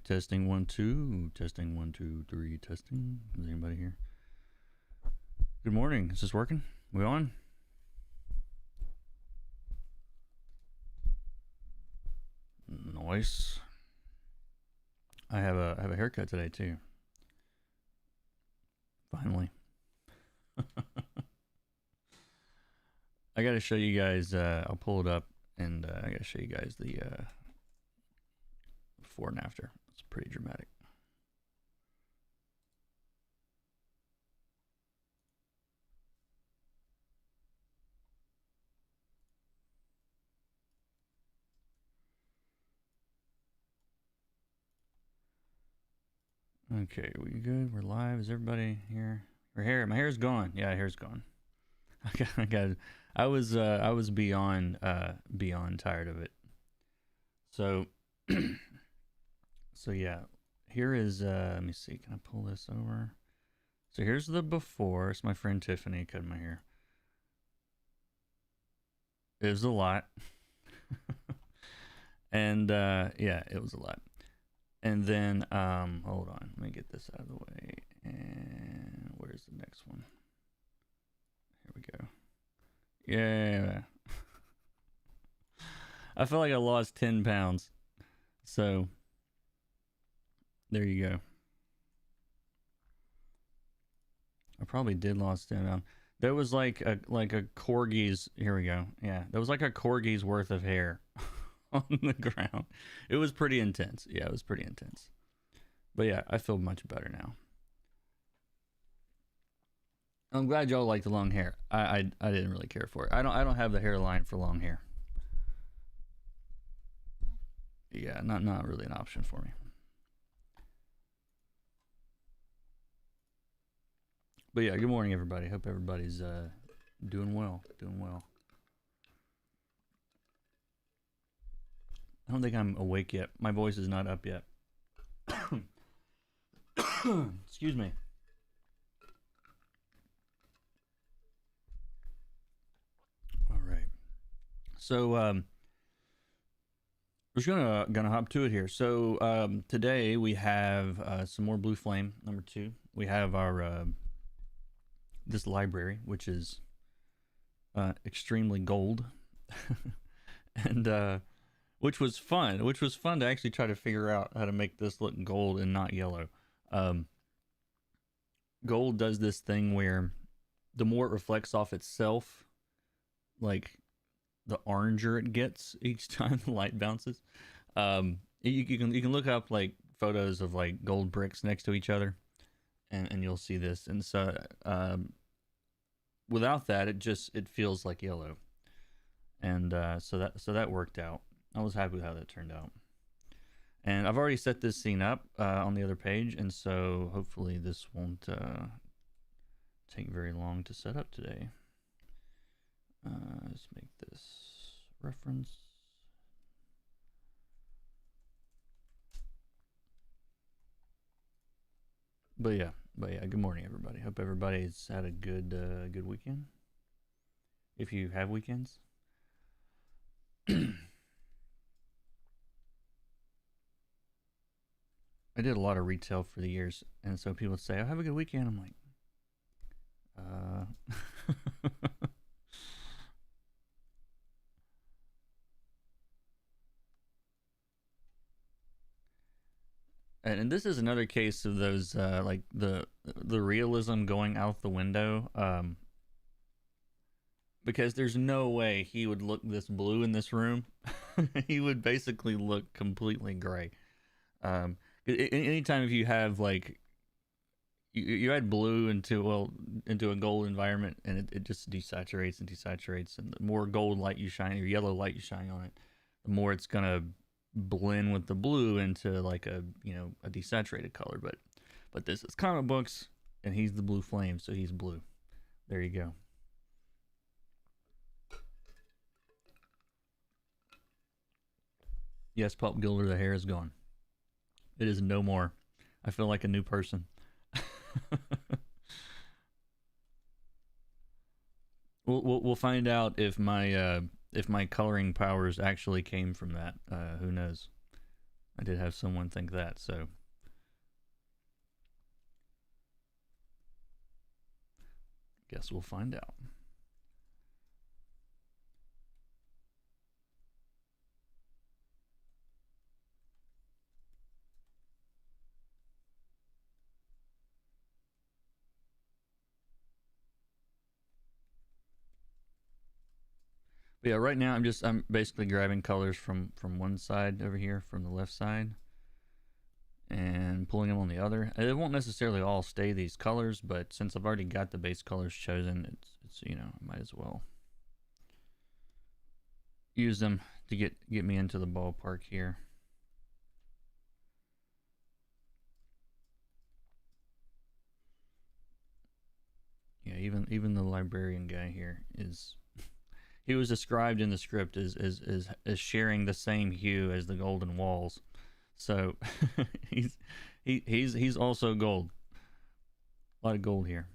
Testing 1 2. Testing 1 2 3. Testing. Is anybody here? Good morning. Is this working? We on? Nice. I have a haircut today too. Finally. I gotta show you guys. I'll pull it up and I gotta show you guys the before and after. It's pretty dramatic. Okay, we good? We're live. Is everybody here? My hair's gone. Yeah, hair's gone. I was beyond tired of it. So so yeah, here is let me see. Can I pull this over? So here's the before. It's my friend Tiffany cutting my hair. It was a lot. And yeah, it was a lot. And then hold on, let me get this out of the way. And where's the next one? Here we go. Yeah. I feel like I lost 10 pounds. So there you go. I probably did lost 10 pounds. There was like a corgi's. Here we go. Yeah, there was like a corgi's worth of hair on the ground. It was pretty intense. Yeah, it was pretty intense. But yeah, I feel much better now. I'm glad y'all like the long hair. I didn't really care for it. I don't have the hairline for long hair. Yeah, not really an option for me. But yeah, good morning everybody. Hope everybody's doing well. Doing well. I don't think I'm awake yet. My voice is not up yet. Excuse me. All right. So we're just gonna hop to it here. So today we have some more Blue Flame #2. We have our this library, which is extremely gold, and which was fun. Which was fun to actually try to figure out how to make this look gold and not yellow. Gold does this thing where the more it reflects off itself, like the oranger it gets each time the light bounces. You can look up like photos of like gold bricks next to each other, and you'll see this. And so without that, it feels like yellow. And so that worked out. I was happy with how that turned out. And I've already set this scene up on the other page, and so hopefully this won't take very long to set up today. Let's make this reference. But yeah. Good morning, everybody. Hope everybody's had a good weekend. If you have weekends. I did a lot of retail for the years, and so people would say, "Oh, have a good weekend." I'm like, and this is another case of those like the realism going out the window. Because there's no way he would look this blue in this room. He would basically look completely gray. Anytime if you have like you add blue into a gold environment, and it just desaturates and desaturates, and the more gold light you shine or yellow light you shine on it, the more it's gonna blend with the blue into like a desaturated color. But this is comic books, and he's the Blue Flame, so he's blue. There you go. Yes, Pulp Gilder, the hair is gone. It is no more. I feel like a new person. We'll find out if my coloring powers actually came from that. Who knows? I did have someone think that, so guess we'll find out. But yeah, right now I'm basically grabbing colors from one side over here, from the left side, and pulling them on the other. It won't necessarily all stay these colors, but since I've already got the base colors chosen, it's you know, I might as well use them to get me into the ballpark here. Yeah, even the librarian guy here is, he was described in the script as sharing the same hue as the golden walls. So he's also gold. A lot of gold here.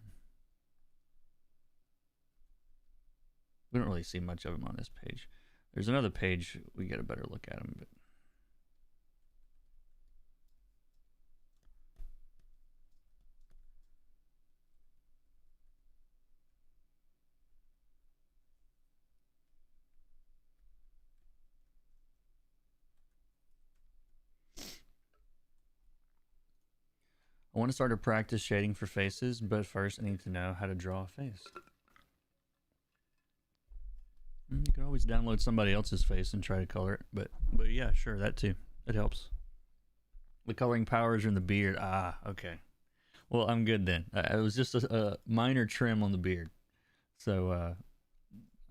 We don't really see much of him on this page. There's another page we get a better look at him, but I want to start a practice shading for faces, but first I need to know how to draw a face. You can always download somebody else's face and try to color it, but yeah, sure, that too. It helps. The coloring powers are in the beard. Ah, okay. Well, I'm good then. It was just a minor trim on the beard, so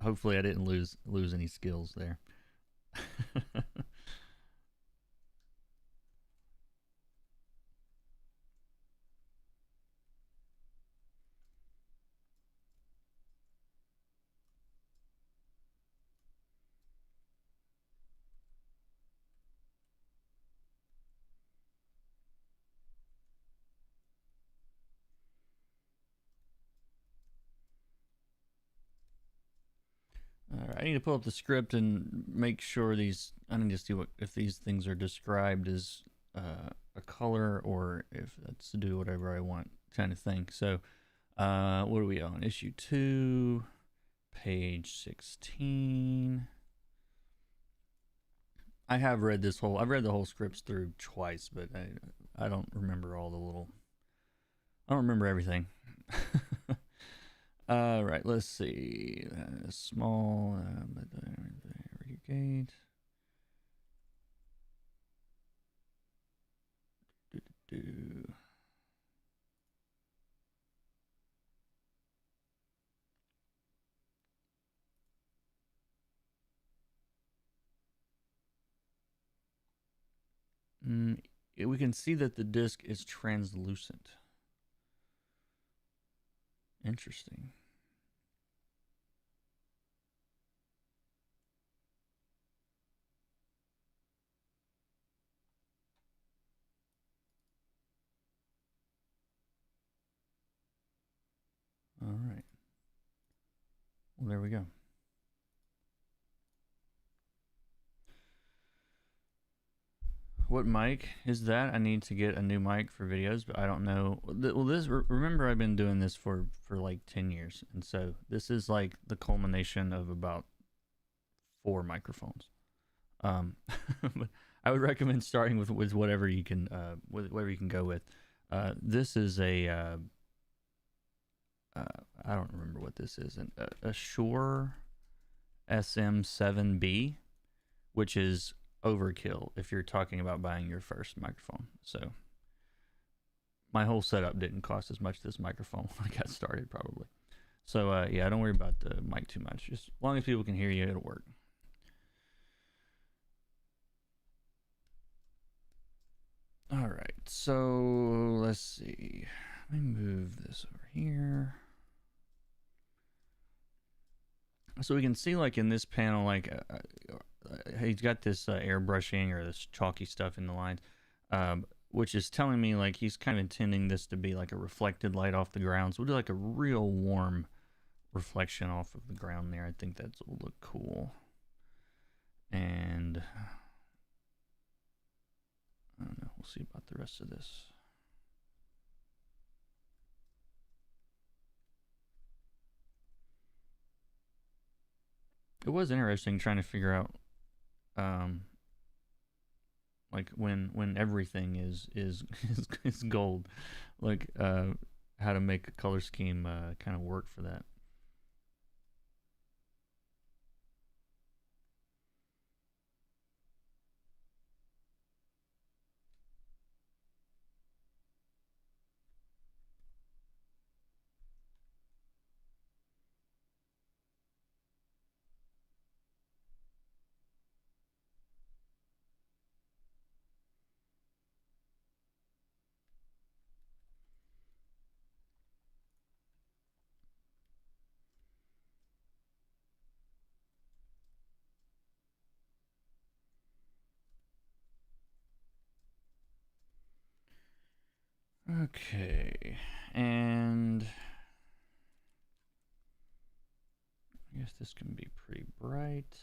hopefully I didn't lose any skills there. All right, I need to pull up the script and make sure these. I need to see what if these things are described as a color or if that's to do whatever I want, kind of thing. So, what are we on? Issue 2, page 16. I've read the whole scripts through twice, but I don't remember all the little. I don't remember everything. Right, let's see. Small gate. We can see that the disc is translucent. Interesting. All right. Well, there we go. What mic is that? I need to get a new mic for videos, but I don't know. Well, remember I've been doing this for like 10 years, and so this is like the culmination of about 4 microphones. But I would recommend starting with whatever you can whatever you can go with. This is a I don't remember what this is. A Shure SM7B, which is overkill if you're talking about buying your first microphone. So my whole setup didn't cost as much as this microphone when I got started, probably. So yeah, don't worry about the mic too much. Just as long as people can hear you, it'll work. All right, so let's see. Let me move this over here. So we can see, like, in this panel, like, he's got this airbrushing or this chalky stuff in the lines, which is telling me, like, he's kind of intending this to be like a reflected light off the ground. So we'll do like a real warm reflection off of the ground there. I think that will look cool. And see about the rest of this. It was interesting trying to figure out, um, like when everything is gold, like how to make a color scheme kind of work for that. Okay, and I guess this can be pretty bright.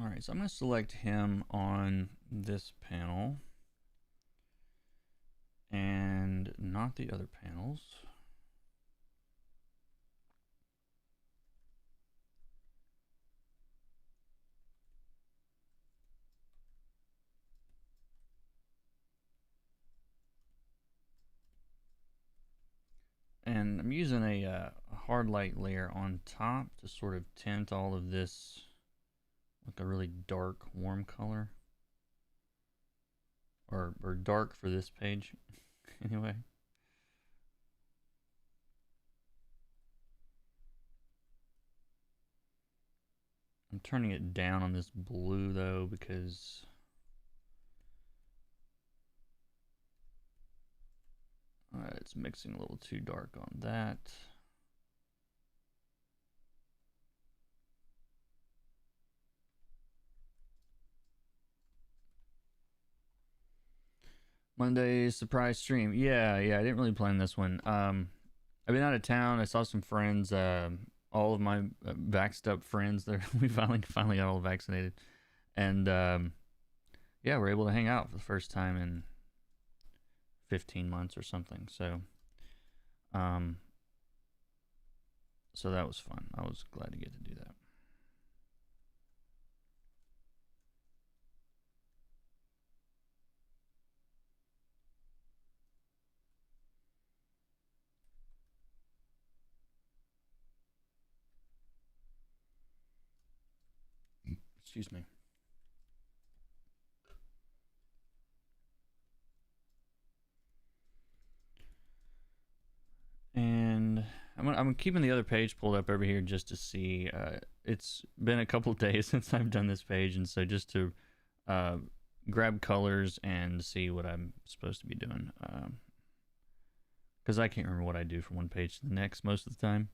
All right, so I'm going to select him on this panel and not the other panels. And I'm using a hard light layer on top to sort of tint all of this like a really dark warm color, or dark for this page anyway. I'm turning it down on this blue though because it's mixing a little too dark on that. Monday surprise stream. Yeah, I didn't really plan this one. I've been out of town. I saw some friends. All of my vaxxed up friends. We finally got all vaccinated, and yeah, we're able to hang out for the first time in 15 months or something. Um, so that was fun. I was glad to get to do that. Excuse me. And I'm keeping the other page pulled up over here just to see. It's been a couple days since I've done this page, and so just to grab colors and see what I'm supposed to be doing. Because I can't remember what I do from one page to the next most of the time.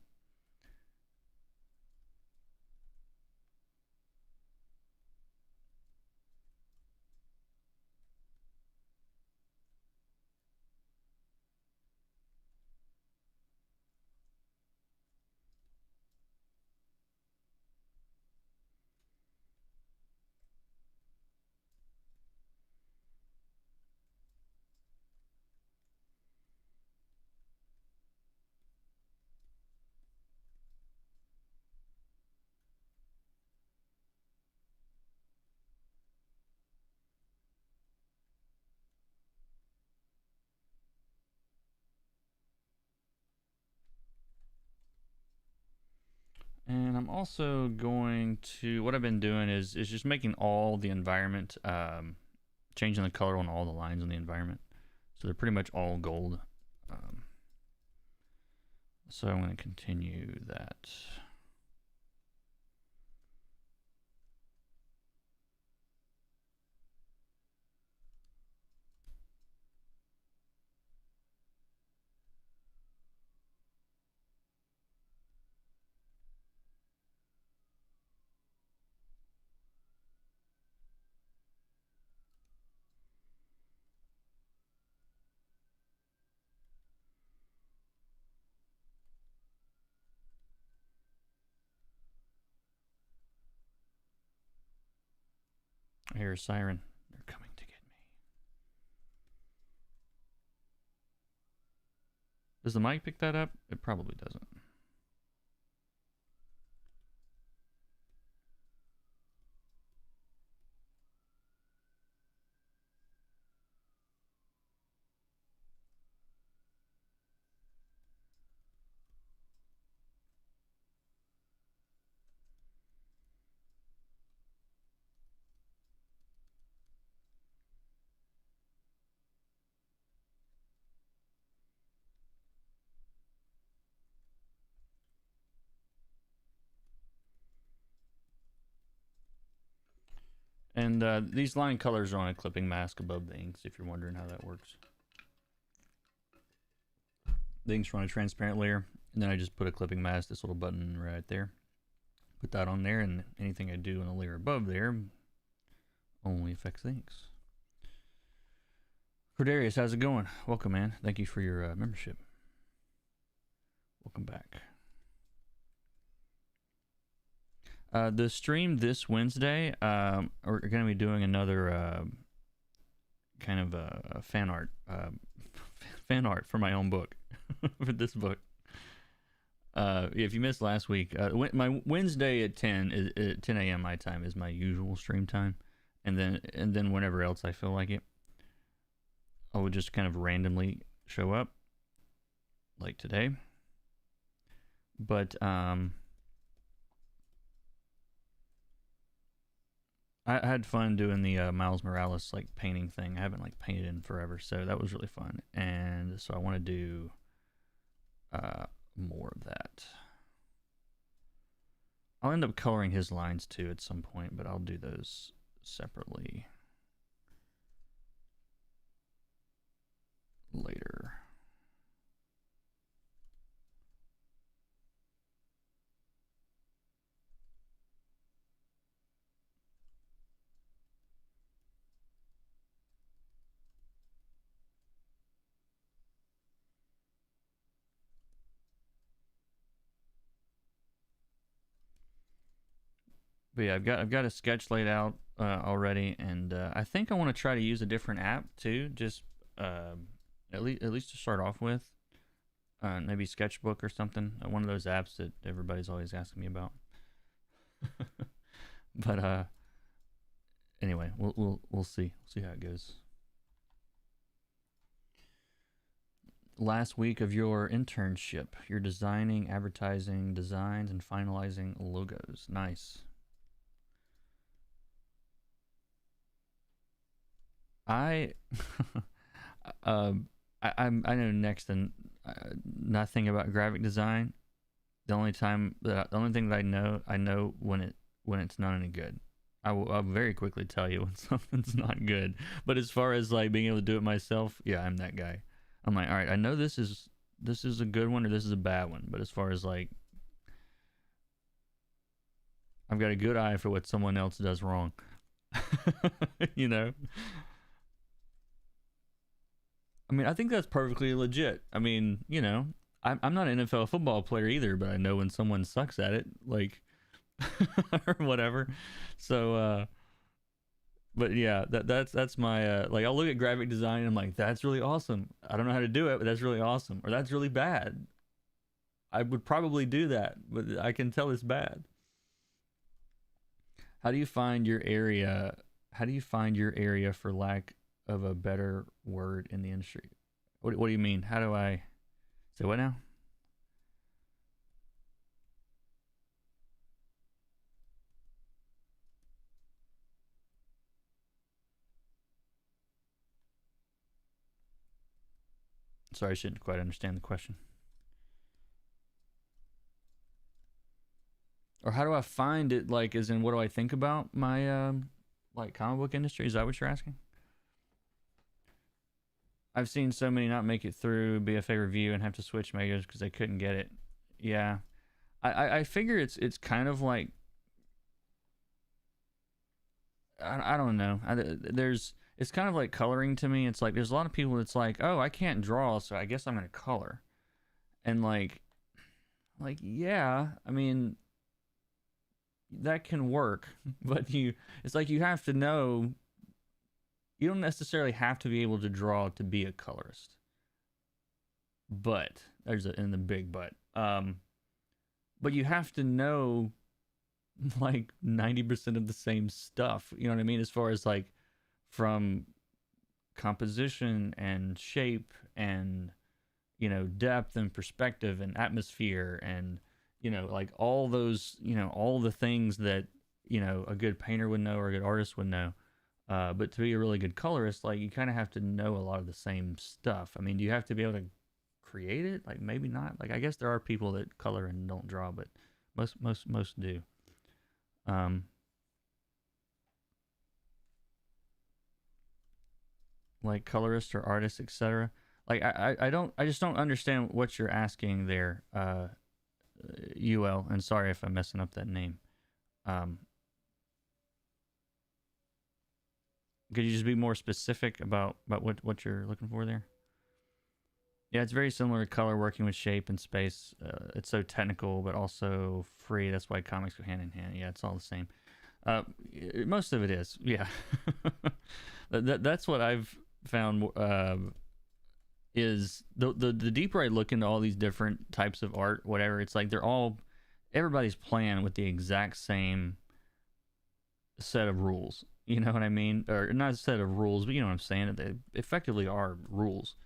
I'm also going to, what I've been doing is just making all the environment, changing the color on all the lines in the environment. So they're pretty much all gold. So I'm going to continue that. I hear a siren. They're coming to get me. Does the mic pick that up? It probably doesn't. And these line colors are on a clipping mask above the inks, if you're wondering how that works. The inks are on a transparent layer, and then I just put a clipping mask, this little button right there. Put that on there, and anything I do in a layer above there only affects the inks. Cordarius, how's it going? Welcome, man. Thank you for your membership. Welcome back. The stream this Wednesday, we're going to be doing another kind of fan art for my own book, for this book. If you missed last week, my Wednesday at 10 a.m. my time is my usual stream time, and then whenever else I feel like it, I would just kind of randomly show up, like today. But I had fun doing the Miles Morales like painting thing. I haven't like painted in forever, so that was really fun. And so I want to do more of that. I'll end up coloring his lines too at some point, but I'll do those separately later. But yeah, I've got a sketch laid out already, and I think I want to try to use a different app too, just at least to start off with. Maybe Sketchbook or something. One of those apps that everybody's always asking me about. But anyway, we'll see. We'll see how it goes. Last week of your internship, you're designing advertising designs and finalizing logos. Nice. I I know next to nothing about graphic design. The only thing that I know when it's not any good. I'll very quickly tell you when something's not good. But as far as like being able to do it myself, yeah, I'm that guy. I'm like, all right, I know this is a good one or this is a bad one. But as far as like, I've got a good eye for what someone else does wrong. You know. I mean, I think that's perfectly legit. I mean, you know, I'm not an NFL football player either, but I know when someone sucks at it, like, or whatever. So, but yeah, that's my like. I'll look at graphic design and I'm like, that's really awesome. I don't know how to do it, but that's really awesome. Or that's really bad. I would probably do that, but I can tell it's bad. How do you find your area? How do you find your area for lack of a better word in the industry? What do you mean? How do I say what now? Sorry, I shouldn't quite understand the question. Or how do I find it? Like, as in, what do I think about my like comic book industry? Is that what you're asking? I've seen so many not make it through BFA review and have to switch majors because they couldn't get it. Yeah, I figure it's kind of like I don't know. There's it's kind of like coloring to me. It's like there's a lot of people that's like, oh, I can't draw, so I guess I'm gonna color. And like yeah, I mean that can work, but it's like you have to know. You don't necessarily have to be able to draw to be a colorist. But there's in the big but. But you have to know like 90% of the same stuff. You know what I mean? As far as like from composition and shape and depth and perspective and atmosphere and like all those all the things that a good painter would know or a good artist would know. But to be a really good colorist, like you kind of have to know a lot of the same stuff. I mean, do you have to be able to create it? Like maybe not. Like I guess there are people that color and don't draw, but most do. Like colorist or artist, etc. Like I just don't understand what you're asking there, UL. And sorry if I'm messing up that name. Could you just be more specific about what you're looking for there? Yeah, it's very similar to color, working with shape and space. It's so technical, but also free. That's why comics go hand in hand. Yeah, it's all the same. Most of it is. Yeah. That's what I've found is the deeper I look into all these different types of art, whatever, it's like everybody's playing with the exact same set of rules. You know what I mean? Or not a set of rules, but you know what I'm saying? They effectively are rules.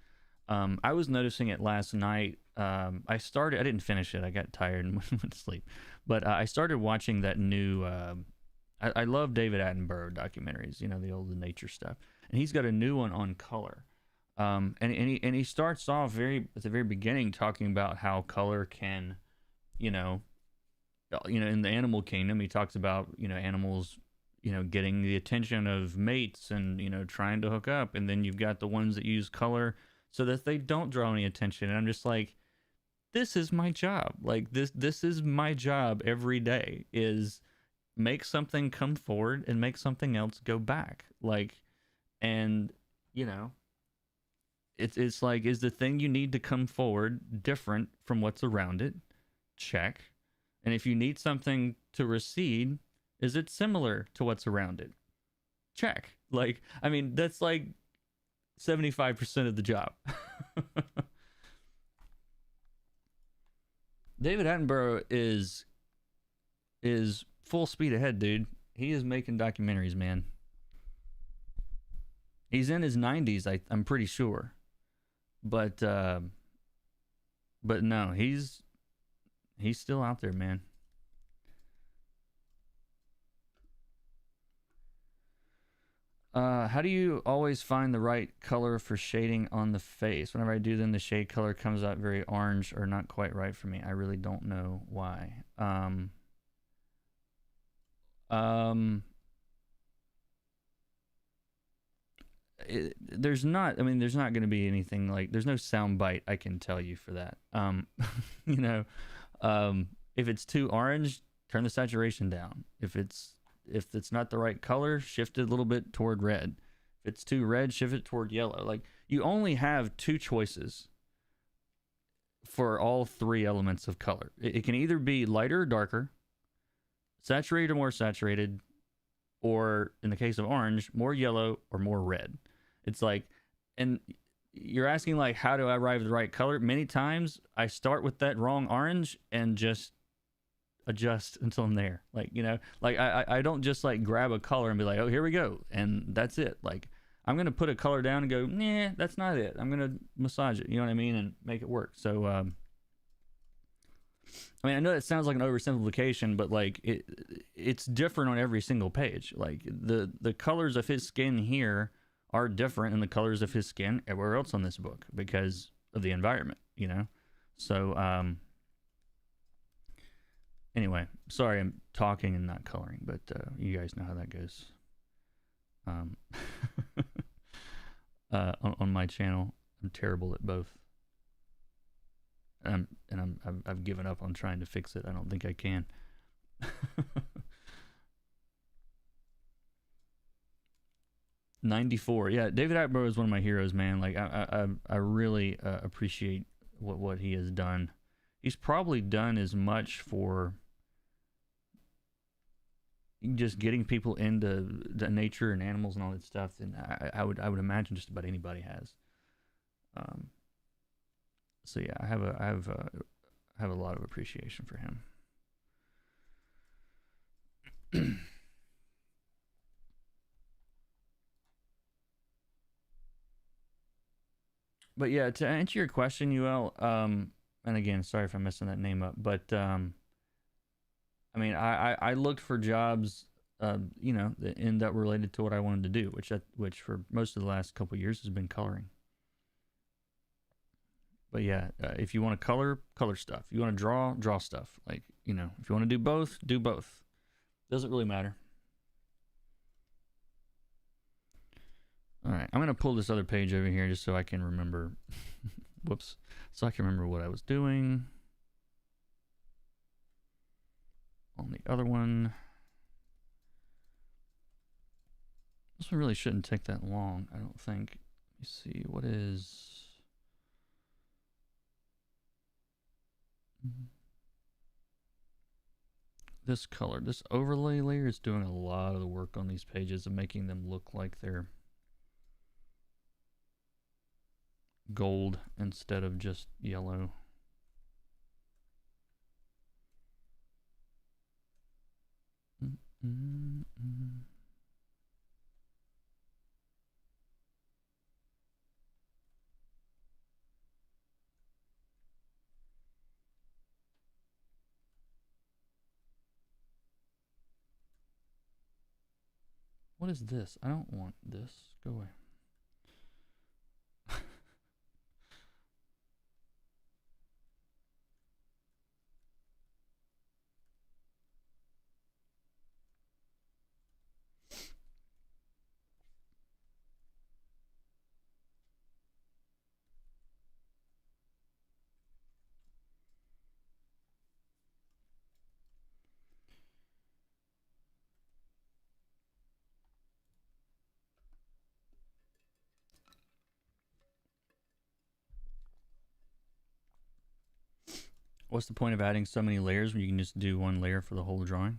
I was noticing it last night. I didn't finish it. I got tired and went to sleep. But I started watching that new, I love David Attenborough documentaries, the old nature stuff. And he's got a new one on color. And he starts off at the very beginning talking about how color can, in the animal kingdom, he talks about, animals, getting the attention of mates and, trying to hook up. And then you've got the ones that use color so that they don't draw any attention. And I'm just like, this is my job. Like this is my job every day, is make something come forward and make something else go back. Like, and it's like, is the thing you need to come forward different from what's around it? Check. And if you need something to recede, is it similar to what's around it? Check. Like, I mean, that's like 75% of the job. David Attenborough is full speed ahead, dude. He is making documentaries, man. He's in his 90s, I'm pretty sure. But no, he's still out there, man. How do you always find the right color for shading on the face? Whenever I do, then the shade color comes out very orange or not quite right for me. I really don't know why. There's not going to be anything like, there's no sound bite I can tell you for that. If it's too orange, turn the saturation down. If it's not the right color, shift it a little bit toward red. If it's too red, shift it toward yellow. Like, you only have two choices for all three elements of color. It can either be lighter or darker, saturated or more saturated, or in the case of orange, more yellow or more red. It's like, and you're asking like, how do I arrive at the right color? Many times I start with that wrong orange and just adjust until I'm there. Like, like I don't just like grab a color and be like, oh, here we go, and that's it. Like, I'm gonna put a color down and go, nah, that's not it. I'm gonna massage it, you know what I mean, and make it work. So I mean, I know that sounds like an oversimplification, but like it's different on every single page. Like the colors of his skin here are different than the colors of his skin everywhere else on this book, because of the environment, you know. So anyway, sorry I'm talking and not coloring, but you guys know how that goes. Um, on my channel, I'm terrible at both. I've given up on trying to fix it. I don't think I can. 94. Yeah, David Attenborough is one of my heroes, man. Like I really appreciate what he has done. He's probably done as much for just getting people into the nature and animals and all that stuff than I would imagine just about anybody has. So yeah, I have a lot of appreciation for him. But yeah, to answer your question, UL, and again, sorry if I'm messing that name up, but I mean, I looked for jobs, you know, that were related to what I wanted to do, which for most of the last couple of years has been coloring. But yeah, if you want to color stuff. If you want to draw stuff. Like, you know, if you want to do both, do both. Doesn't really matter. All right, I'm gonna pull this other page over here just so I can remember. Whoops, so I can remember what I was doing on the other one. This one really shouldn't take that long, I don't think. Let me see, what is... This color, this overlay layer is doing a lot of the work on these pages and making them look like they're gold instead of just yellow. What is this? I don't want this. Go away. What's the point of adding so many layers when you can just do one layer for the whole drawing?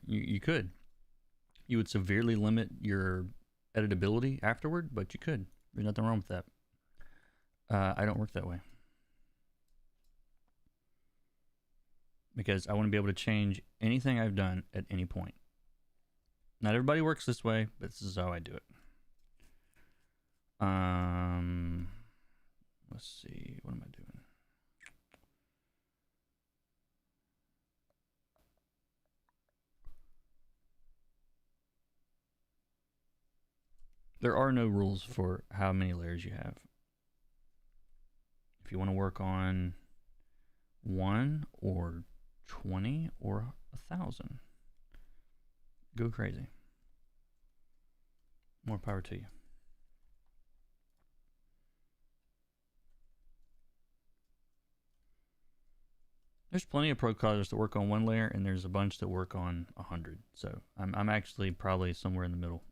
You could. You would severely limit your editability afterward, but you could. There's nothing wrong with that. I don't work that way. Because I want to be able to change anything I've done at any point. Not everybody works this way, but this is how I do it. Let's see. What am I doing? There are no rules for how many layers you have. If you want to work on 1 or 20 or 1,000, go crazy. More power to you. There's plenty of pro colors that work on 1 layer, and there's a bunch that work on 100. So I'm actually probably somewhere in the middle.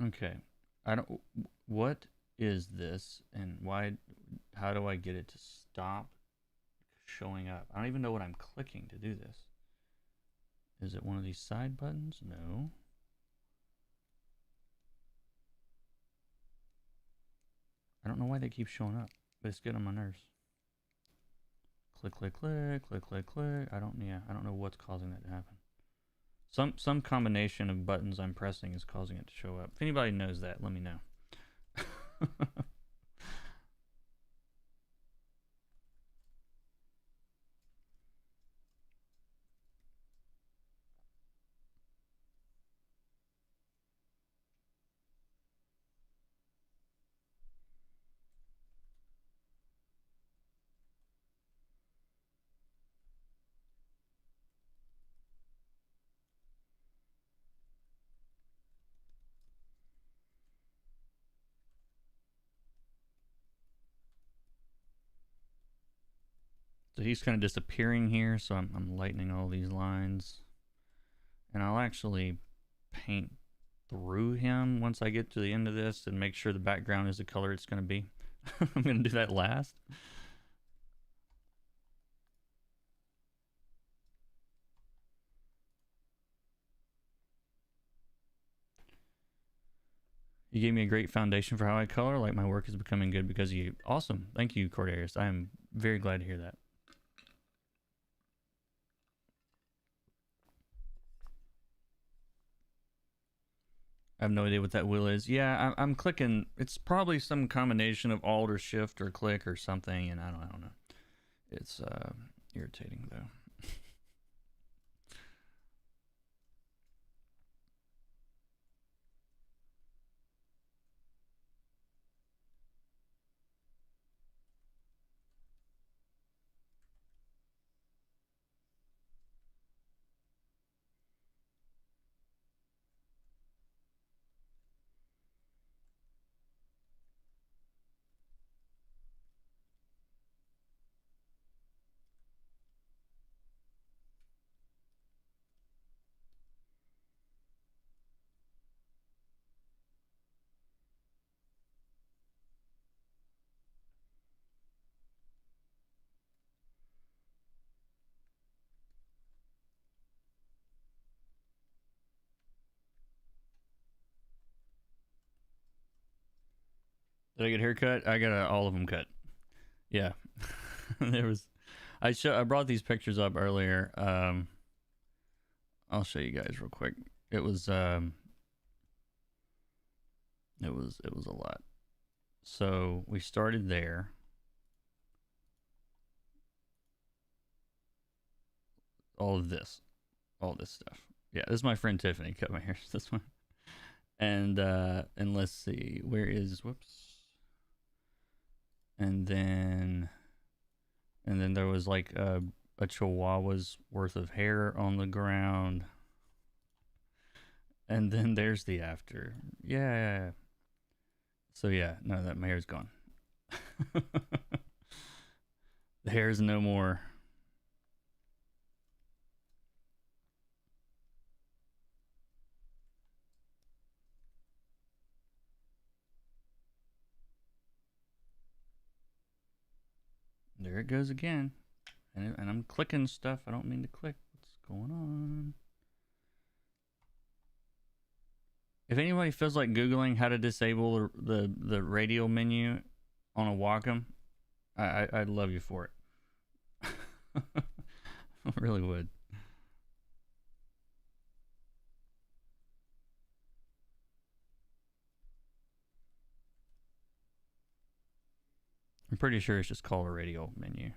Okay, I don't. What is this, and why? How do I get it to stop showing up? I don't even know what I'm clicking to do this. Is it one of these side buttons? No. I don't know why they keep showing up, but it's getting on my nerves. Click, click, click, click, click, click. I don't know what's causing that to happen. Some combination of buttons I'm pressing is causing it to show up. If anybody knows that, let me know. So he's kind of disappearing here, so I'm lightening all these lines. And I'll actually paint through him once I get to the end of this and make sure the background is the color it's going to be. I'm going to do that last. You gave me a great foundation for how I color. Like, my work is becoming good because of you. Awesome. Thank you, Cordarius. I am very glad to hear that. I have no idea what that wheel is. Yeah, I'm clicking. It's probably some combination of Alt or Shift or click or something, and I don't know. It's irritating, though. Did I get a haircut? I got all of them cut. Yeah. There was I brought these pictures up earlier. I'll show you guys real quick. It was a lot. So we started there. All this stuff. Yeah, this is my friend Tiffany cut my hair. This one. And let's see, where is whoops. And then there was like a chihuahua's worth of hair on the ground. And then there's the after. Yeah. So yeah, no, that my hair's gone. The hair's no more. There it goes again. And I'm clicking stuff I don't mean to click. What's going on? If anybody feels like Googling how to disable the radio menu on a Wacom, I'd love you for it. I really would. I'm pretty sure it's just called a radio menu.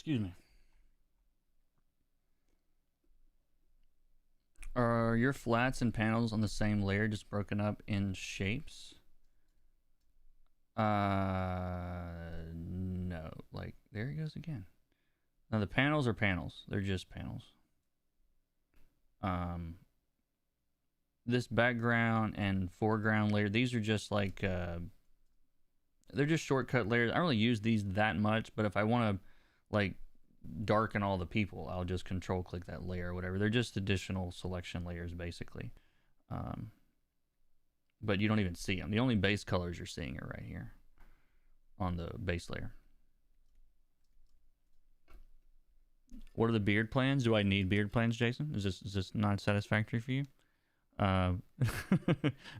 Excuse me. Are your flats and panels on the same layer, just broken up in shapes? No. Like, there he goes again. Now the panels are panels. They're just panels. This background and foreground layer, these are just like, they're just shortcut layers. I don't really use these that much, but if I want to, like, darken all the people, I'll just control click that layer or whatever. They're just additional selection layers, basically. But you don't even see them. The only base colors you're seeing are right here on the base layer. What are the beard plans? Do I need beard plans, Jason? Is this not satisfactory for you? No,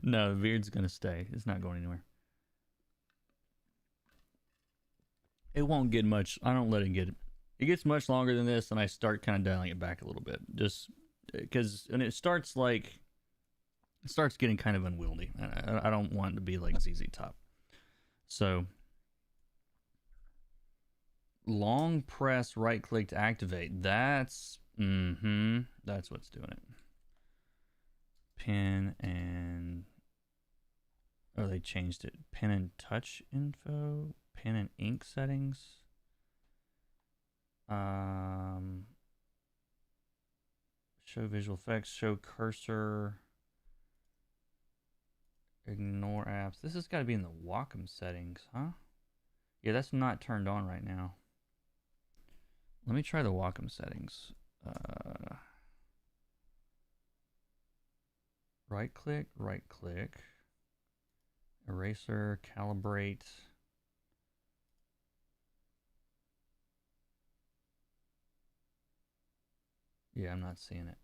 the beard's gonna stay. It's not going anywhere. It won't get much. I don't let it get. It gets much longer than this, and I start kind of dialing it back a little bit, just because. And it starts getting kind of unwieldy. I don't want it to be like ZZ Top. So long press, right click to activate. That's what's doing it. Pen and they changed it. Pen and touch info. Pen and ink settings. Show visual effects. Show cursor. Ignore apps. This has got to be in the Wacom settings, huh? Yeah, that's not turned on right now. Let me try the Wacom settings. Right click. Eraser, calibrate. Yeah, I'm not seeing it.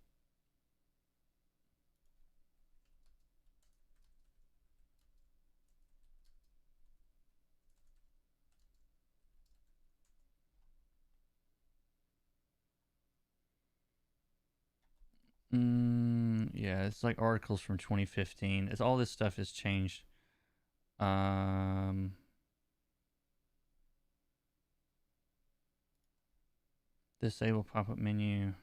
Yeah, it's like articles from 2015. It's all this stuff has changed. Disable pop-up menu.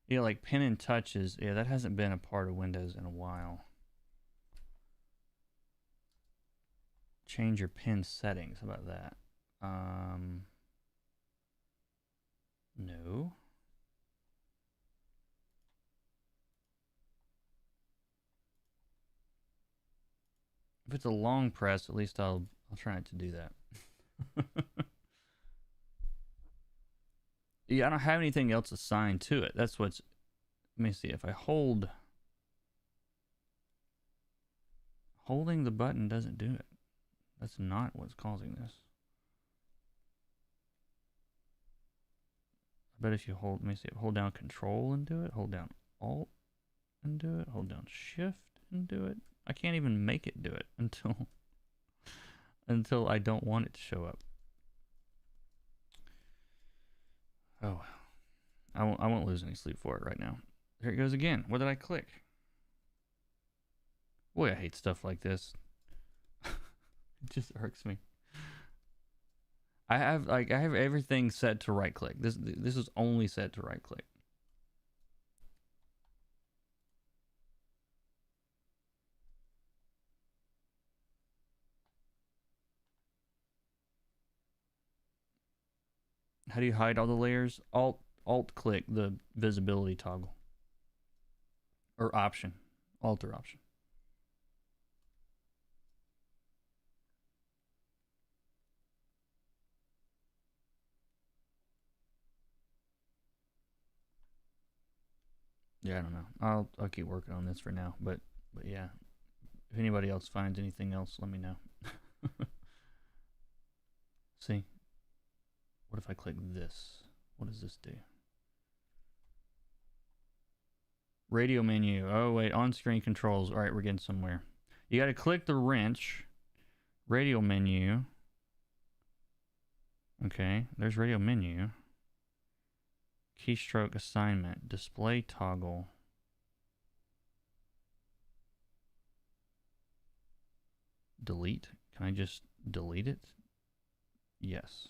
Yeah, like pen and touches. Yeah, that hasn't been a part of Windows in a while. Change your pen settings. How about that? No. If it's a long press, at least I'll try not to do that. Yeah, I don't have anything else assigned to it. That's what's. Let me see. If I holding the button doesn't do it. That's not what's causing this. I bet if you hold, let me see, hold down Control and do it, hold down Alt and do it, hold down Shift and do it. I can't even make it do it until I don't want it to show up. Oh, I won't lose any sleep for it right now. There it goes again. What did I click? Boy, I hate stuff like this. It just irks me. I have everything set to right click. This is only set to right click. How do you hide all the layers? Alt click the visibility toggle. Or option. Alt or option. Yeah, I don't know. I'll keep working on this for now, but yeah. If anybody else finds anything else, let me know. See? What if I click this? What does this do? Radio menu. Oh, wait. On-screen controls. All right, we're getting somewhere. You got to click the wrench. Radio menu. Okay, there's radio menu. Keystroke assignment. Display toggle. Delete. Can I just delete it? Yes.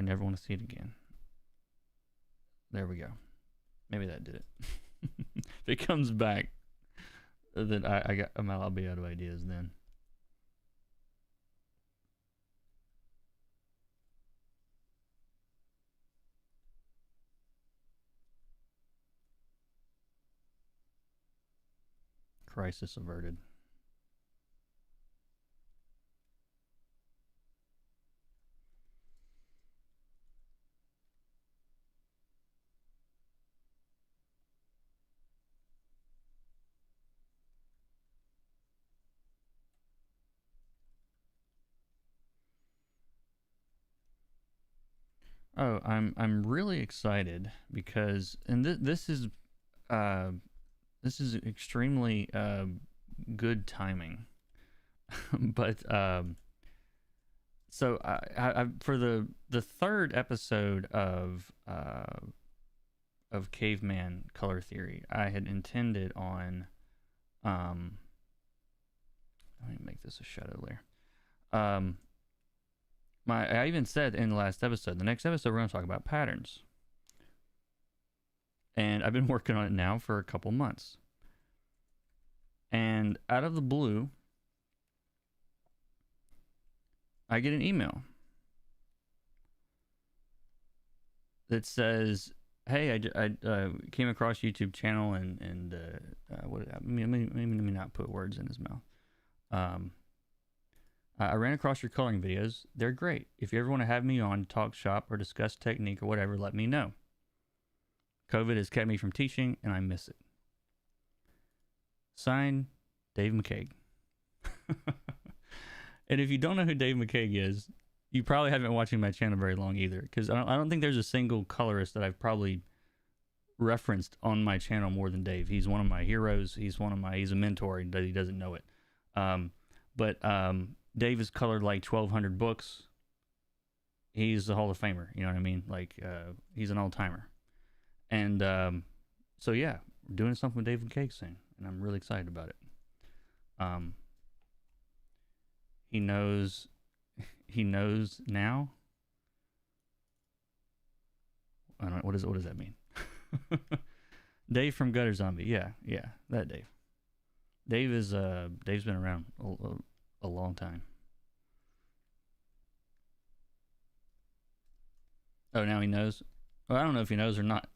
I never want to see it again. There we go. Maybe that did it. If it comes back, then I'll be out of ideas then. Crisis averted. Oh, I'm really excited because uh this is extremely good timing. But so I for the third episode of Caveman Color Theory, I had intended on let me make this a shadow layer. I even said in the last episode, the next episode we're going to talk about patterns. And I've been working on it now for a couple months. And out of the blue, I get an email that says, "Hey, I came across YouTube channel and what? Let me not put words in his mouth. I ran across your coloring videos. They're great. If you ever want to have me on to talk shop or discuss technique or whatever, let me know. COVID has kept me from teaching, and I miss it. Signed, Dave McCaig." And if you don't know who Dave McCaig is, you probably haven't been watching my channel very long either, because I don't think there's a single colorist that I've probably referenced on my channel more than Dave. He's one of my heroes. He's a mentor, and he doesn't know it. But Dave has colored like 1,200 books. He's a Hall of Famer. You know what I mean? Like he's an old-timer. And so yeah, we're doing something with Dave McCaig soon, and I'm really excited about it. He knows now. I don't know, what does that mean? Dave from Gutter Zombie. Yeah, that Dave. Dave's been around a long time. Oh, now he knows. Well, I don't know if he knows or not.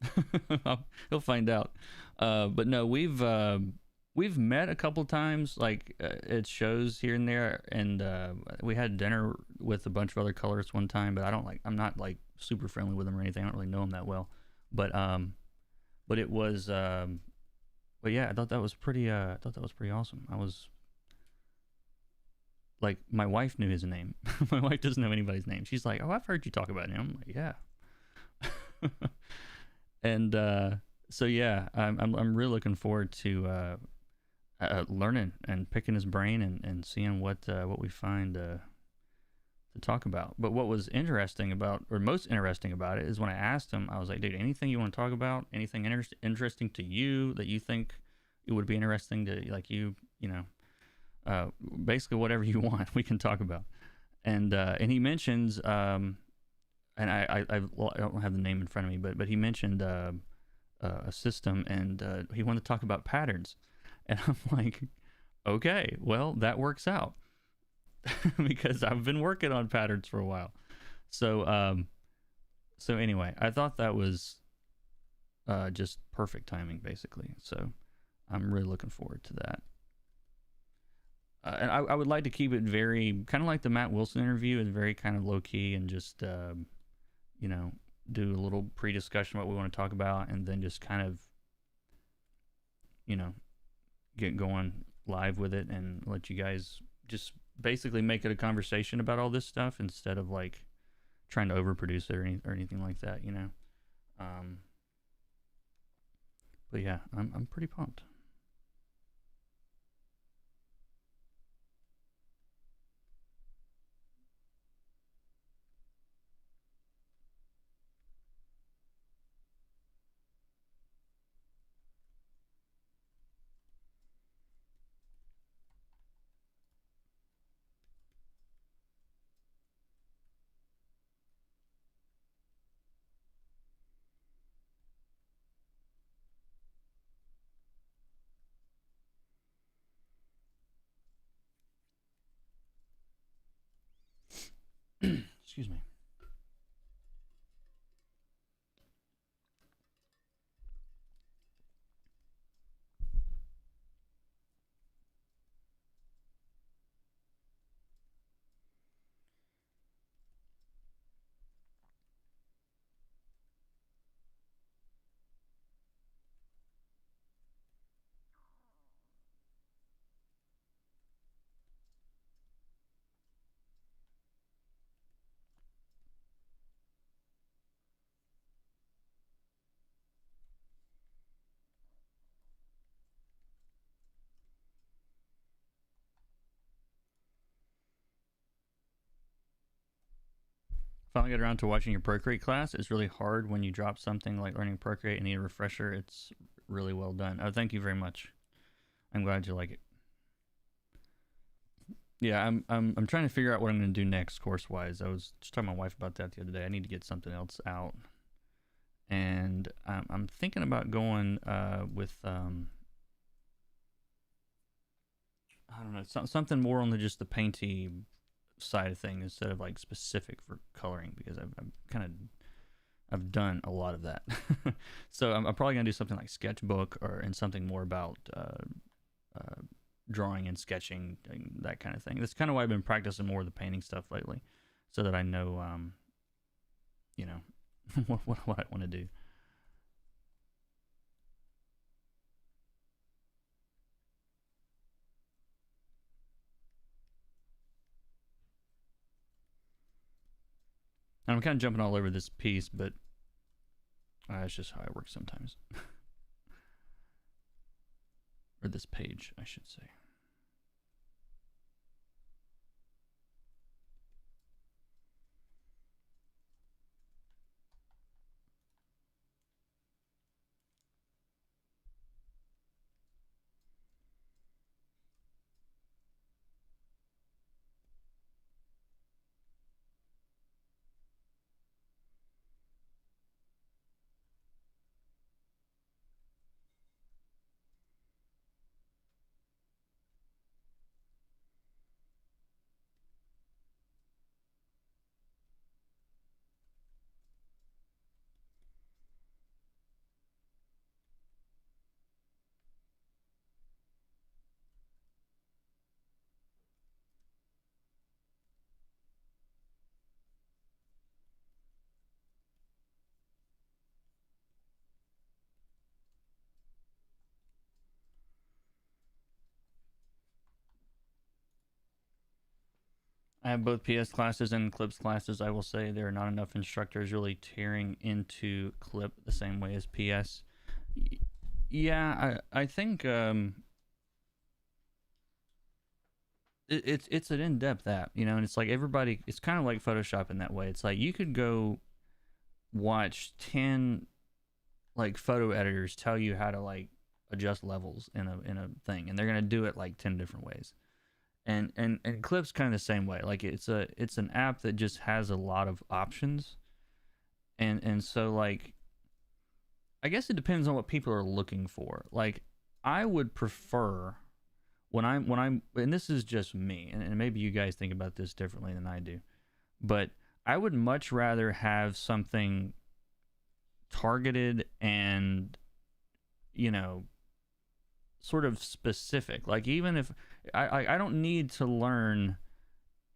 He'll find out. But no, we've met a couple times, like at shows here and there, and we had dinner with a bunch of other colorists one time. But I'm not like super friendly with him or anything. I don't really know him that well. But it was, but yeah, I thought that was pretty awesome. I was like, my wife knew his name. My wife doesn't know anybody's name. She's like, "Oh, I've heard you talk about him." I'm like, "Yeah." And so yeah, I'm really looking forward to learning and picking his brain and seeing what we find to talk about. But what was most interesting about it is when I asked him, I was like, "Dude, anything you want to talk about? Anything interesting to you that you think it would be interesting to, like, you know, basically whatever you want, we can talk about." And he mentions, and I don't have the name in front of me, but he mentioned a system, and he wanted to talk about patterns. And I'm like, okay, well, that works out. Because I've been working on patterns for a while. So anyway, I thought that was just perfect timing, basically. So I'm really looking forward to that. And I would like to keep it very kind of like the Matt Wilson interview, is very kind of low key, and just do a little pre-discussion what we want to talk about, and then just kind of get going live with it and let you guys just basically make it a conversation about all this stuff instead of like trying to overproduce it or anything like that, but yeah, I'm pretty pumped. Excuse me. Finally got around to watching your Procreate class. It's really hard when you drop something like learning Procreate and need a refresher. It's really well done. Oh, thank you very much. I'm glad you like it. Yeah, I'm trying to figure out what I'm going to do next course wise. I was just talking to my wife about that the other day. I need to get something else out, and I'm thinking about going with I don't know, something more on the just the painty side of thing instead of like specific for coloring, because I've kind of I've done a lot of that. So I'm probably gonna do something like sketchbook or and something more about drawing and sketching, that kind of thing. That's kind of why I've been practicing more of the painting stuff lately, so that I know, you know, what I want to do. And I'm kind of jumping all over this piece, but it's just how I work sometimes. Or this page, I should say. I have both PS classes and Clips classes. I will say there are not enough instructors really tearing into Clip the same way as PS. Yeah, I think it's an in-depth app, you know, and it's like everybody. It's kind of like Photoshop in that way. It's like you could go watch 10 like photo editors tell you how to like adjust levels in a thing, and they're gonna do it like 10 different ways. And Clip's kind of the same way. Like it's an app that just has a lot of options, and so like I guess it depends on what people are looking for. Like I would prefer when I'm and this is just me, and maybe you guys think about this differently than I do, but I would much rather have something targeted and, you know, sort of specific. Like even if I don't need to learn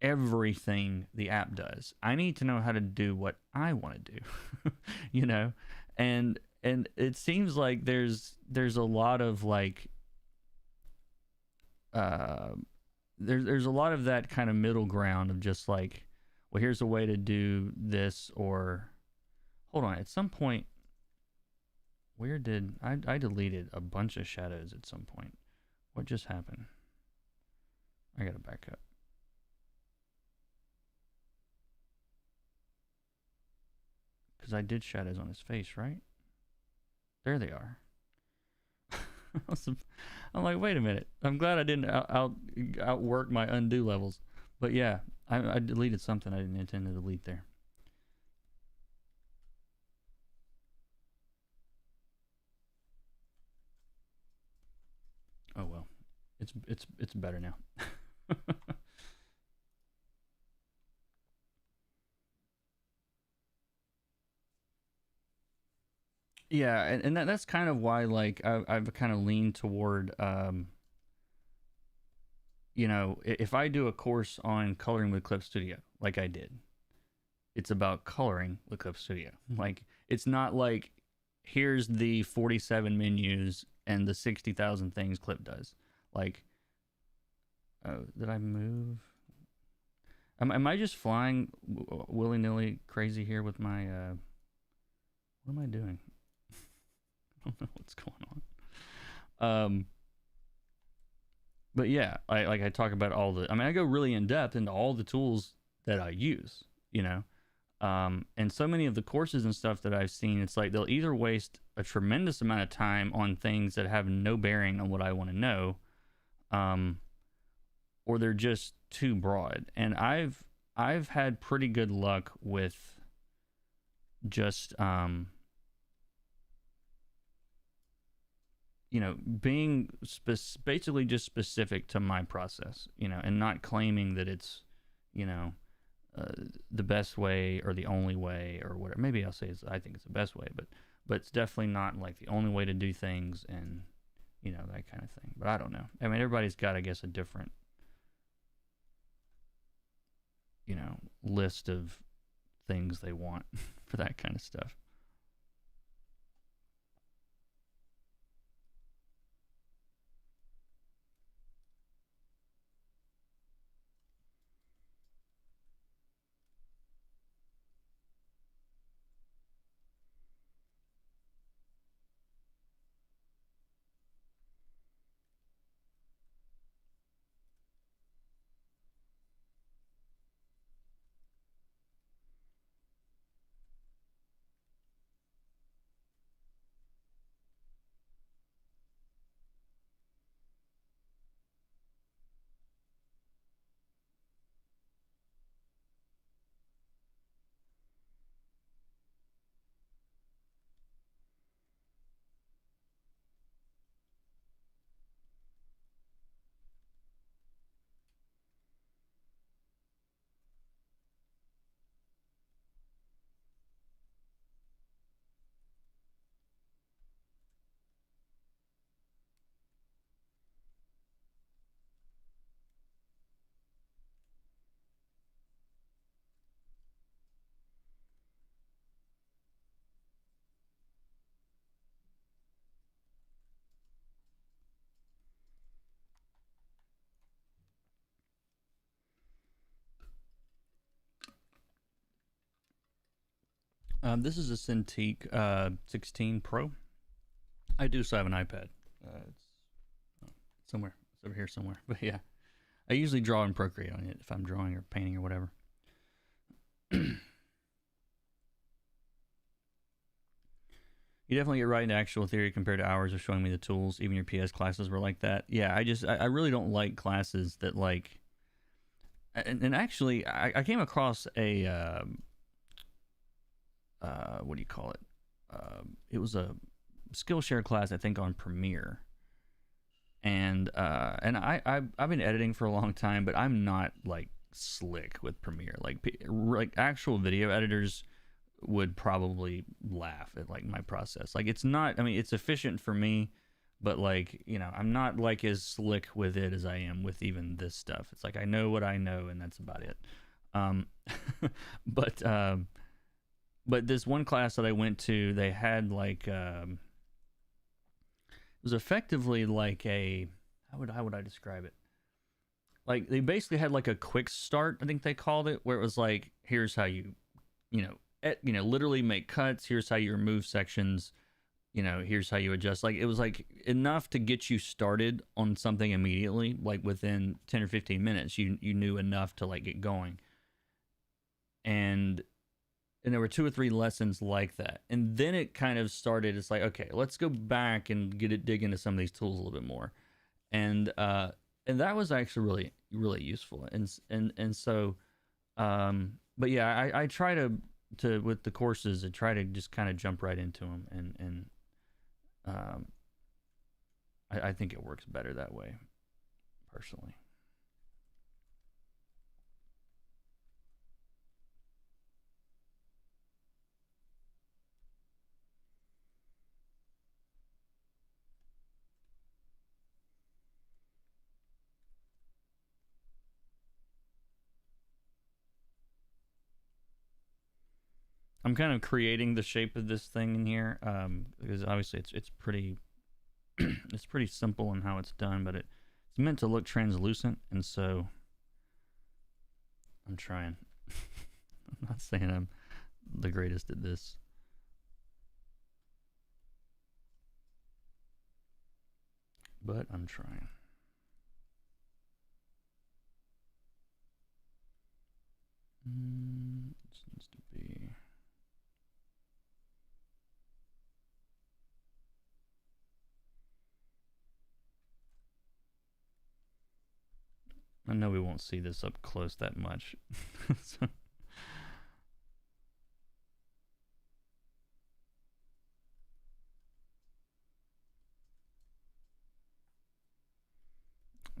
everything the app does. I need to know how to do what I want to do. You know? And it seems like there's a lot of like uh there's a lot of that kind of middle ground of just like, well, here's a way to do this. Or hold on, at some point, where did I deleted a bunch of shadows at some point. What just happened? I gotta back up. Because I did shadows on his face, right? There they are. I'm like, wait a minute. I'm glad I didn't outwork my undo levels. But yeah, I deleted something I didn't intend to delete there. Oh well, it's better now. Yeah, and that's kind of why like I've kind of leaned toward you know, if I do a course on coloring with Clip Studio, like I did, it's about coloring with Clip Studio. Like, it's not like here's the 47 menus and the 60,000 things Clip does. Like, oh, did I move? Am I just flying willy nilly crazy here with my? What am I doing? I don't know what's going on. But yeah, I talk about all the. I mean, I go really in depth into all the tools that I use. You know, and so many of the courses and stuff that I've seen, it's like they'll either waste a tremendous amount of time on things that have no bearing on what I want to know, um, or they're just too broad. And I've had pretty good luck with just you know, being basically just specific to my process, you know, and not claiming that it's, you know, uh, the best way or the only way or whatever. Maybe I'll say I think it's the best way, but it's definitely not like the only way to do things and you know that kind of thing. But I don't know. I mean, everybody's got, I guess, a different, you know, list of things they want for that kind of stuff. This is a Cintiq 16 Pro. I do still have an iPad. It's somewhere. It's over here somewhere. But yeah, I usually draw in Procreate on it if I'm drawing or painting or whatever. You definitely get right into actual theory compared to hours of showing me the tools. Even your PS classes were like that. Yeah, I really don't like classes that like. And actually, I came across a what do you call it? It was a Skillshare class, I think, on Premiere, and I've been editing for a long time, but I'm not like slick with Premiere. Like actual video editors would probably laugh at like my process. Like it's not. I mean, it's efficient for me, but like you know, I'm not like as slick with it as I am with even this stuff. It's like I know what I know, and that's about it. Um, but but this one class that I went to, they had like it was effectively like a how would I describe it? Like they basically had like a quick start, I think they called it, where it was like here's how you know literally make cuts. Here's how you remove sections. You know, here's how you adjust. Like it was like enough to get you started on something immediately. Like within 10 or 15 minutes, you knew enough to like get going. And there were two or three lessons like that, and then it kind of started. It's like, okay, let's go back and dig into some of these tools a little bit more, and that was actually really useful. And so, but yeah, I try to with the courses, I try to just kind of jump right into them, and um, I think it works better that way, personally. I'm kind of creating the shape of this thing in here, because obviously it's pretty it's pretty simple in how it's done, but it's meant to look translucent, and so I'm trying. I'm not saying I'm the greatest at this. But I'm trying. This needs to be. I know we won't see this up close that much. So.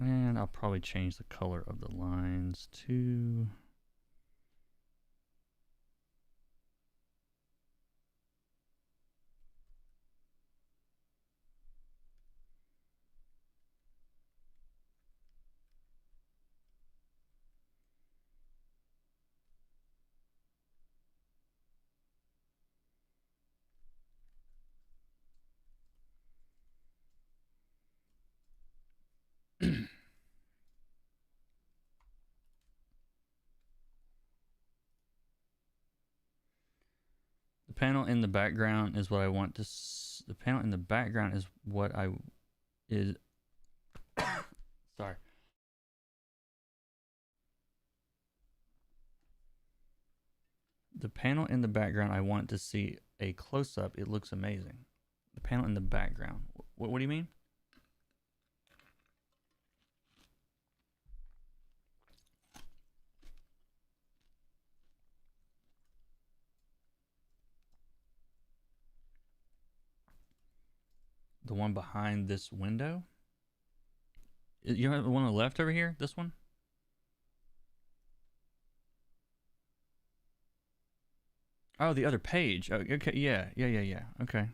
And I'll probably change the color of the lines to. The panel in the background is what I want to. The panel in the background is what I is. Sorry. The panel in the background, I want to see a close up. It looks amazing. The panel in the background. What do you mean? The one behind this window? You know the one on the left over here? This one? Oh, the other page. Oh, okay, yeah. Okay.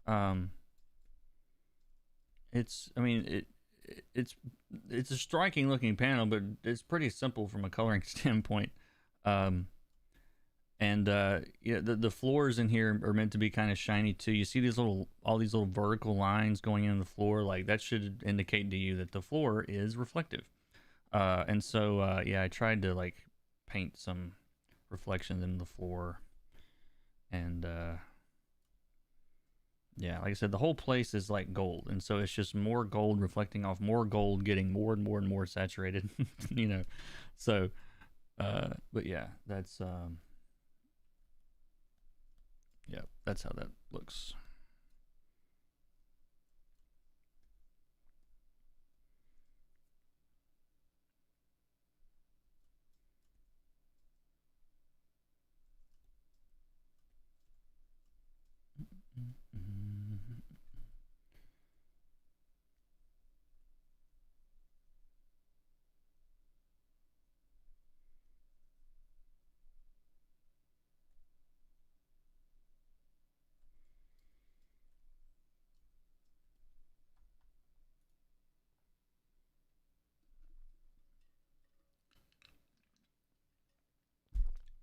Um, I mean, it's a striking looking panel, but it's pretty simple from a coloring standpoint. Um, and yeah, the floors in here are meant to be kind of shiny too. You see all these little vertical lines going in the floor, like that should indicate to you that the floor is reflective. And so yeah, I tried to like paint some reflections in the floor, and yeah, like I said, the whole place is like gold, and so it's just more gold reflecting off more gold, getting more and more and more saturated. You know, so but yeah, yeah, that's how that looks.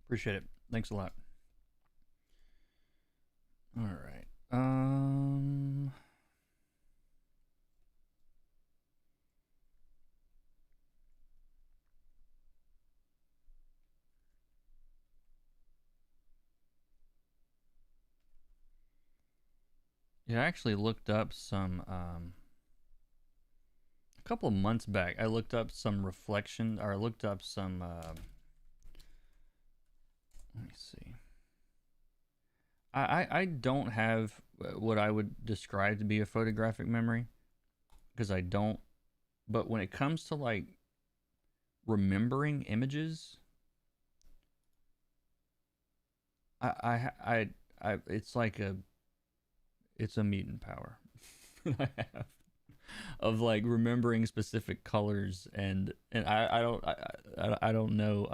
Appreciate it. Thanks a lot. All right. Yeah, I actually looked up some a couple of months back. I looked up some reflection, or I looked up some. Let me see. I don't have what I would describe to be a photographic memory, because I don't. But when it comes to like remembering images, I I it's like it's a mutant power I have of like remembering specific colors, and I don't know,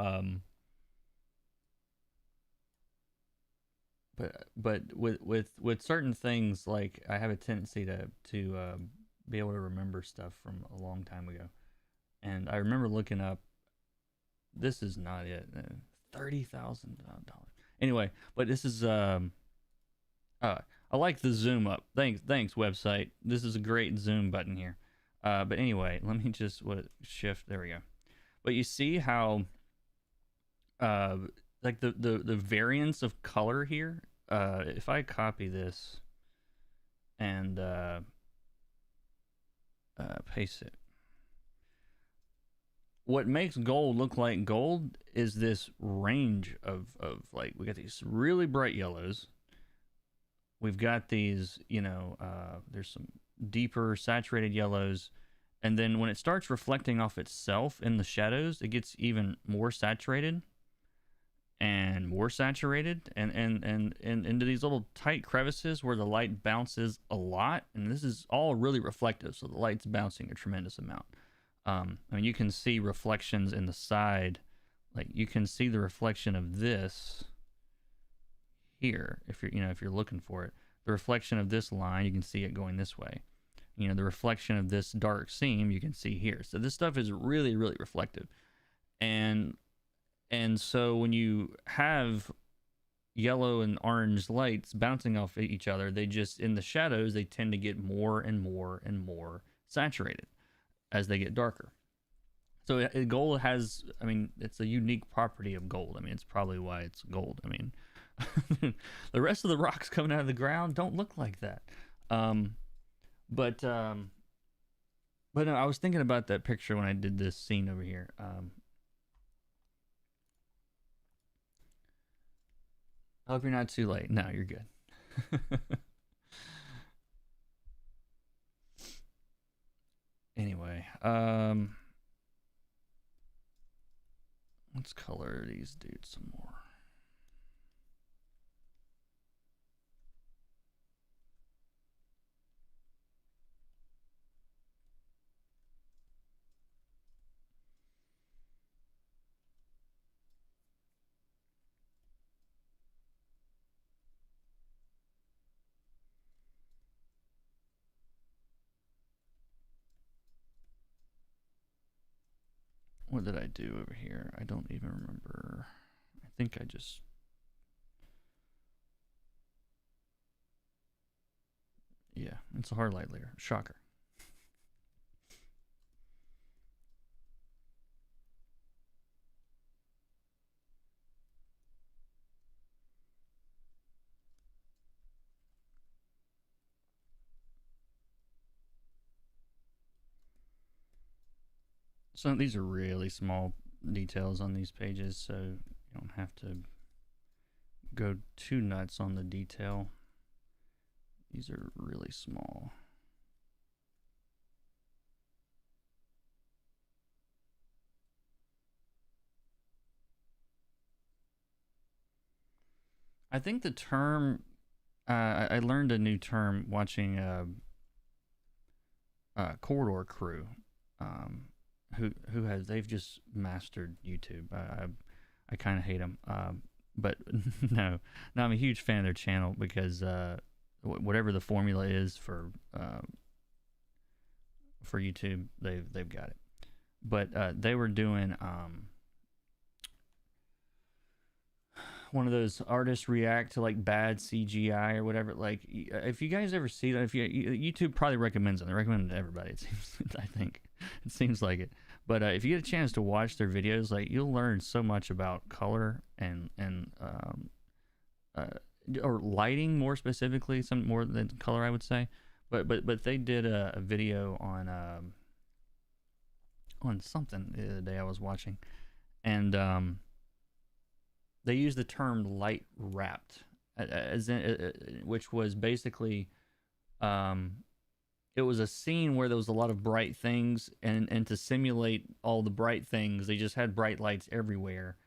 but with certain things, like I have a tendency to be able to remember stuff from a long time ago. And I remember looking up, this is not it, $30,000. Anyway, but this is I like the zoom up. Thanks website. This is a great zoom button here. But anyway, let me just shift. There we go. But you see how like the variance of color here. If I copy this and paste it, what makes gold look like gold is this range of like, we got these really bright yellows. We've got these, there's some deeper saturated yellows. And then when it starts reflecting off itself in the shadows, it gets even more saturated and more saturated and into these little tight crevices where the light bounces a lot. And this is all really reflective, so the light's bouncing a tremendous amount. I mean, you can see reflections in the side. Like, you can see the reflection of this here if you're looking for it. The reflection of this line, you can see it going this way. The reflection of this dark seam, you can see here. So this stuff is really, really reflective. And so when you have yellow and orange lights bouncing off each other, they just, in the shadows, they tend to get more and more and more saturated as they get darker. So gold has, I mean, it's a unique property of gold. I mean, it's probably why it's gold. I mean, the rest of the rocks coming out of the ground don't look like that. But no, I was thinking about that picture when I did this scene over here. I hope you're not too late. No, you're good. Anyway, let's color these dudes some more. What did I do over here? I don't even remember. I think I just... Yeah, it's a hard light layer. Shocker. So these are really small details on these pages, so you don't have to go too nuts on the detail. These are really small. I think the term, I learned a new term watching Corridor Crew, they've just mastered YouTube. I kind of hate them, but no, I'm a huge fan of their channel because whatever the formula is for YouTube, they've got it. But they were doing one of those artists react to like bad CGI or whatever. Like, if you guys ever see that, YouTube probably recommends them. They recommend it to everybody. It seems, I think it seems like it. But if you get a chance to watch their videos, like, you'll learn so much about color and or lighting, more specifically, some more than color, I would say. But they did a video on something the other day I was watching, and they used the term light wrapped, as in, which was basically it was a scene where there was a lot of bright things, and to simulate all the bright things, they just had bright lights everywhere,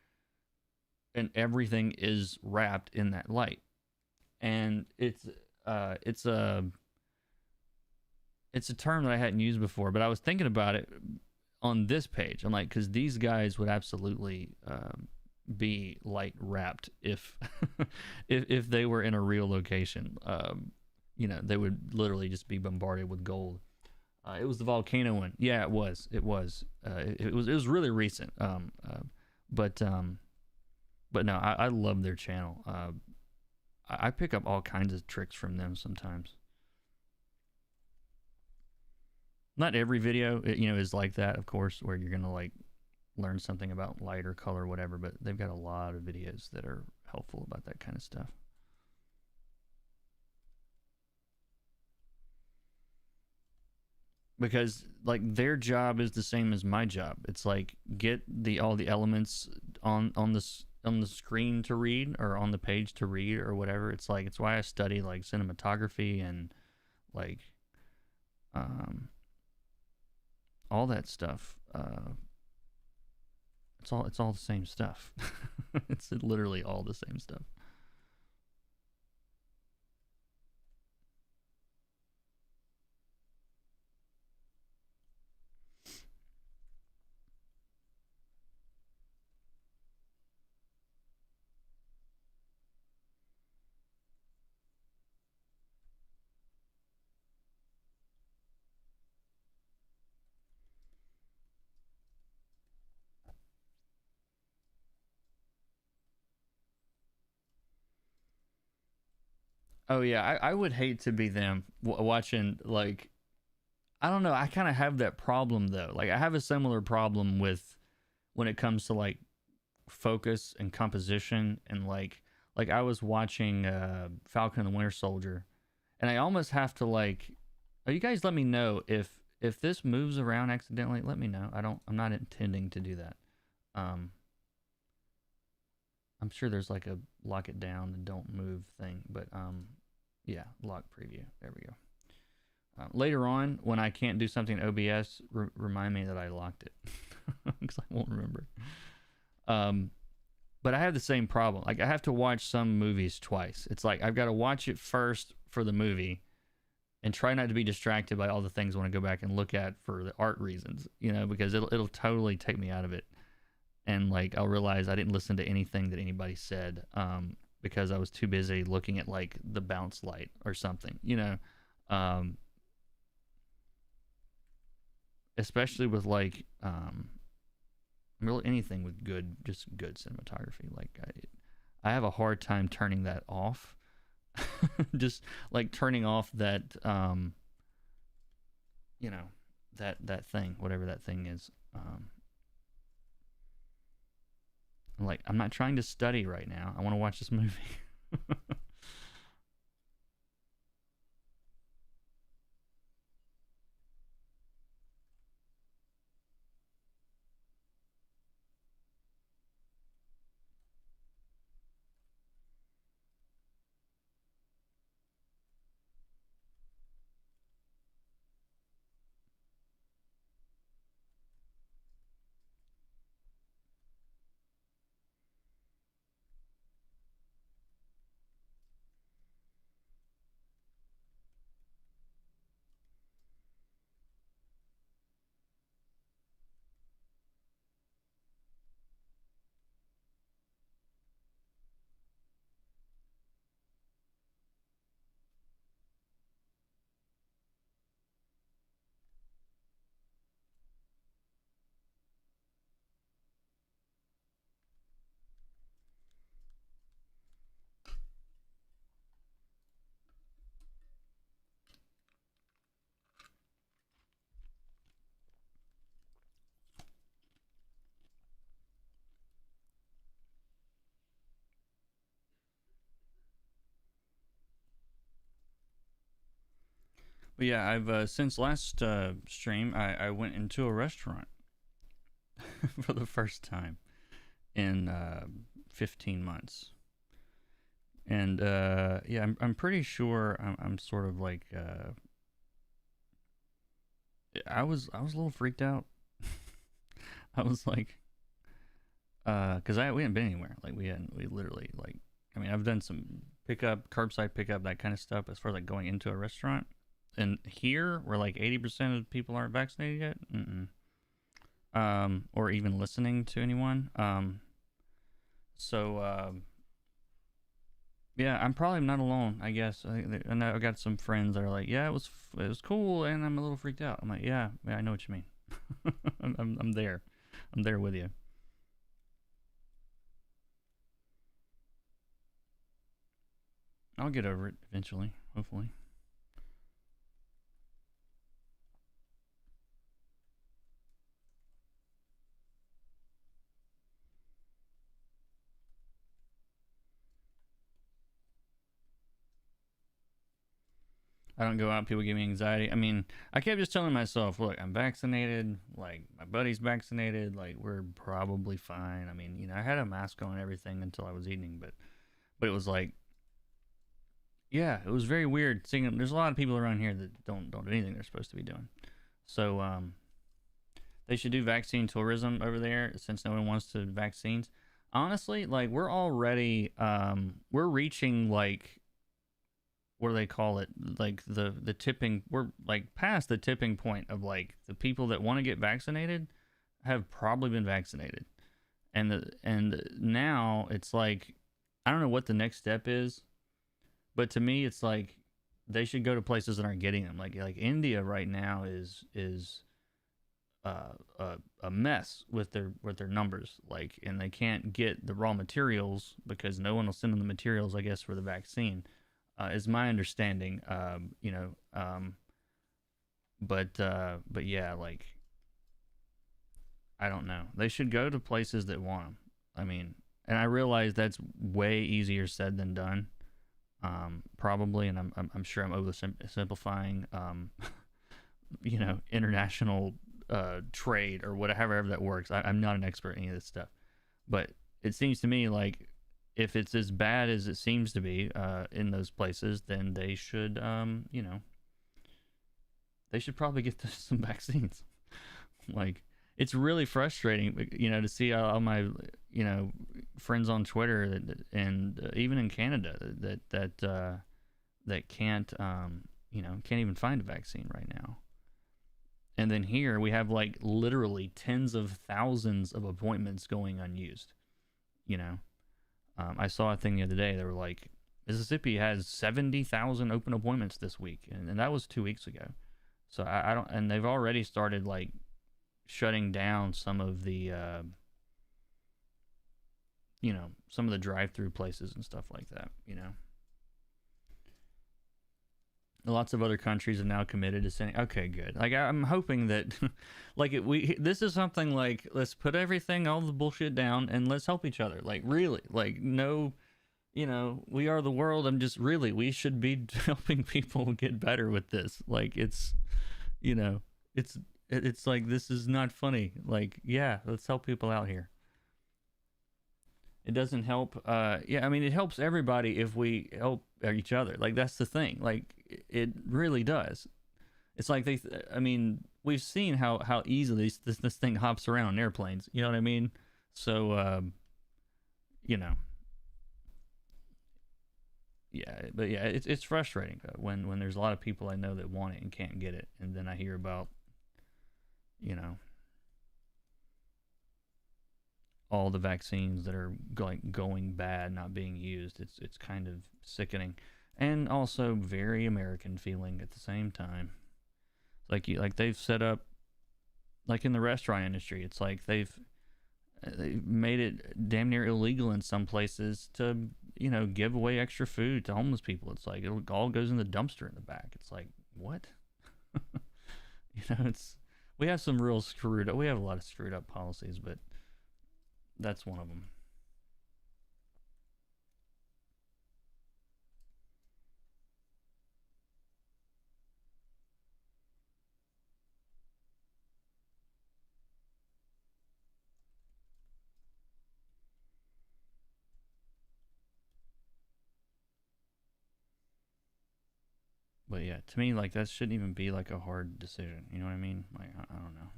and everything is wrapped in that light. And it's a term that I hadn't used before, but I was thinking about it on this page. I'm like, because these guys would absolutely be light wrapped if if they were in a real location. They would literally just be bombarded with gold. It was the volcano one. Yeah, it was. It was really recent. But But no, I love their channel. I pick up all kinds of tricks from them sometimes. Not every video, is like that, of course, where you're gonna like learn something about light or color or whatever. But they've got a lot of videos that are helpful about that kind of stuff. Because like their job is the same as my job. It's like get all the elements on the screen to read, or on the page to read, or whatever. It's like, it's why I study like cinematography and like all that stuff. It's all the same stuff. It's literally all the same stuff. Oh yeah, I would hate to be them watching like, I don't know. I kind of have that problem though. Like I have a similar problem with when it comes to like focus and composition, and like I was watching Falcon and the Winter Soldier, and I almost have to like, oh, you guys let me know if this moves around accidentally. Let me know. I'm not intending to do that. Um, I'm sure there's like a lock it down and don't move thing, but yeah, lock preview. There we go. Later on, when I can't do something in OBS, remind me that I locked it, because I won't remember. But I have the same problem. Like I have to watch some movies twice. It's like I've got to watch it first for the movie, and try not to be distracted by all the things I want to go back and look at for the art reasons, because it'll totally take me out of it. And like I'll realize I didn't listen to anything that anybody said, because I was too busy looking at like the bounce light or something, especially with like really anything with just good cinematography. Like I have a hard time turning that off. Just like turning off that that thing, whatever that thing is. Like, I'm not trying to study right now. I want to watch this movie. But yeah, I've since last stream, I went into a restaurant for the first time in 15 months. And yeah, I'm pretty sure I'm sort of like I was a little freaked out. I was like, because we hadn't been anywhere. Like we literally like, I mean, I've done some pickup, curbside pickup, that kind of stuff as far as like going into a restaurant. And here, where like 80% of people aren't vaccinated yet, or even listening to anyone. So yeah, I'm probably not alone. I guess I know I got some friends that are like, yeah, it was cool, and I'm a little freaked out. I'm like, yeah, I know what you mean. I'm there with you. I'll get over it eventually, hopefully. I don't go out. People give me anxiety. I mean, I kept just telling myself, look, I'm vaccinated. Like, my buddy's vaccinated. Like, we're probably fine. I mean, I had a mask on and everything until I was eating, but it was like, yeah, it was very weird seeing. There's a lot of people around here that don't do anything they're supposed to be doing. So they should do vaccine tourism over there since no one wants to vaccines. Honestly, like we're reaching like what do they call it? Like the tipping. We're like past the tipping point of like the people that want to get vaccinated have probably been vaccinated, and now it's like I don't know what the next step is, but to me it's like they should go to places that aren't getting them. Like India right now is a mess with their numbers, like, and they can't get the raw materials because no one will send them the materials, I guess, for the vaccine, is my understanding. But yeah, like I don't know. They should go to places that want them. I mean, and I realize that's way easier said than done. Probably, and I'm sure I'm oversimplifying. International trade or whatever, however that works. I'm not an expert in any of this stuff, but it seems to me like if it's as bad as it seems to be in those places, then they should, they should probably get some vaccines. Like, it's really frustrating, to see all my, friends on Twitter and even in Canada that can't, can't even find a vaccine right now. And then here we have like literally tens of thousands of appointments going unused. I saw a thing the other day. They were like, Mississippi has 70,000 open appointments this week, and that was 2 weeks ago. So I don't, and they've already started like shutting down some of the, some of the drive-through places and stuff like that. Lots of other countries have now committed to sending. Okay, good. Like I'm hoping that, this is something like let's put everything, all the bullshit down, and let's help each other. Like really, like no, we are the world. I'm just really, we should be helping people get better with this. Like it's, it's like this is not funny. Like yeah, let's help people out here. It doesn't help. Yeah, I mean, it helps everybody if we help each other. Like that's the thing. Like it really does. It's like I mean, we've seen how easily this thing hops around in airplanes. You know what I mean? So, you know, yeah. But yeah, it's frustrating when there's a lot of people I know that want it and can't get it, and then I hear about, you know, all the vaccines that are going bad, not being used. It's kind of sickening, and also very American feeling at the same time. Like they've set up, like in the restaurant industry, it's like they've made it damn near illegal in some places to give away extra food to homeless people. It's like it all goes in the dumpster in the back. It's like what? It's we have some real screwed up. We have a lot of screwed up policies, but that's one of them. But yeah, to me, like that shouldn't even be like a hard decision. You know what I mean? Like I don't know.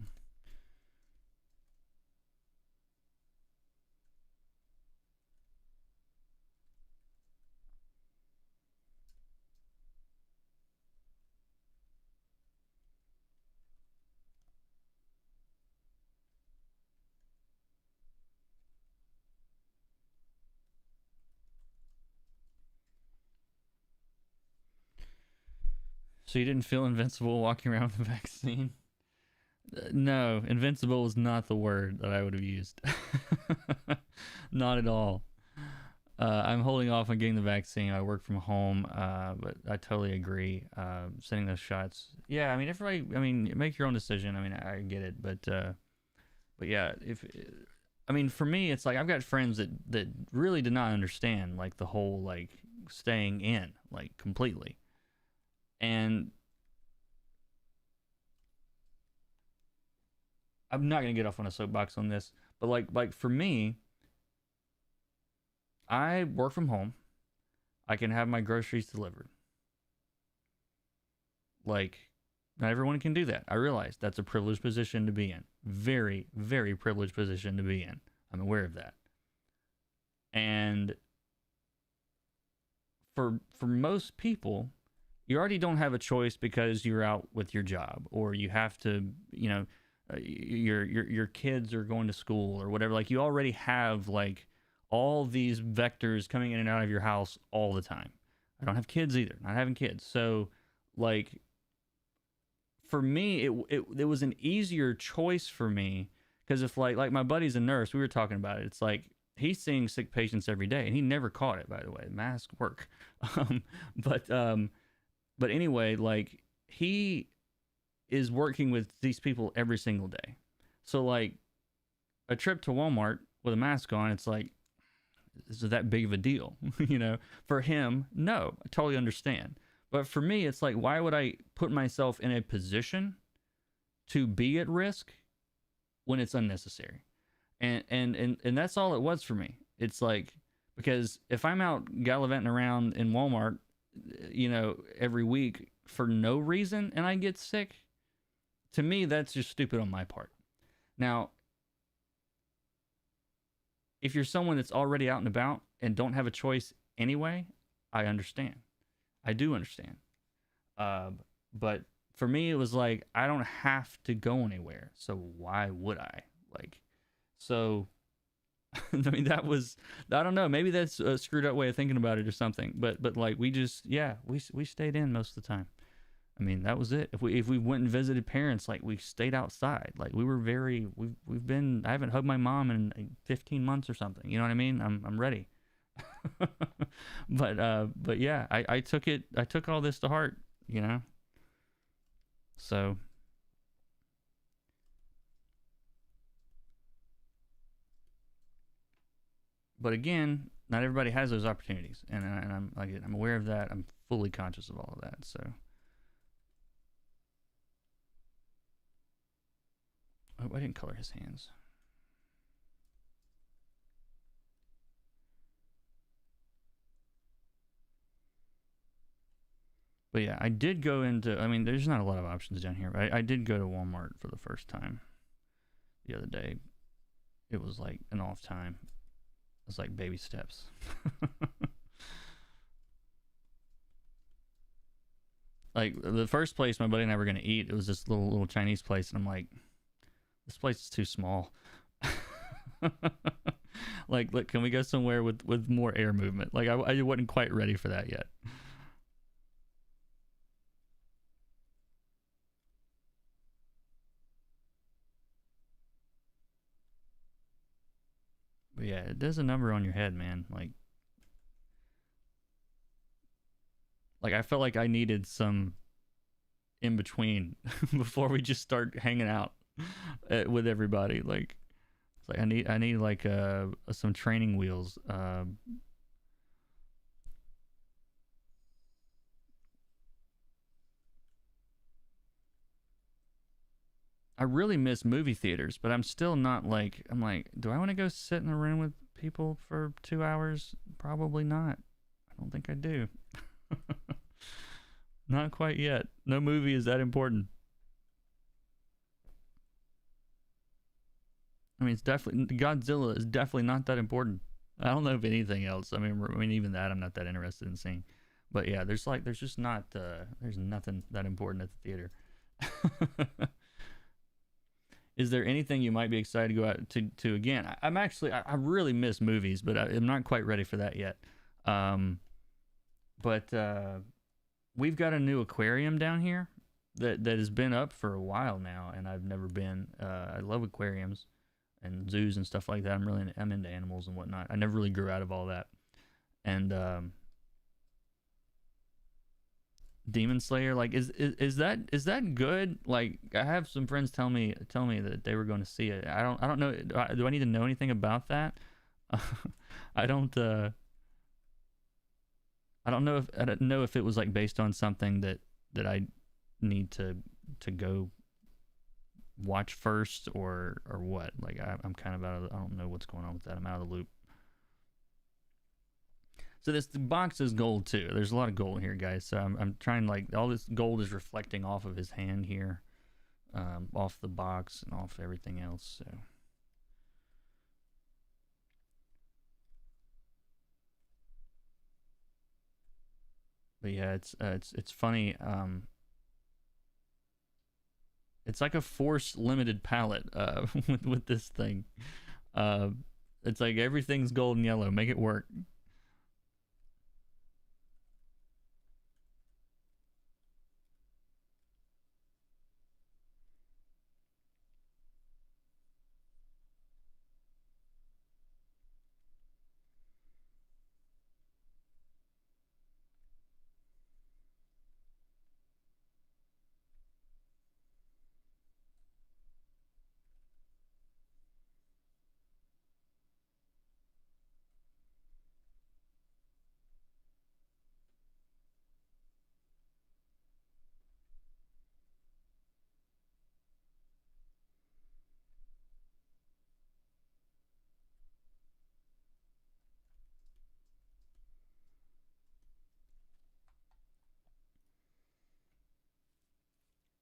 So you didn't feel invincible walking around with a vaccine? No, invincible is not the word that I would have used. Not at all. I'm holding off on getting the vaccine. I work from home, but I totally agree. Sending those shots. Yeah, I mean, everybody. I mean, make your own decision. I mean, I get it, but yeah, if I mean, for me, it's like I've got friends that really did not understand like the whole like staying in like completely, and I'm not gonna get off on a soapbox on this, but like for me, I work from home. I can have my groceries delivered. Like, not everyone can do that. I realize that's a privileged position to be in. Very, very privileged position to be in. I'm aware of that. And for most people, you already don't have a choice because you're out with your job or you have to, your kids are going to school or whatever. Like you already have like all these vectors coming in and out of your house all the time. I don't have kids either. Not having kids. So like for me it was an easier choice for me because if like my buddy's a nurse, we were talking about it. It's like he's seeing sick patients every day and he never caught it, by the way. Masks work. um but um but anyway, like he is working with these people every single day. So like a trip to Walmart with a mask on, it's like, is it that big of a deal? For him, no, I totally understand. But for me, it's like, why would I put myself in a position to be at risk when it's unnecessary? And that's all it was for me. It's like, because if I'm out gallivanting around in Walmart, every week for no reason and I get sick, to me, that's just stupid on my part. Now, if you're someone that's already out and about and don't have a choice anyway, I understand. I do understand. But for me, it was like, I don't have to go anywhere. So why would I? Like, so, I mean, that was, I don't know, maybe that's a screwed up way of thinking about it or something. But like, we just, yeah, we stayed in most of the time. I mean, that was it. If we went and visited parents, like we stayed outside. Like we were we've been. I haven't hugged my mom in like 15 months or something. You know what I mean? I'm ready. but yeah, I took it. I took all this to heart. So. But again, not everybody has those opportunities, and I'm aware of that. I'm fully conscious of all of that. So. Oh, I didn't color his hands. But yeah, I did go into, I mean, there's not a lot of options down here, but I did go to Walmart for the first time the other day. It was like an off time. It was like baby steps. Like the first place my buddy and I were going to eat, it was this little Chinese place. And I'm like, this place is too small. Like, look, can we go somewhere with more air movement? Like, I wasn't quite ready for that yet. But yeah, it does a number on your head, man. Like I felt like I needed some in between before we just start hanging out with everybody. Like, it's like I need like some training wheels. I really miss movie theaters, but I'm still not like, I'm like, do I want to go sit in a room with people for 2 hours? Probably not. I don't think I do. Not quite yet. No movie is that important. I mean, it's definitely, Godzilla is definitely not that important. I don't know if anything else. I mean, even that I'm not that interested in seeing. But yeah, there's just not, there's nothing that important at the theater. Is there anything you might be excited to go out to again? I really miss movies, but I'm not quite ready for that yet. But we've got a new aquarium down here that has been up for a while now, and I've never been. I love aquariums and zoos and stuff like that. I'm into animals and whatnot. I never really grew out of all that. and Demon Slayer. Like, is that good? Like, I have some friends tell me that they were going to see it. I don't know. Do I need to know anything about that? I don't. I don't know if it was like based on something that I need to go watch first or what. Like, I'm kind of out of. I don't know what's going on with that. I'm out of the loop. So this the box is gold too. There's a lot of gold here, guys. So I'm trying, like, all this gold is reflecting off of his hand here, off the box and off everything else. So but yeah, it's funny. It's like a force limited palette with this thing. Uh, it's like everything's gold and yellow. Make it work.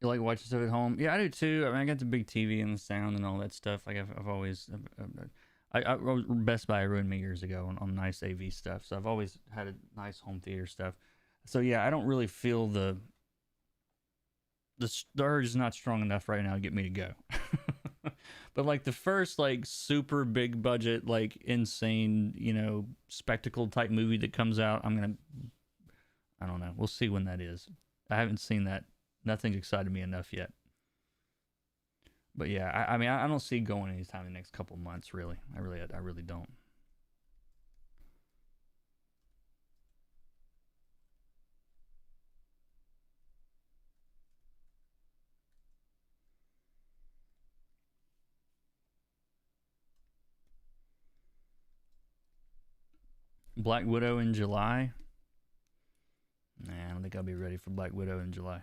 You like watching stuff at home? Yeah, I do too. I mean, I got the big TV and the sound and all that stuff. Like, I've always, Best Buy ruined me years ago on nice AV stuff. So I've always had a nice home theater stuff. So yeah, I don't really feel the urge is not strong enough right now to get me to go. But like the first like super big budget, like insane, spectacle type movie that comes out, I don't know. We'll see when that is. I haven't seen that. Nothing's excited me enough yet. But yeah, I mean, I don't see going anytime in the next couple months. Really, I really don't. Black Widow in July. Nah, I don't think I'll be ready for Black Widow in July.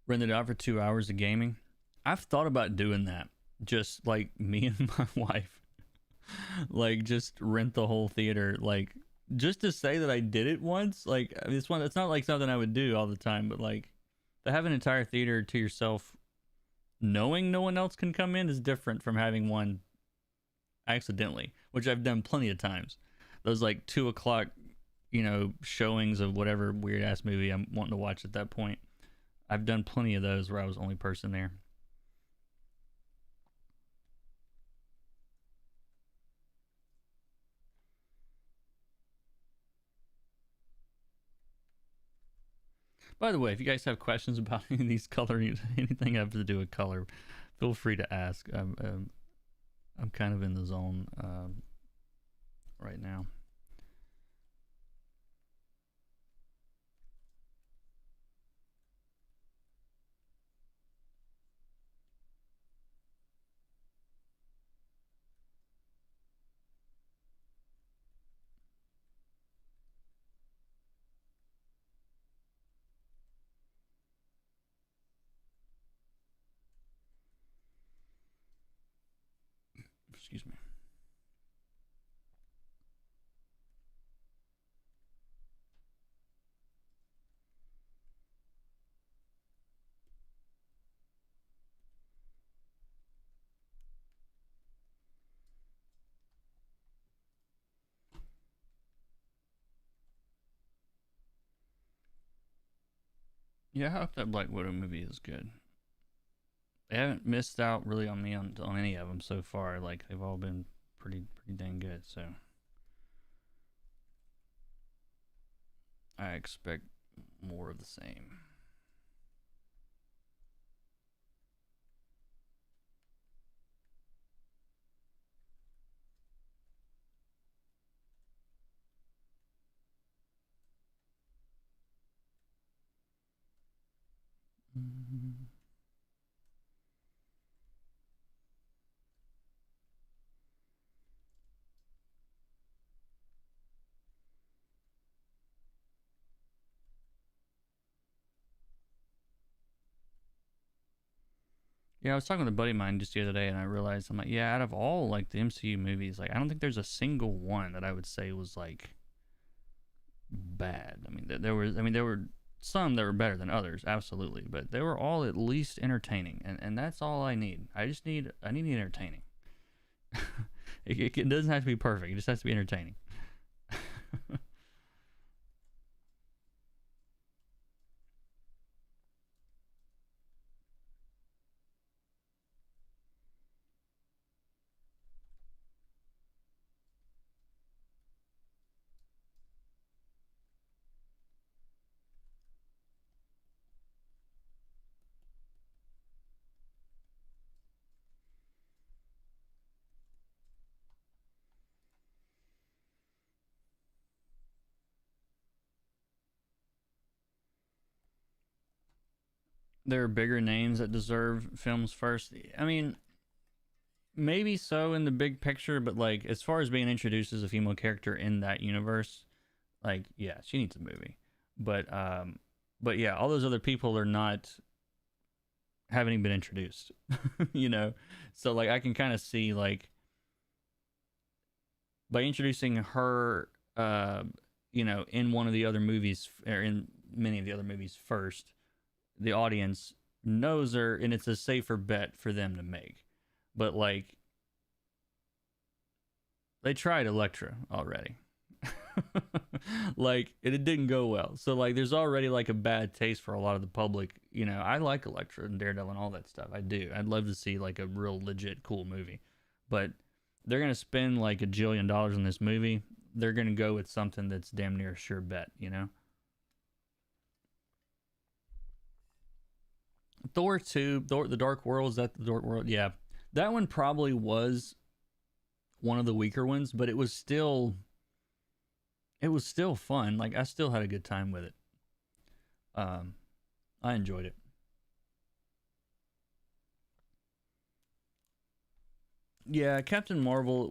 Rented out for 2 hours of gaming. I've thought about doing that. Just like me and my wife, like just rent the whole theater, like just to say that I did it once. Like, I mean, it's not like something I would do all the time, but like to have an entire theater to yourself, knowing no one else can come in, is different from having one accidentally, which I've done plenty of times. Those like 2 o'clock, showings of whatever weird ass movie I'm wanting to watch at that point. I've done plenty of those where I was the only person there. By the way, if you guys have questions about any of these coloring, anything having to do with color, feel free to ask. I'm kind of in the zone right now. Excuse me. Yeah, I hope that Black Widow movie is good. They haven't missed out really on me on any of them so far. Like, they've all been pretty dang good. So I expect more of the same. Yeah, I was talking with a buddy of mine just the other day, and I realized I'm like, yeah, out of all like the MCU movies, like I don't think there's a single one that I would say was like bad. I mean, there were some that were better than others, absolutely, but they were all at least entertaining, and that's all I need. I need entertaining. It doesn't have to be perfect. It just has to be entertaining. There are bigger names that deserve films first. I mean, maybe so in the big picture, but like as far as being introduced as a female character in that universe, like yeah, she needs a movie. But yeah, all those other people are not haven't even been introduced. you know, so like I can kind of see like by introducing her, in one of the other movies or in many of the other movies first, the audience knows her, and it's a safer bet for them to make. But like they tried Elektra already. Like it didn't go well. So like there's already like a bad taste for a lot of the public. I like Elektra and Daredevil and all that stuff. I do. I'd love to see like a real legit cool movie. But they're gonna spend like $1 jillion on this movie. They're gonna go with something that's damn near a sure bet. Thor 2, Thor the Dark World, is that the Dark World? Yeah. That one probably was one of the weaker ones, but it was still fun. Like I still had a good time with it. Um, I enjoyed it. Yeah, Captain Marvel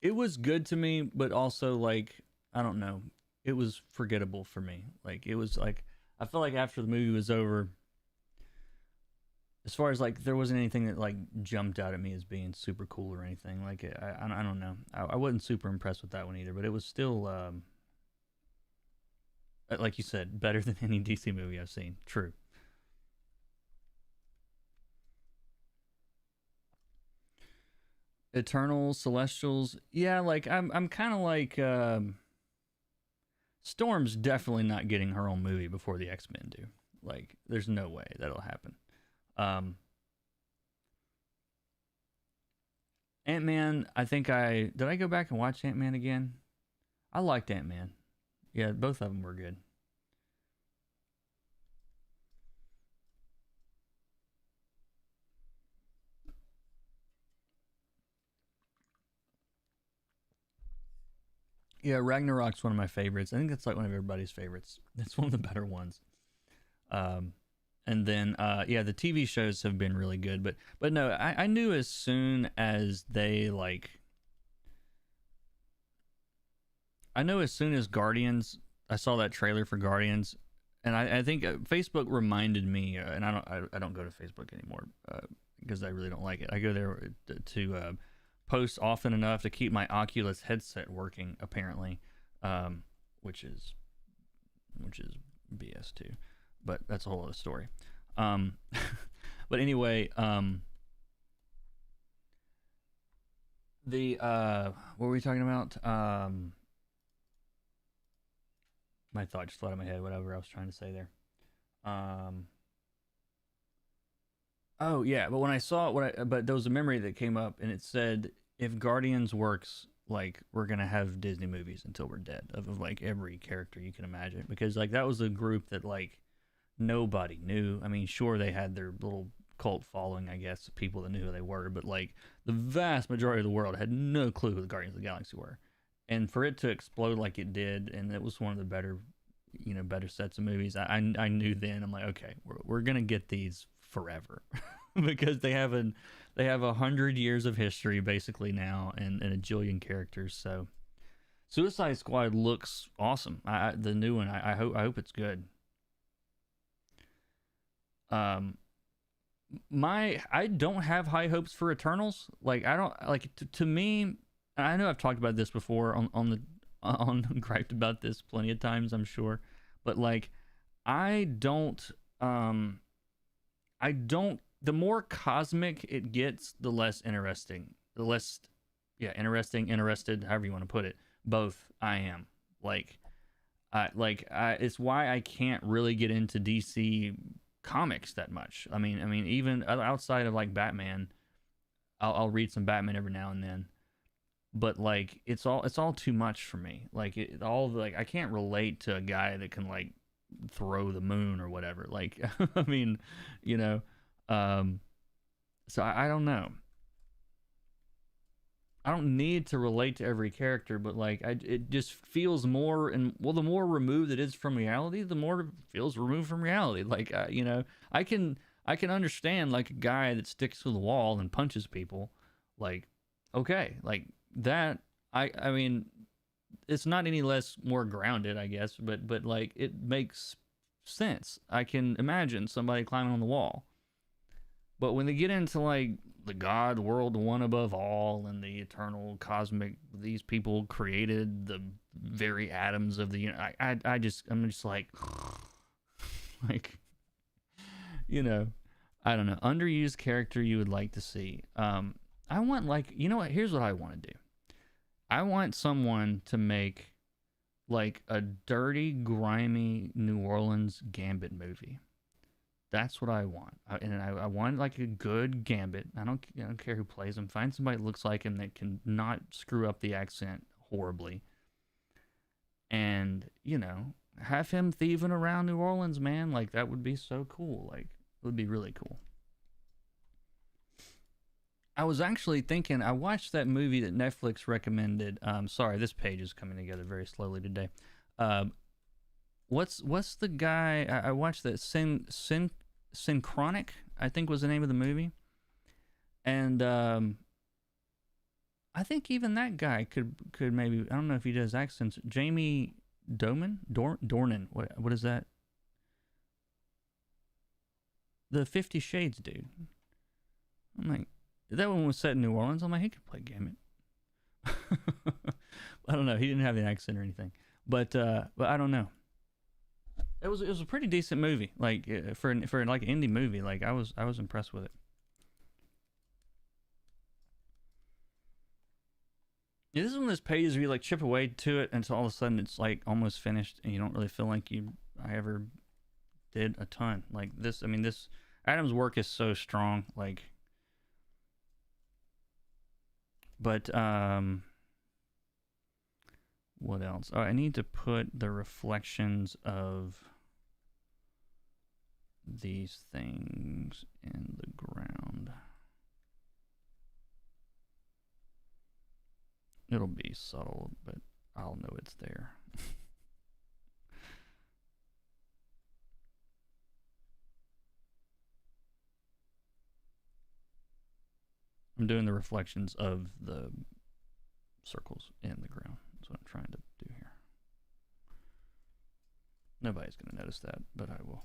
it was good to me, but also like I don't know, it was forgettable for me. Like it was like I felt like after the movie was over, as far as like there wasn't anything that like jumped out at me as being super cool or anything. Like I don't know, I wasn't super impressed with that one either. But it was still like you said, better than any DC movie I've seen. True. Eternals, Celestials. Yeah, like I'm kind of like Storm's definitely not getting her own movie before the X-Men do. Like there's no way that'll happen. Um Ant-Man, I think I did I go back and watch Ant-Man again? I liked Ant-Man. Yeah, both of them were good. Yeah, Ragnarok's one of my favorites. I think that's like one of everybody's favorites. That's one of the better ones. Um, and then yeah, the TV shows have been really good. But no, I knew as soon as they like, I know as soon as Guardians, I saw that trailer for Guardians, and I think Facebook reminded me, and I don't go to Facebook anymore because I really don't like it. I go there to post often enough to keep my Oculus headset working, apparently, um, which is which is BS too. But that's a whole other story. Um, but anyway, the what were we talking about? My thought just flew out of my head. Whatever I was trying to say there. Um, oh yeah, but when I saw but there was a memory that came up, and it said if Guardians works, like we're gonna have Disney movies until we're dead of like every character you can imagine, because like that was a group that like nobody knew. I mean, sure they had their little cult following, I guess, people that knew who they were, but like the vast majority of the world had no clue who the Guardians of the Galaxy were. And for it to explode like it did, and it was one of the better better sets of movies. I knew then. I'm like, okay, we're gonna get these forever because they have 100 years of history basically now, and a jillion characters. So Suicide Squad looks awesome. The new one. I hope it's good. Um, I don't have high hopes for Eternals. Like I don't like to me. I know I've talked about this before on griped about this plenty of times, I'm sure, but like I don't I don't the more cosmic it gets, the less interesting. The less interesting, interested, however you want to put it. Both I am. It's why I can't really get into DC comics that much. I mean, even outside of like Batman, I'll read some Batman every now and then. But like, it's all too much for me. Like I can't relate to a guy that can like throw the moon or whatever. Like, I mean, you know, um, so I don't know. I don't need to relate to every character, but like it just feels more, and well, the more removed it is from reality, the more it feels removed from reality. Like I can understand like a guy that sticks to the wall and punches people, like okay, like that. I mean, it's not any less more grounded, I guess, but like it makes sense. I can imagine somebody climbing on the wall. But when they get into like the God world, the one above all, and the eternal cosmic, these people created the very atoms of the. I'm just like, like, you know, I don't know, underused character you would like to see. I want like, you know what? Here's what I want to do. I want someone to make like a dirty, grimy New Orleans Gambit movie. That's what I want, and I want like a good Gambit. I don't care who plays him. Find somebody that looks like him that can not screw up the accent horribly, and have him thieving around New Orleans, man. Like that would be so cool. Like it would be really cool. I was actually thinking. I watched that movie that Netflix recommended. Sorry, this page is coming together very slowly today. Um, what's the guy? I watched that Synchronic, I think was the name of the movie, and I think even that guy could maybe, I don't know if he does accents. Jamie Dornan. What is that? The 50 Shades dude. I'm like, that one was set in New Orleans. I'm like, he could play Gambit. I don't know. He didn't have the accent or anything, but I don't know. It was a pretty decent movie. Like for like an indie movie, like I was impressed with it. Yeah, this is one of those pages where you like chip away to it until all of a sudden it's like almost finished, and you don't really feel like I ever did a ton. Like this, I mean, this Adam's work is so strong. Like, but what else? Oh, I need to put the reflections of these things in the ground. It'll be subtle, but I'll know it's there. I'm doing the reflections of the circles in the ground. That's what I'm trying to do here. Nobody's going to notice that, but I will.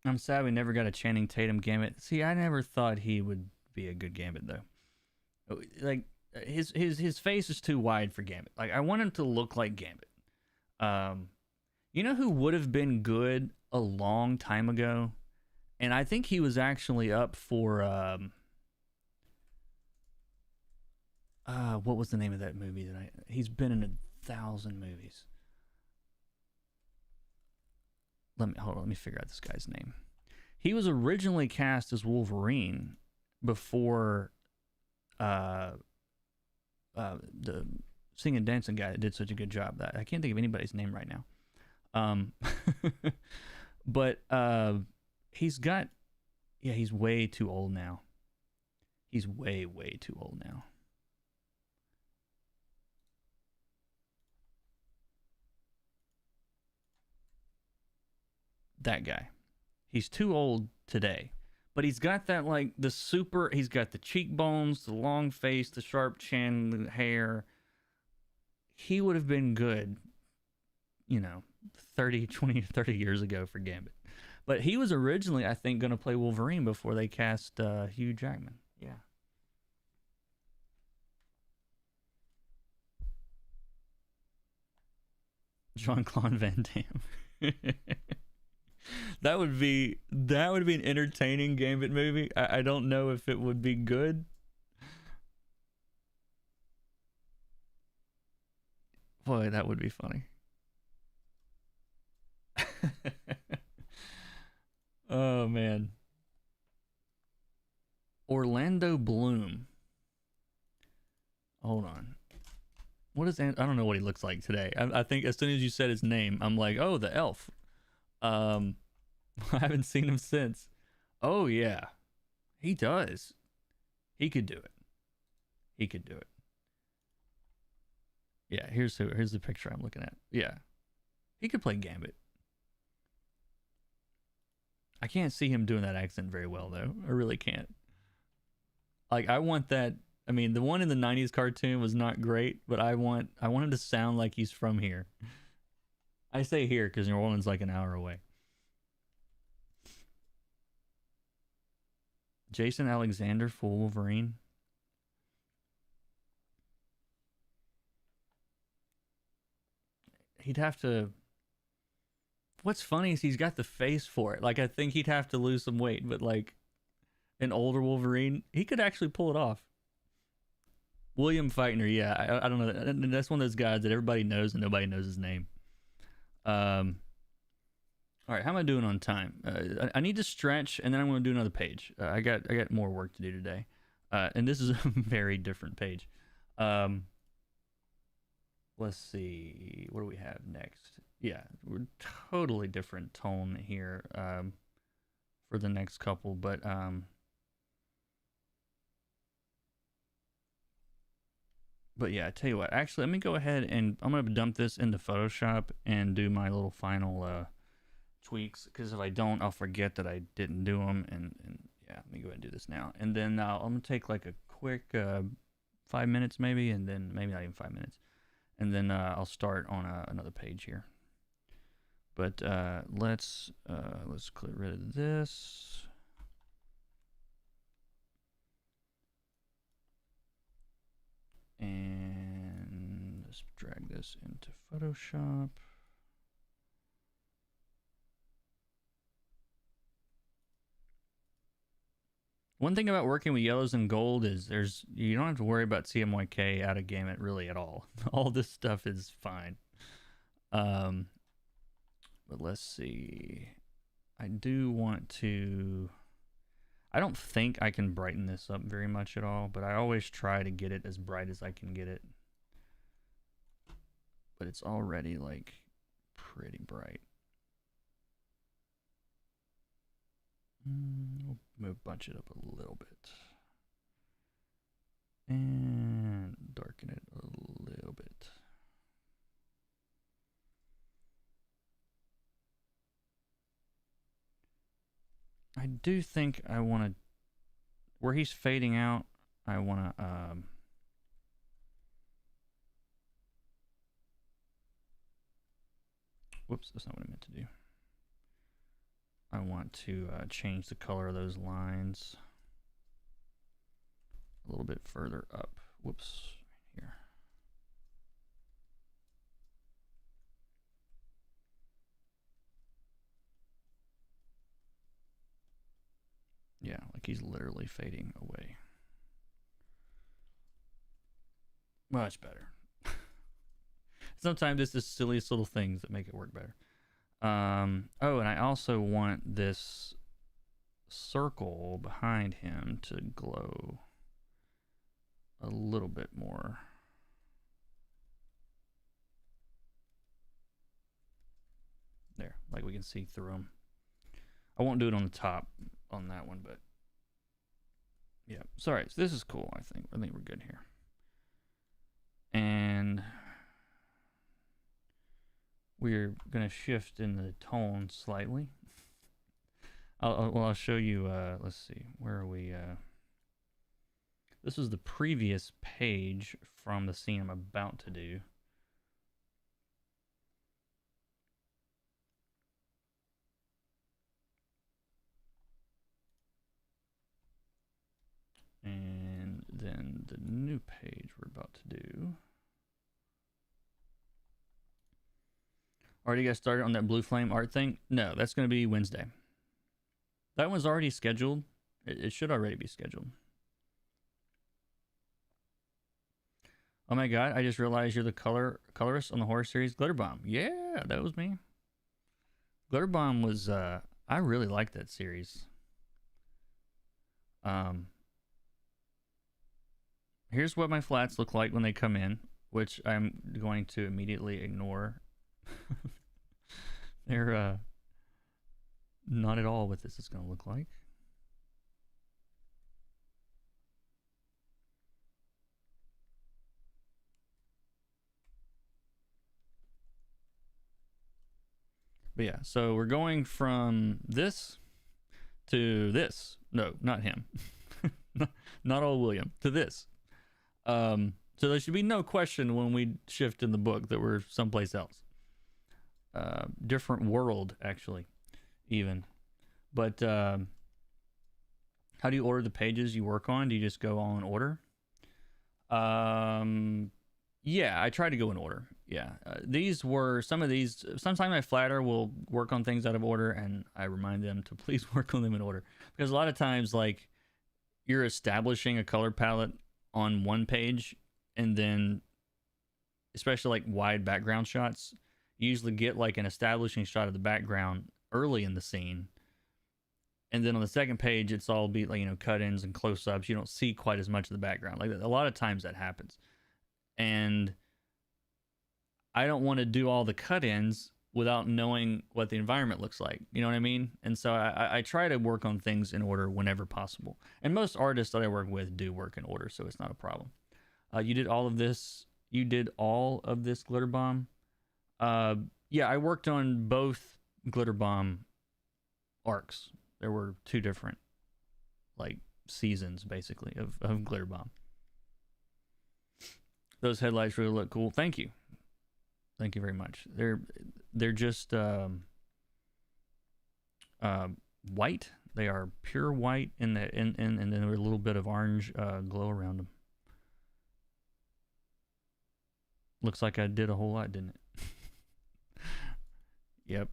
I'm sad we never got a Channing Tatum Gambit. See, I never thought he would be a good Gambit though. Like his face is too wide for Gambit. Like I want him to look like Gambit. You know who would have been good a long time ago, and I think he was actually up for what was the name of that movie that he's been in 1,000 movies. Let me figure out this guy's name. He was originally cast as Wolverine before the singing and dancing guy that did such a good job. That I can't think of anybody's name right now. But he's way too old now. He's way too old now. That guy. He's too old today. But he's got that, like, he's got the cheekbones, the long face, the sharp chin, the hair. He would have been good, 30 years ago for Gambit. But he was originally, I think, going to play Wolverine before they cast Hugh Jackman. Yeah. Jean-Claude Van Damme. That would be an entertaining Gambit movie. I don't know if it would be good. Boy, that would be funny. Oh man. Orlando Bloom. Hold on. I don't know what he looks like today. I think as soon as you said his name, I'm like, oh, the elf. I haven't seen him since. Oh yeah, he does. He could do it. He could do it. Yeah, here's the picture I'm looking at. Yeah, he could play Gambit. I can't see him doing that accent very well though. I really can't. Like I want that. I mean, the one in the '90s cartoon was not great, but I want him to sound like he's from here. I say here because New Orleans is like an hour away. Jason Alexander for Wolverine. He'd have to. What's funny is he's got the face for it. Like I think he'd have to lose some weight, but like an older Wolverine, he could actually pull it off. William Feitner, yeah, I don't know. That's one of those guys that everybody knows and nobody knows his name. All right, how am I doing on time? I need to stretch, and then I'm going to do another page. I got more work to do today, and this is a very different page. Let's see, what do we have next? Yeah, we're totally different tone here for the next couple, but yeah, I tell you what. Actually, let me go ahead and I'm gonna dump this into Photoshop and do my little final tweaks. Because if I don't, I'll forget that I didn't do them. And yeah, let me go ahead and do this now. And then I'm gonna take like a quick 5 minutes maybe, and then maybe not even 5 minutes, and then I'll start on another page here. But let's get rid of this. And let's drag this into Photoshop. One thing about working with yellows and gold is you don't have to worry about CMYK out of Gambit really at all. All this stuff is fine. But let's see. I do want to. I don't think I can brighten this up very much at all, but I always try to get it as bright as I can get it. But it's already like pretty bright. We'll bunch it up a little bit. And darken it a little bit. I do think I want to, where he's fading out, I want to, whoops, that's not what I meant to do. I want to change the color of those lines a little bit further up. Whoops, here. Yeah, like he's literally fading away. Much better. Sometimes it's the silliest little things that make it work better. Oh, and I also want this circle behind him to glow a little bit more. There, like we can see through him. I won't do it on the top on that one, but yeah. Sorry, so this is cool, I think we're good here. And we're going to shift in the tone slightly. I'll show you. Let's see. Where are we? This is the previous page from the scene I'm about to do. And then the new page we're about to do. Already got started on that blue flame art thing? No, that's going to be Wednesday. That one's already scheduled. It should already be scheduled. Oh my god, I just realized you're the colorist on the horror series Glitter Bomb. Yeah, that was me. Glitter Bomb was, I really liked that series. Here's what my flats look like when they come in, which I'm going to immediately ignore. They're not at all what this is going to look like. But yeah, so we're going from this to this. No, not him. Not old William. To this. So there should be no question when we shift in the book that we're someplace else. Different world, actually, even. But how do you order the pages you work on? Do you just go all in order? Yeah, I try to go in order. Yeah, these were some of these. Sometimes my flatter will work on things out of order, and I remind them to please work on them in order, because a lot of times, like, you're establishing a color palette on one page, and then, especially like wide background shots, you usually get like an establishing shot of the background early in the scene, and then on the second page, it's all be like, cut-ins and close-ups. You don't see quite as much of the background. Like, a lot of times that happens, and I don't want to do all the cut-ins without knowing what the environment looks like. You know what I mean? And so I try to work on things in order whenever possible. And most artists that I work with do work in order, so it's not a problem. You did all of this. You did all of this Glitter Bomb. Yeah, I worked on both Glitter Bomb arcs. There were two different, like, seasons, basically, of Glitter Bomb. Those headlights really look cool. Thank you. Thank you very much. They're just white. They are pure white, and then there a little bit of orange glow around them. Looks like I did a whole lot, didn't it? Yep.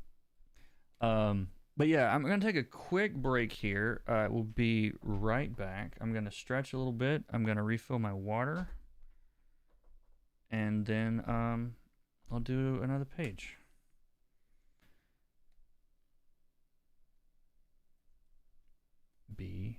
But yeah, I'm gonna take a quick break here. We'll be right back. I'm gonna stretch a little bit. I'm gonna refill my water, and then I'll do another page. BRB.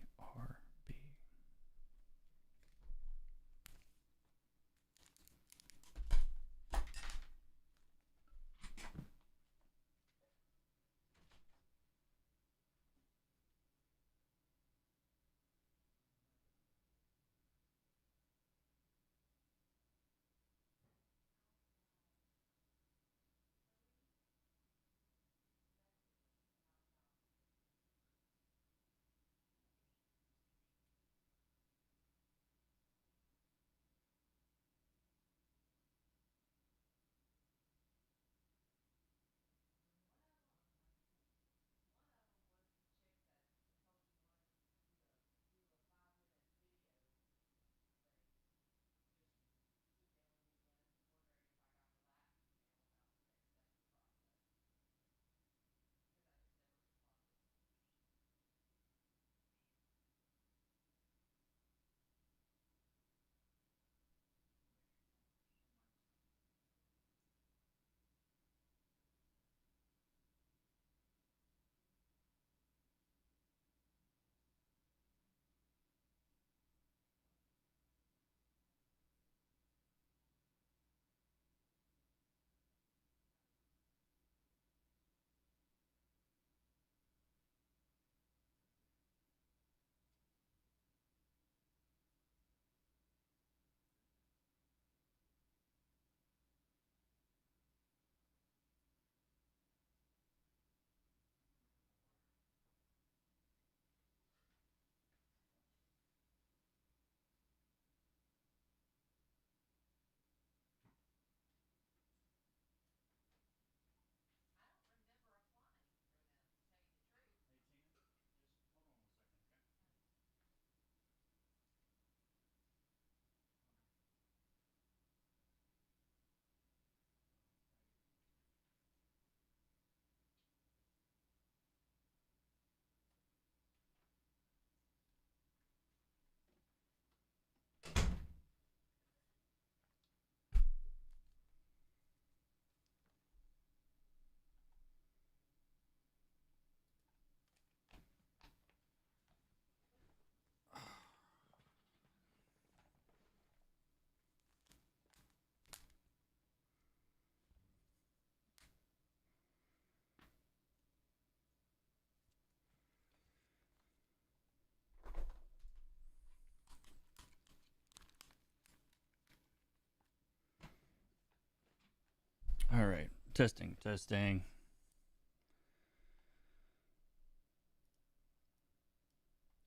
Testing, testing.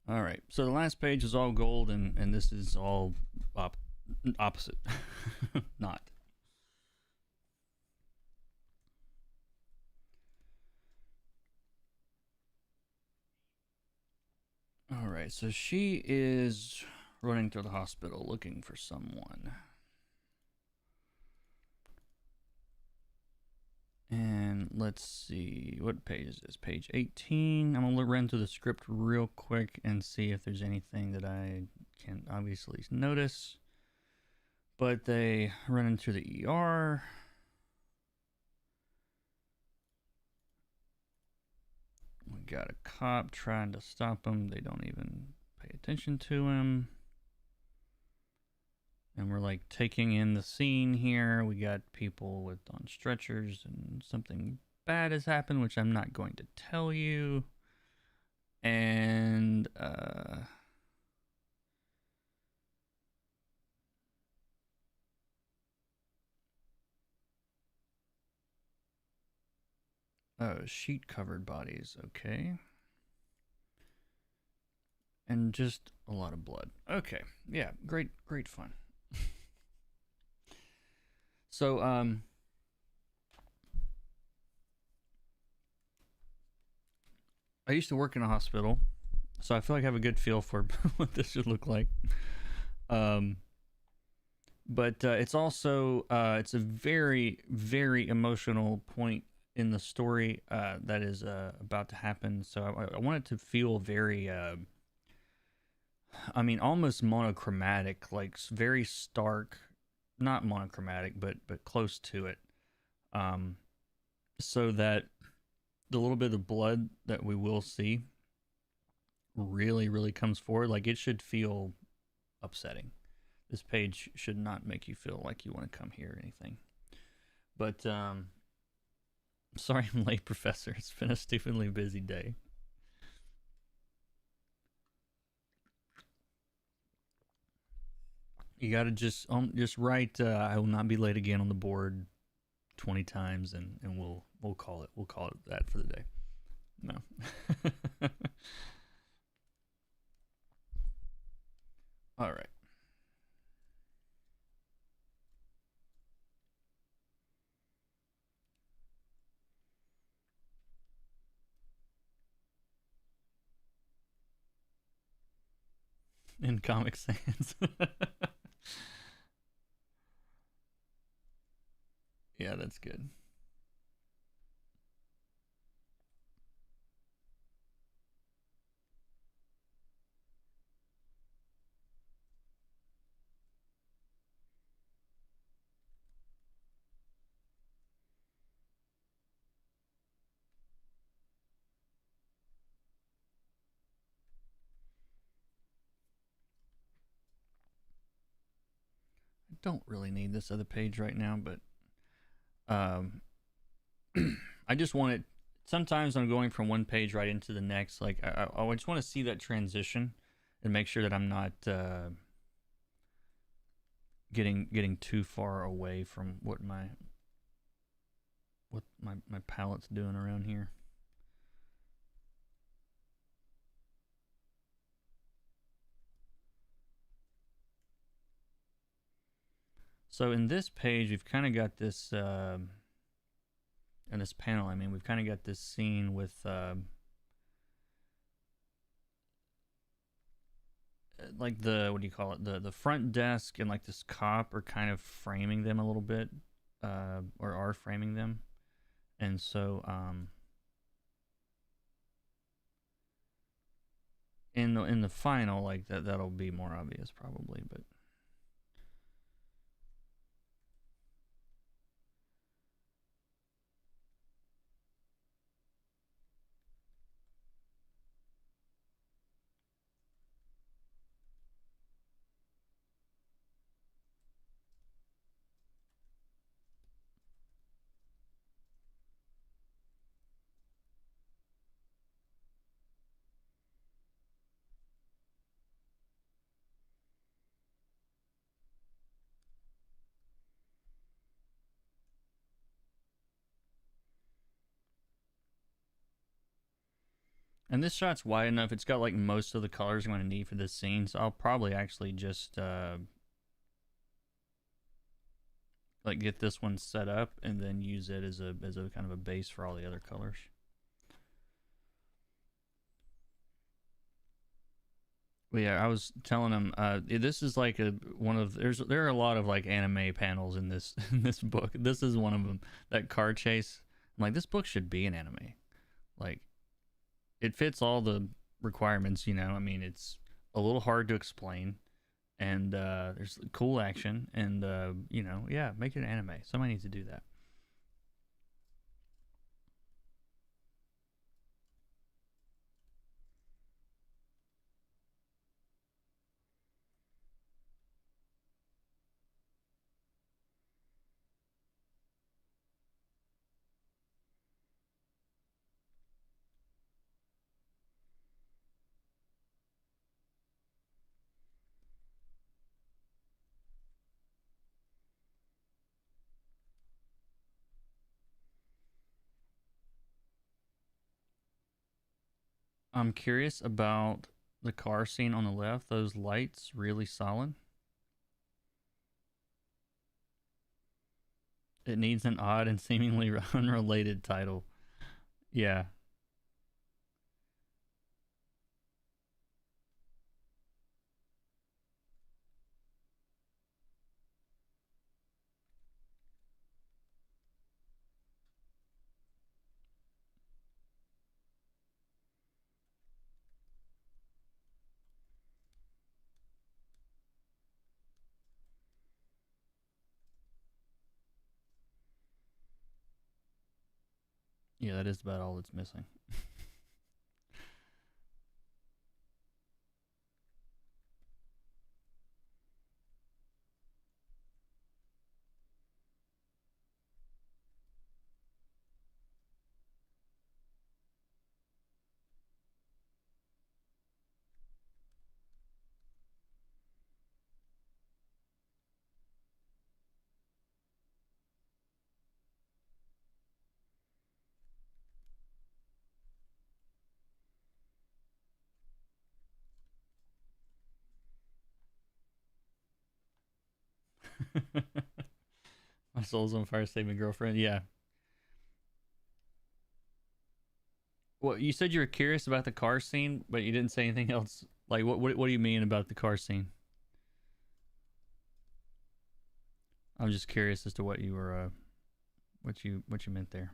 All right. So the last page is all gold, and this is all opposite. Not. All right. So she is running through the hospital looking for someone. And let's see, what page is this? Page 18. I'm gonna run through the script real quick and see if there's anything that I can obviously notice. But they run into the ER. We got a cop trying to stop him. They don't even pay attention to him. And we're like taking in the scene here. We got people on stretchers, and something bad has happened, which I'm not going to tell you. And sheet covered bodies, okay. And just a lot of blood. Okay, yeah, great fun. So I used to work in a hospital, so I feel like I have a good feel for what this should look like. But it's also it's a very emotional point in the story that is about to happen. So I want it to feel very, I mean, almost monochromatic, like very stark, not monochromatic, but close to it, so that the little bit of blood that we will see really comes forward. Like, it should feel upsetting. This page should not make you feel like you want to come here or anything. But sorry I'm late, Professor. It's been a stupidly busy day. You gotta just write I will not be late again on the board 20 times, and we'll call it that for the day. No. All right. In Comic Sans. Yeah, that's good. I don't really need this other page right now, but I just want it. Sometimes I'm going from one page right into the next. Like, I just want to see that transition and make sure that I'm not getting too far away from what my palette's doing around here. So in this page, we've kind of got this, in this panel, I mean, we've kind of got this scene with, like what do you call it? The front desk and like this cop are kind of framing them a little bit, or are framing them. And so, in the final, like that'll be more obvious probably, but. And this shot's wide enough. It's got like most of the colors I'm going to need for this scene, so I'll probably actually just like get this one set up and then use it as a kind of a base for all the other colors. But yeah, I was telling him this is like one of there are a lot of like anime panels in this in this book. This is one of them. That car chase. I'm like, this book should be an anime. Like, it fits all the requirements. You know, I mean, it's a little hard to explain, and there's cool action, and you know, yeah, make it an anime. Somebody needs to do that. I'm curious about the car scene on the left. Those lights really solid. It needs an odd and seemingly unrelated title. Yeah, yeah, that is about all that's missing. My soul's on fire, save me, girlfriend. Yeah. Well, you said you were curious about the car scene, but you didn't say anything else. Like, what do you mean about the car scene? I'm just curious as to what you were what you meant there.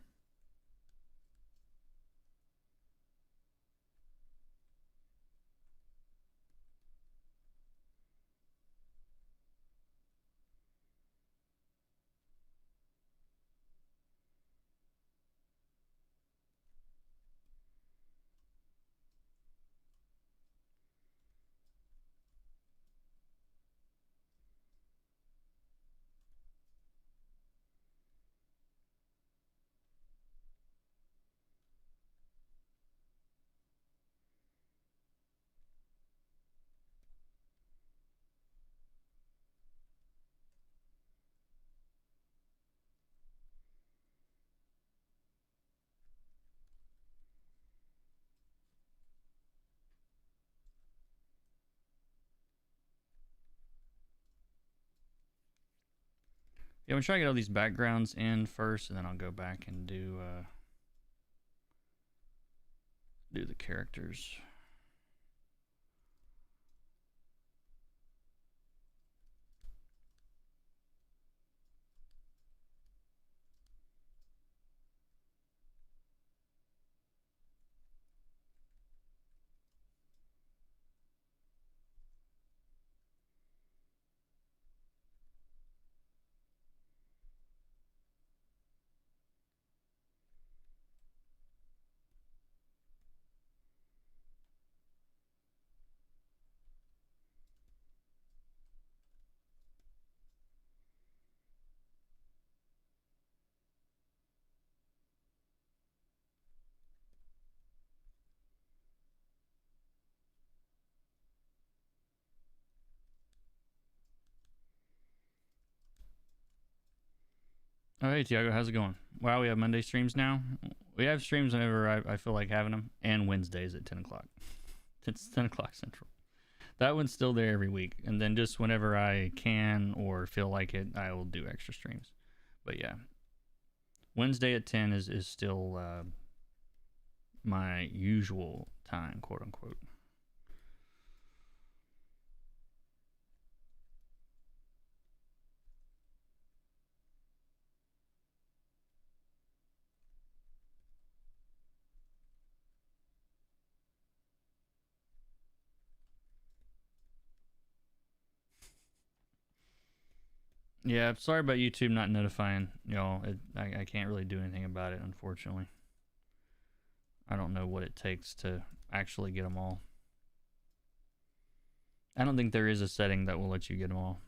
Yeah, I'm gonna try to get all these backgrounds in first, and then I'll go back and do the characters. Oh, hey Tiago, how's it going? Wow, we have Monday streams now. We have streams whenever I feel like having them, and Wednesdays at 10 o'clock. It's 10 o'clock Central. That one's still there every week. And then just whenever I can or feel like it, I will do extra streams. But yeah, Wednesday at 10 is still my usual time, quote unquote. Yeah, sorry about YouTube not notifying y'all. I can't really do anything about it, unfortunately. I don't know what it takes to actually get them all. I don't think there is a setting that will let you get them all.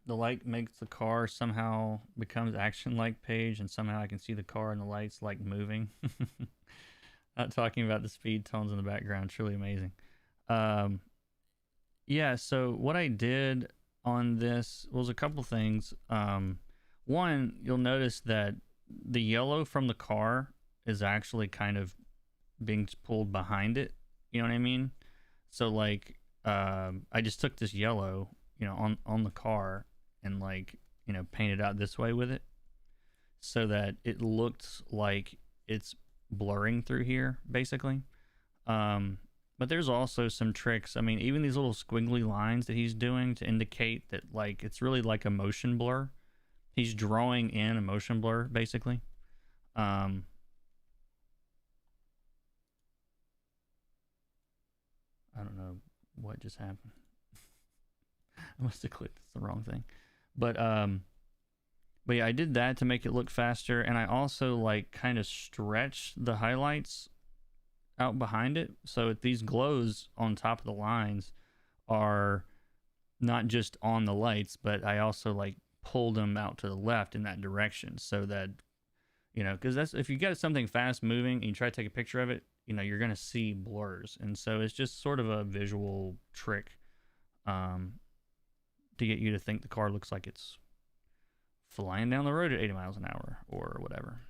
The light makes the car somehow becomes action like page, and somehow I can see the car and the lights like moving. Not talking about the speed tones in the background, truly amazing. Um, yeah, so what I did on this was a couple things. One, you'll notice that the yellow from the car is actually kind of being pulled behind it. You know what I mean? So like, I just took this yellow, on the car and like, painted out this way with it, so that it looked like it's blurring through here, basically. But there's also some tricks. I mean, even these little squiggly lines that he's doing to indicate that like it's really like a motion blur. He's drawing in a motion blur, basically. Um, I don't know what just happened. I must have clicked the wrong thing. But yeah, I did that to make it look faster, and I also like kind of stretched the highlights out behind it, so that these glows on top of the lines are not just on the lights, but I also like pulled them out to the left in that direction, so that because that's, if you get something fast moving and you try to take a picture of it, you're gonna see blurs, and so it's just sort of a visual trick, um, to get you to think the car looks like it's flying down the road at 80 miles an hour or whatever.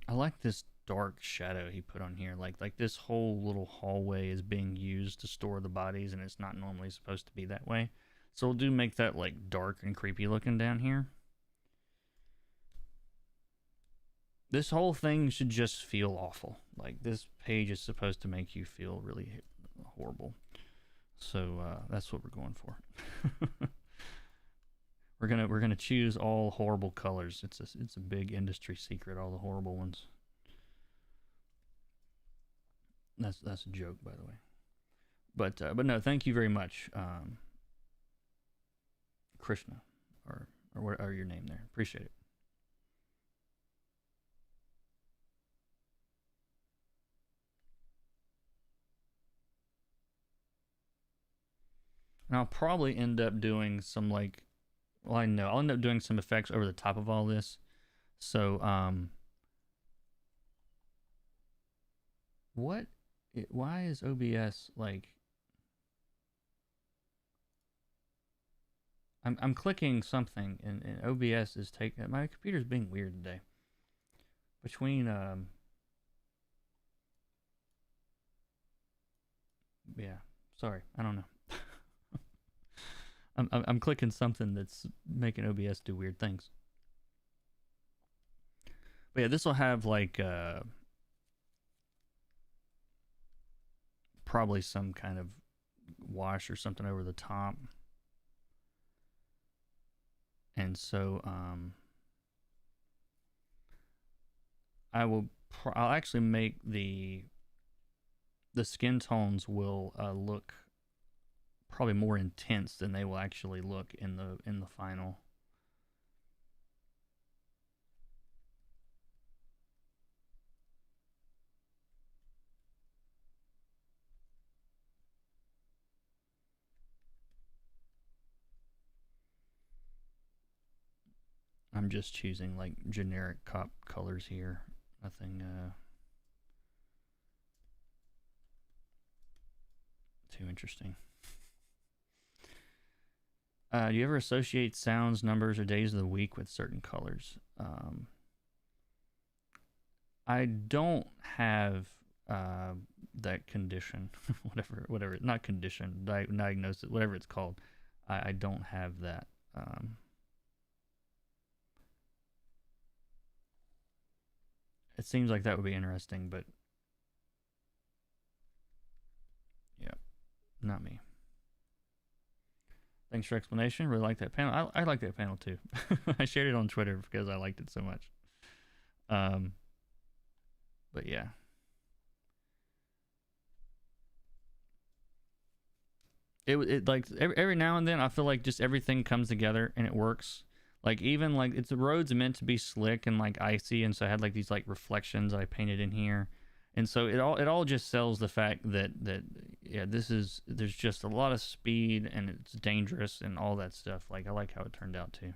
I like this dark shadow he put on here. Like this whole little hallway is being used to store the bodies, and it's not normally supposed to be that way. So we'll do make that like dark and creepy looking down here. This whole thing should just feel awful. Like this page is supposed to make you feel really horrible. So that's what we're going for. we're gonna choose all horrible colors. It's a big industry secret. All the horrible ones. That's a joke, by the way. But no, thank you very much, Krishna, or what are your name there? Appreciate it. And I'll probably end up doing some like, well, I know I'll end up doing some effects over the top of all this. So what? Why is OBS like? I'm clicking something, and OBS is taking. My computer's being weird today. Between yeah, sorry, I don't know. I'm clicking something that's making OBS do weird things. But yeah, this will have like probably some kind of wash or something over the top. And so I'll actually make the the skin tones will look probably more intense than they will actually look in the final. I'm just choosing like generic cop colors here. Nothing too interesting. Do you ever associate sounds, numbers, or days of the week with certain colors? I don't have that condition, whatever, not condition, diagnosis, whatever it's called. I don't have that. It seems like that would be interesting, but yeah, not me. Thanks for explanation. Really like that panel. I like that panel too. I shared it on Twitter because I liked it so much. But yeah. It like every now and then I feel like just everything comes together and it works. Like even like it's the roads meant to be slick and like icy, and so I had like these like reflections I painted in here, and so it all just sells the fact that yeah, there's just a lot of speed and it's dangerous and all that stuff. Like I like how it turned out too.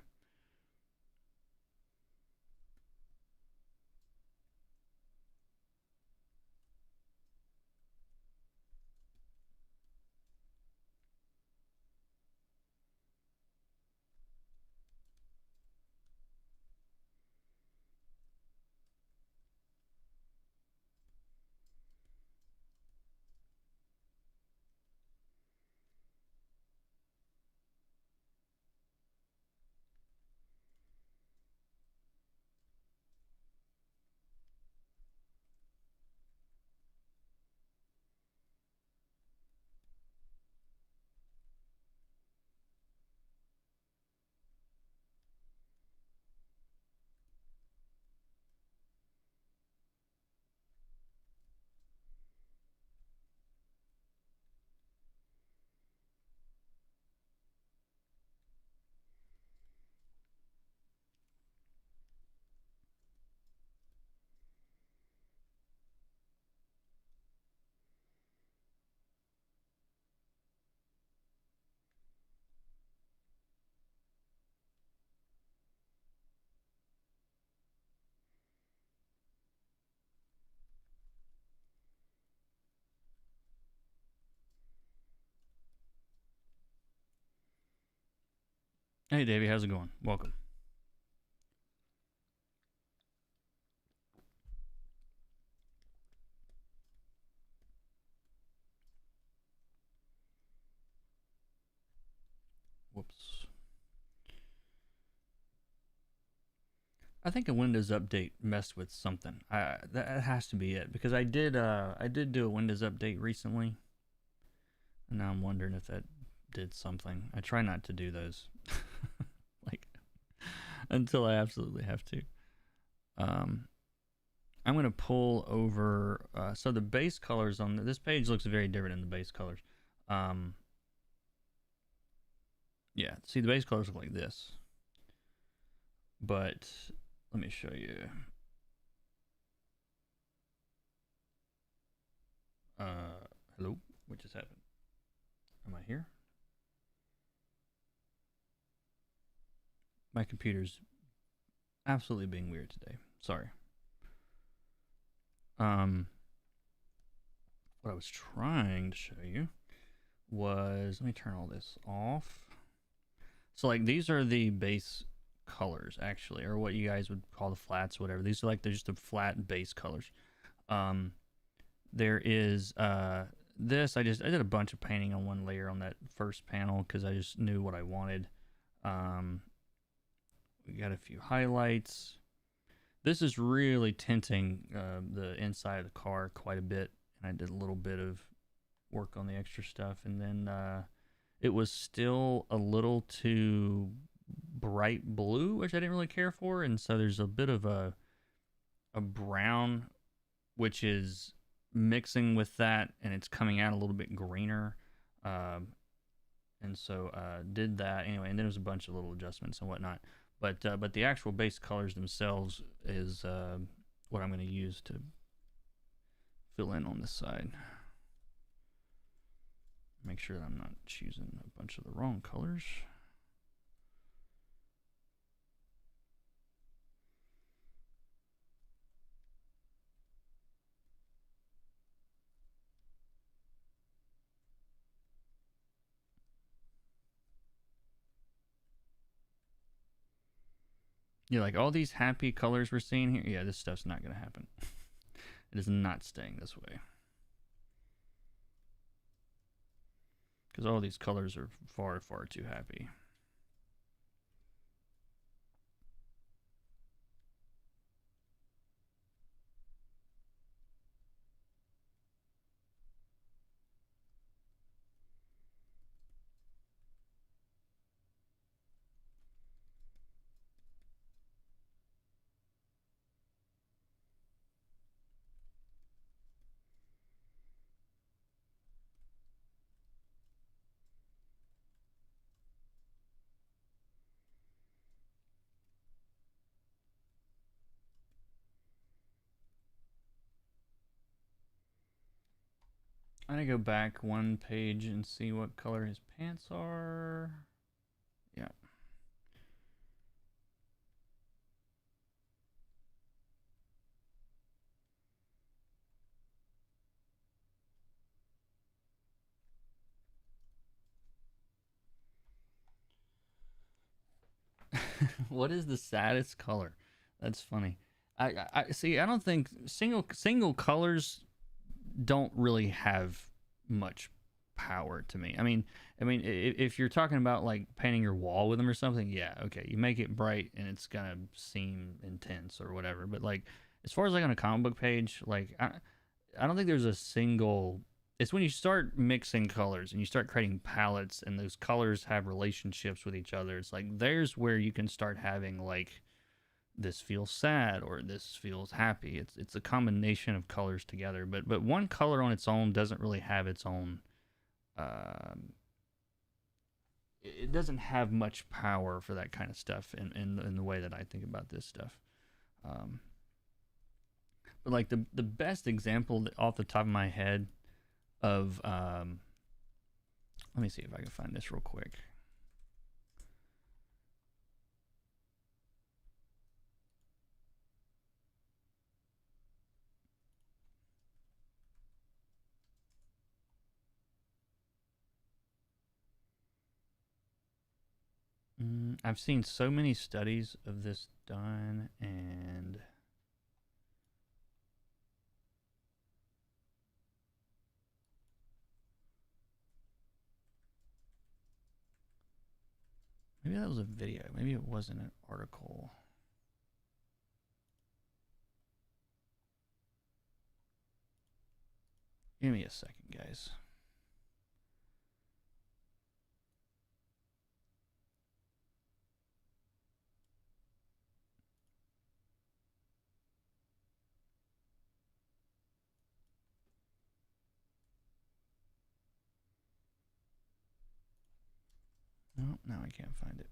Hey Davey, how's it going? Welcome. Whoops. I think a Windows update messed with something. That has to be it because I did do a Windows update recently, and now I'm wondering if that did something. I try not to do those, like until I absolutely have to. Um, I'm gonna pull over. So the base colors on this page looks very different than the base colors. Um, yeah, see the base colors look like this, but let me show you. Hello, what just happened? Am I here? My computer's absolutely being weird today. Sorry. What I was trying to show you was, let me turn all this off. So like these are the base colors actually, or what you guys would call the flats, whatever. These are like they're just the flat base colors. Um, there is this. I did a bunch of painting on one layer on that first panel because I just knew what I wanted. Um, we got a few highlights. This is really tinting the inside of the car quite a bit, and I did a little bit of work on the extra stuff, and then it was still a little too bright blue, which I didn't really care for, and so there's a bit of a brown, which is mixing with that, and it's coming out a little bit greener. Um, and so did that anyway, and then there's a bunch of little adjustments and whatnot. But the actual base colors themselves is what I'm going to use to fill in on this side. Make sure that I'm not choosing a bunch of the wrong colors. You're like, all these happy colors we're seeing here? Yeah, this stuff's not going to happen. It is not staying this way. Because all these colors are far, far too happy. I'm going to go back one page and see what color his pants are. Yeah. What is the saddest color? That's funny. I see. I don't think single colors don't really have much power to me. I mean, if you're talking about like painting your wall with them or something, yeah, okay, you make it bright and it's gonna seem intense or whatever. But like, as far as like on a comic book page, like I don't think there's a single. It's when you start mixing colors and you start creating palettes and those colors have relationships with each other. It's like there's where you can start having like this feels sad or this feels happy. It's a combination of colors together. But one color on its own doesn't really have its own. Um, it doesn't have much power for that kind of stuff in the way that I think about this stuff. Um, but like the best example off the top of my head of let me see if I can find this real quick. I've seen so many studies of this done, and maybe that was a video. Maybe it wasn't an article. Give me a second, guys. No, now I can't find it.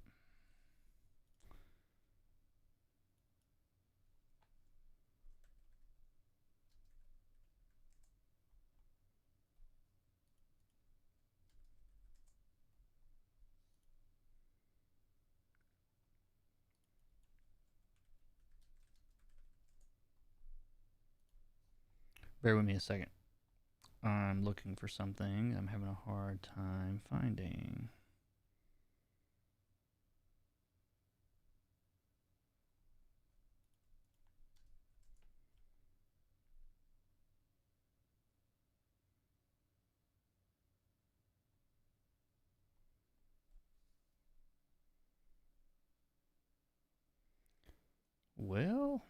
Bear with me a second. I'm looking for something I'm having a hard time finding. Well,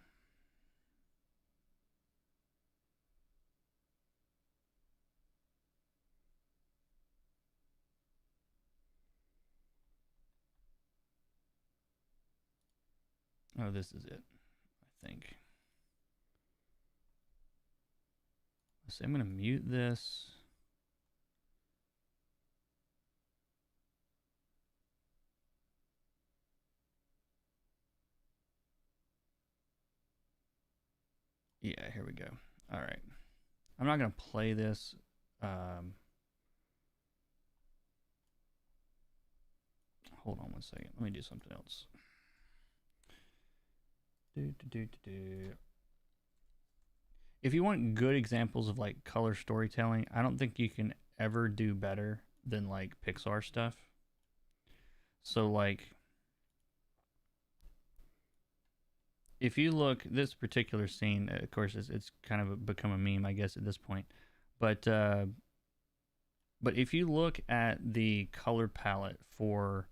oh, this is it, I think. So I'm going to mute this. Yeah, here we go. All right. I'm not going to play this. Hold on one second. Let me do something else. If you want good examples of like color storytelling, I don't think you can ever do better than like Pixar stuff. So like if you look this particular scene, of course it's kind of become a meme, I guess, at this point. But if you look at the color palette for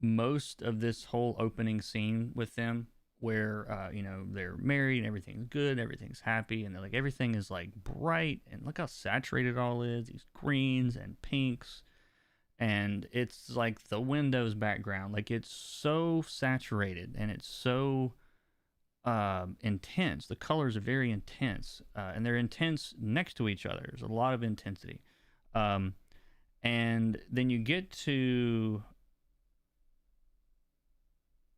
most of this whole opening scene with them, where they're married and everything's good, everything's happy, and like everything is like bright, and look how saturated it all is, these greens and pinks, and it's like the Windows background, like it's so saturated and it's so intense. The colors are very intense, and they're intense next to each other. There's a lot of intensity, and then you get to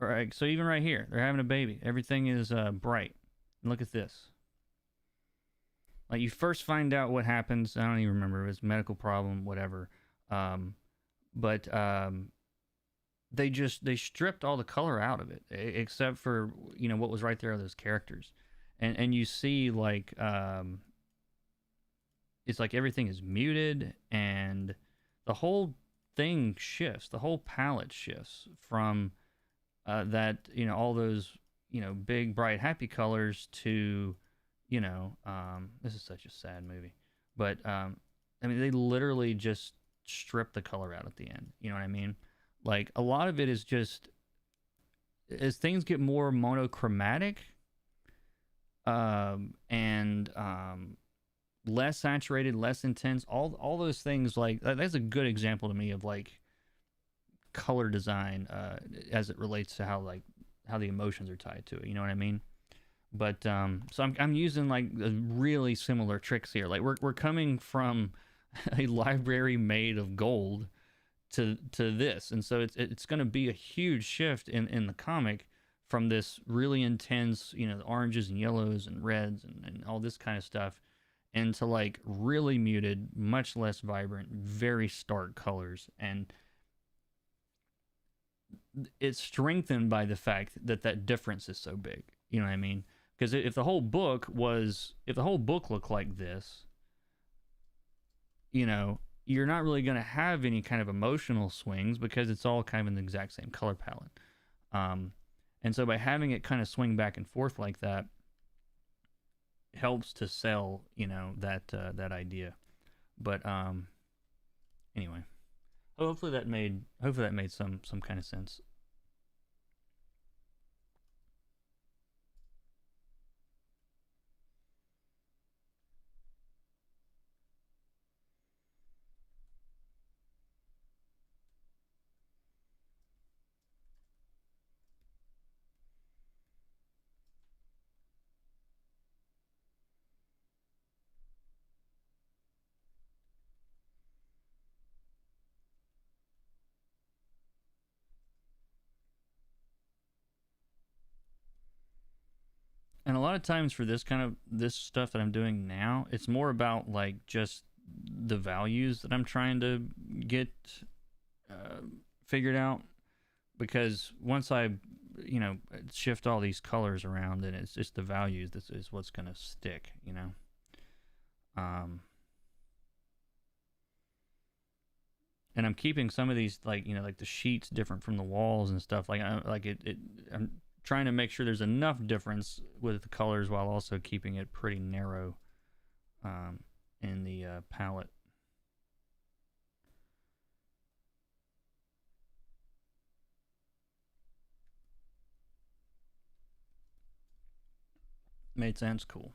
right. So even right here, they're having a baby. Everything is bright. And look at this. Like you first find out what happens. I don't even remember. It was a medical problem, whatever. But they stripped all the color out of it, except for what was right there are those characters, and you see like it's like everything is muted, and the whole thing shifts. The whole palette shifts from that all those big bright happy colors to this is such a sad movie, but I mean they literally just strip the color out at the end. You know what I mean? Like a lot of it is just as things get more monochromatic and less saturated, less intense, all those things, like that's a good example to me of like color design as it relates to how the emotions are tied to it. You know what I mean? But so I'm using like really similar tricks here. Like we're coming from a library made of gold to this, and so it's going to be a huge shift in the comic from this really intense, oranges and yellows and reds and all this kind of stuff, into like really muted, much less vibrant, very stark colors. And it's strengthened by the fact that difference is so big. You know what I mean? Because if the whole book looked like this, you're not really going to have any kind of emotional swings because it's all kind of in the exact same color palette. And so by having it kind of swing back and forth like that helps to sell, that idea. But anyway, hopefully that made some kind of sense. And a lot of times for this stuff that I'm doing now, it's more about like just the values that I'm trying to get uh, figured out. Because once I, shift all these colors around, then it's just the values. This is what's gonna stick. And I'm keeping some of these like the sheets different from the walls and stuff. I'm trying to make sure there's enough difference with the colors while also keeping it pretty narrow in the palette. Made sense? Cool.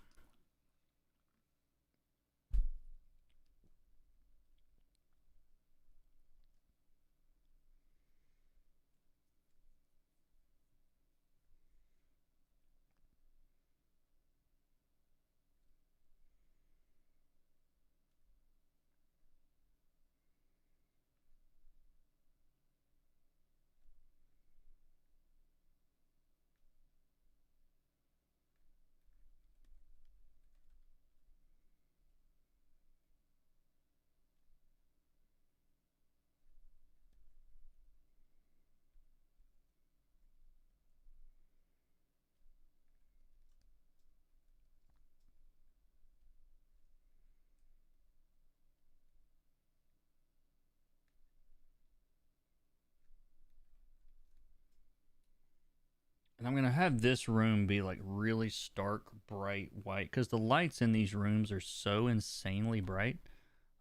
And I'm gonna have this room be like really stark, bright white because the lights in these rooms are so insanely bright.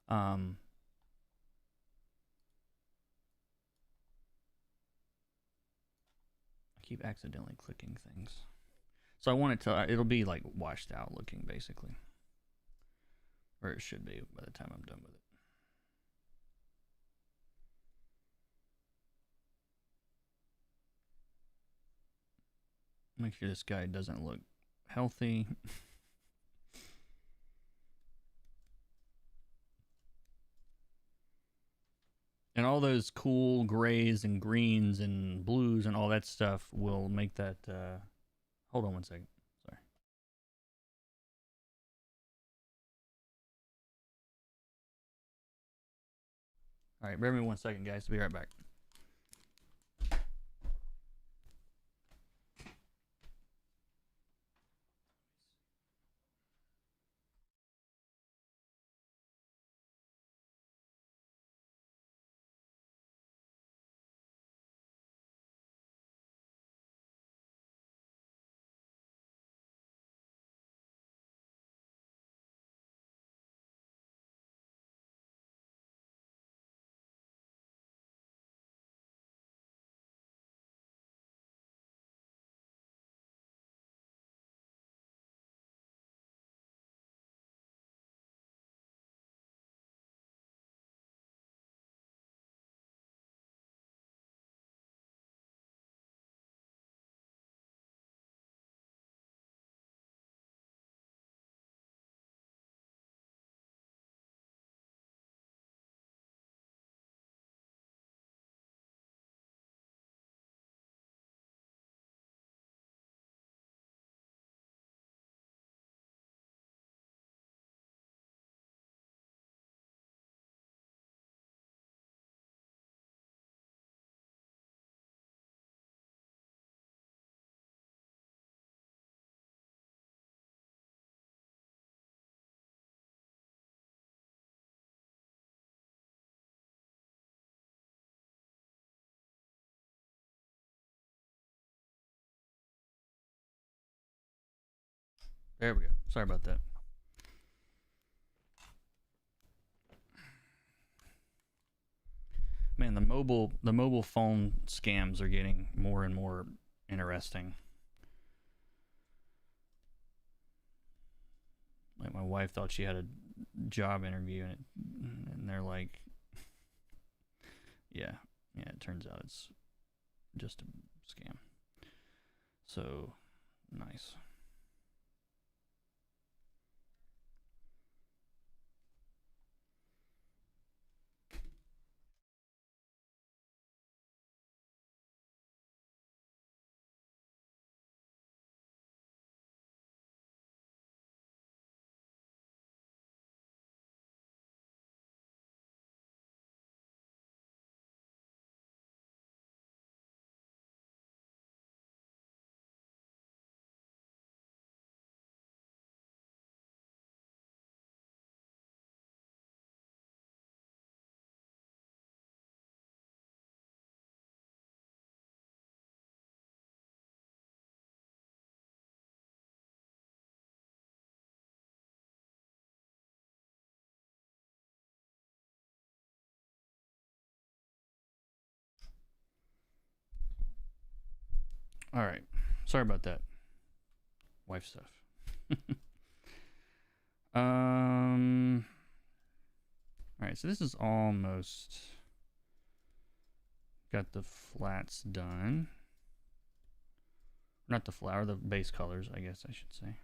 Um, I keep accidentally clicking things, so I want it to. It'll be like washed out looking, basically, or it should be by the time I'm done with it. Make sure this guy doesn't look healthy. And all those cool grays and greens and blues and all that stuff will make that. Hold on one second. Sorry. All right, bear with me 1 second, guys. I'll be right back. There we go. Sorry about that. Man, the mobile phone scams are getting more and more interesting. Like my wife thought she had a job interview and they're like, yeah, yeah. It turns out it's just a scam. So nice. All right. Sorry about that. Wife stuff. um. All right. So this is almost got the flats done. Not the flower, the base colors, I guess I should say.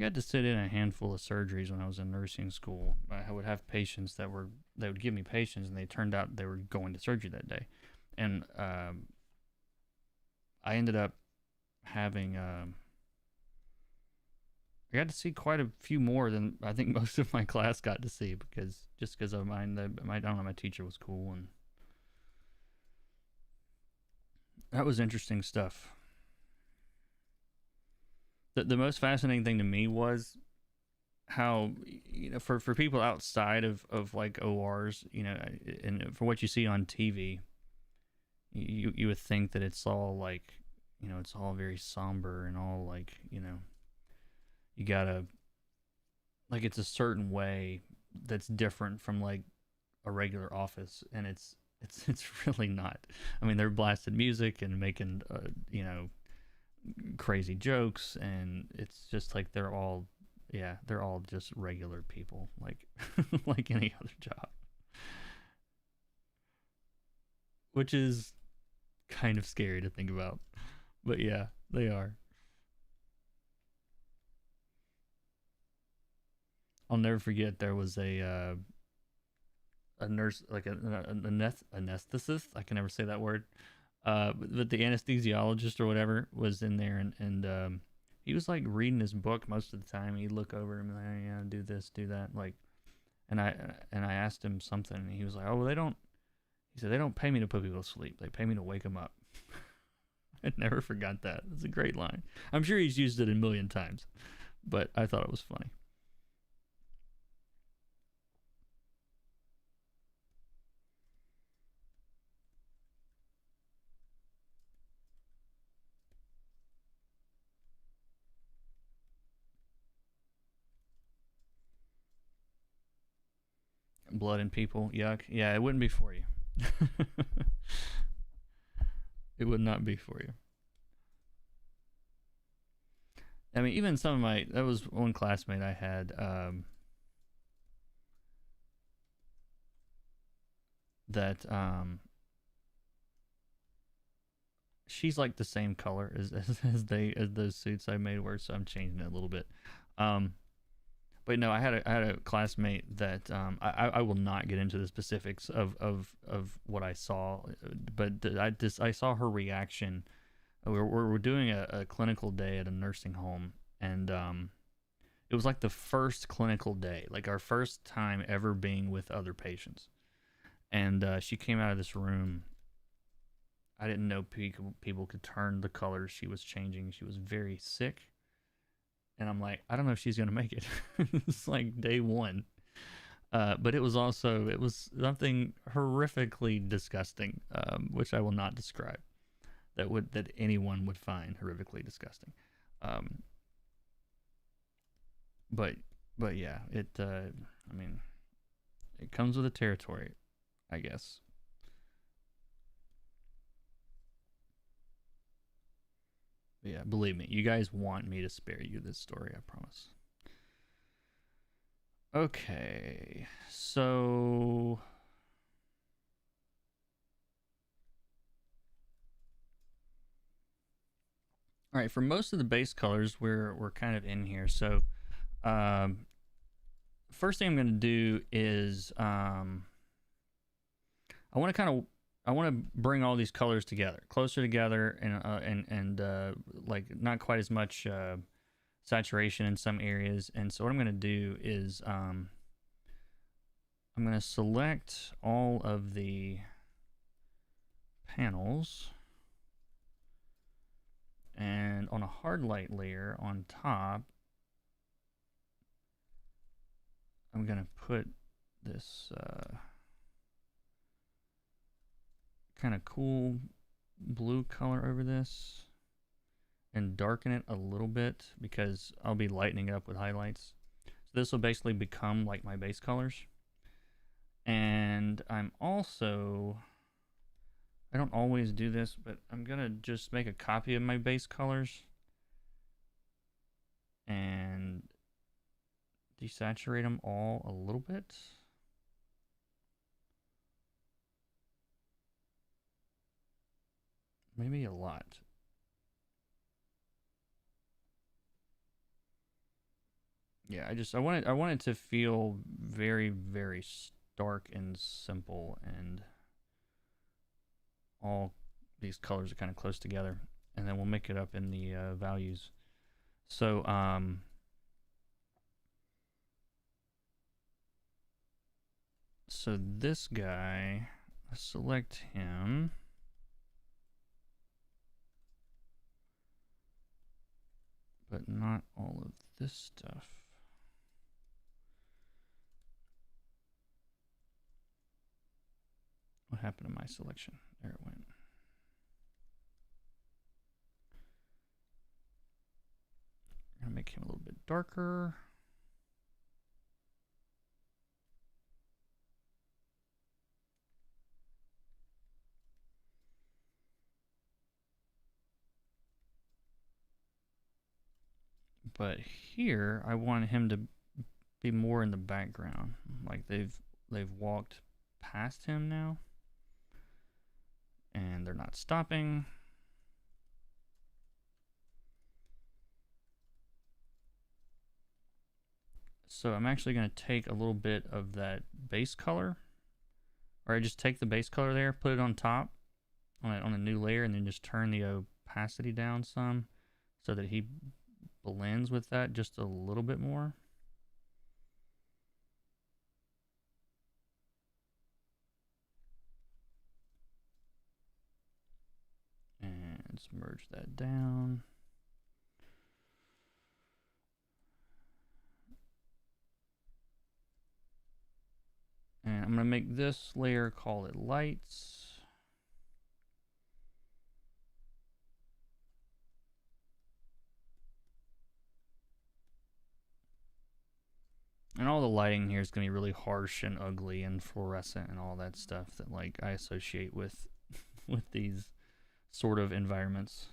I got to sit in a handful of surgeries when I was in nursing school. I would have patients they would give me patients, and they turned out they were going to surgery that day, and I ended up having I got to see quite a few more than I think most of my class got to see, because of mine. I don't know, my teacher was cool, and that was interesting stuff. The most fascinating thing to me was how, for people outside of like ORs, and for what you see on TV, you would think that it's all like, it's all very somber and all like, you gotta, like, it's a certain way that's different from like a regular office, and it's really not. I mean, they're blasting music and making crazy jokes, and it's just like they're all just regular people, like like any other job, which is kind of scary to think about. But yeah, they are. I'll never forget, there was a nurse, like anesthetist. I can never say that word. But the anesthesiologist or whatever was in there, and he was like reading his book most of the time. He'd look over and be like, "Hey, yeah, do this, do that," like. And I asked him something, and he was like, "Oh, well, they don't." He said, "They don't pay me to put people to sleep. They pay me to wake them up." I never forgot that. It's a great line. I'm sure he's used it a million times, but I thought it was funny. Blood and people, yuck. Yeah, it wouldn't be for you. It would not be for you. I mean, even some of my, that was one classmate I had, that she's like the same color as those suits I made wear, so I'm changing it a little bit. Um, but no, I had a classmate that I will not get into the specifics of what I saw, but I saw her reaction. We're doing a clinical day at a nursing home, and it was like the first clinical day, like our first time ever being with other patients. And she came out of this room. I didn't know people could turn the colors she was changing. She was very sick, and I'm like, I don't know if she's gonna make it. It's like day one. But it was something horrifically disgusting, which I will not describe. That anyone would find horrifically disgusting. Um, but but yeah, it. I mean, it comes with the territory, I guess. But yeah, believe me, you guys want me to spare you this story. I promise. Okay, so all right, for most of the base colors, we're kind of in here. So, um, first thing I'm going to do is I want to kind of I want to bring all these colors together, closer together, and like not quite as much saturation in some areas. And so what I'm going to do is I'm going to select all of the panels, and on a hard light layer on top, I'm going to put this kind of cool blue color over this and darken it a little bit, because I'll be lightening it up with highlights. So this will basically become like my base colors. And I'm also, I don't always do this, but I'm gonna just make a copy of my base colors and desaturate them all a little bit. Maybe a lot. Yeah, I want it to feel very, very stark and simple, and all these colors are kind of close together, and then we'll make it up in the values. So so this guy, let's select him. But not all of this stuff. What happened to my selection? There it went. I'm gonna make him a little bit darker. But here, I want him to be more in the background. Like they've walked past him now, and they're not stopping. So I'm actually going to take a little bit of that base color, or I just take the base color there, put it on top on a new layer, and then just turn the opacity down some so that he blends with that just a little bit more. And let's merge that down. And I'm going to make this layer, call it lights. And all the lighting here is going to be really harsh and ugly and fluorescent and all that stuff that like I associate with with these sort of environments.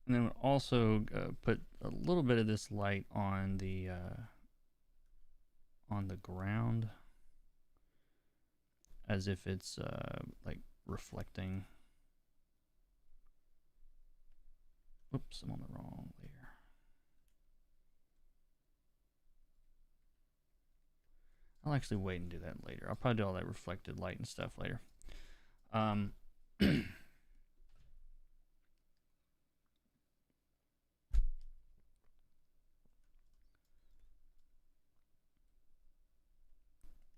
And then we'll also put a little bit of this light on the ground, as if it's like reflecting. Whoops, I'm on the wrong layer. I'll actually wait and do that later. I'll probably do all that reflected light and stuff later.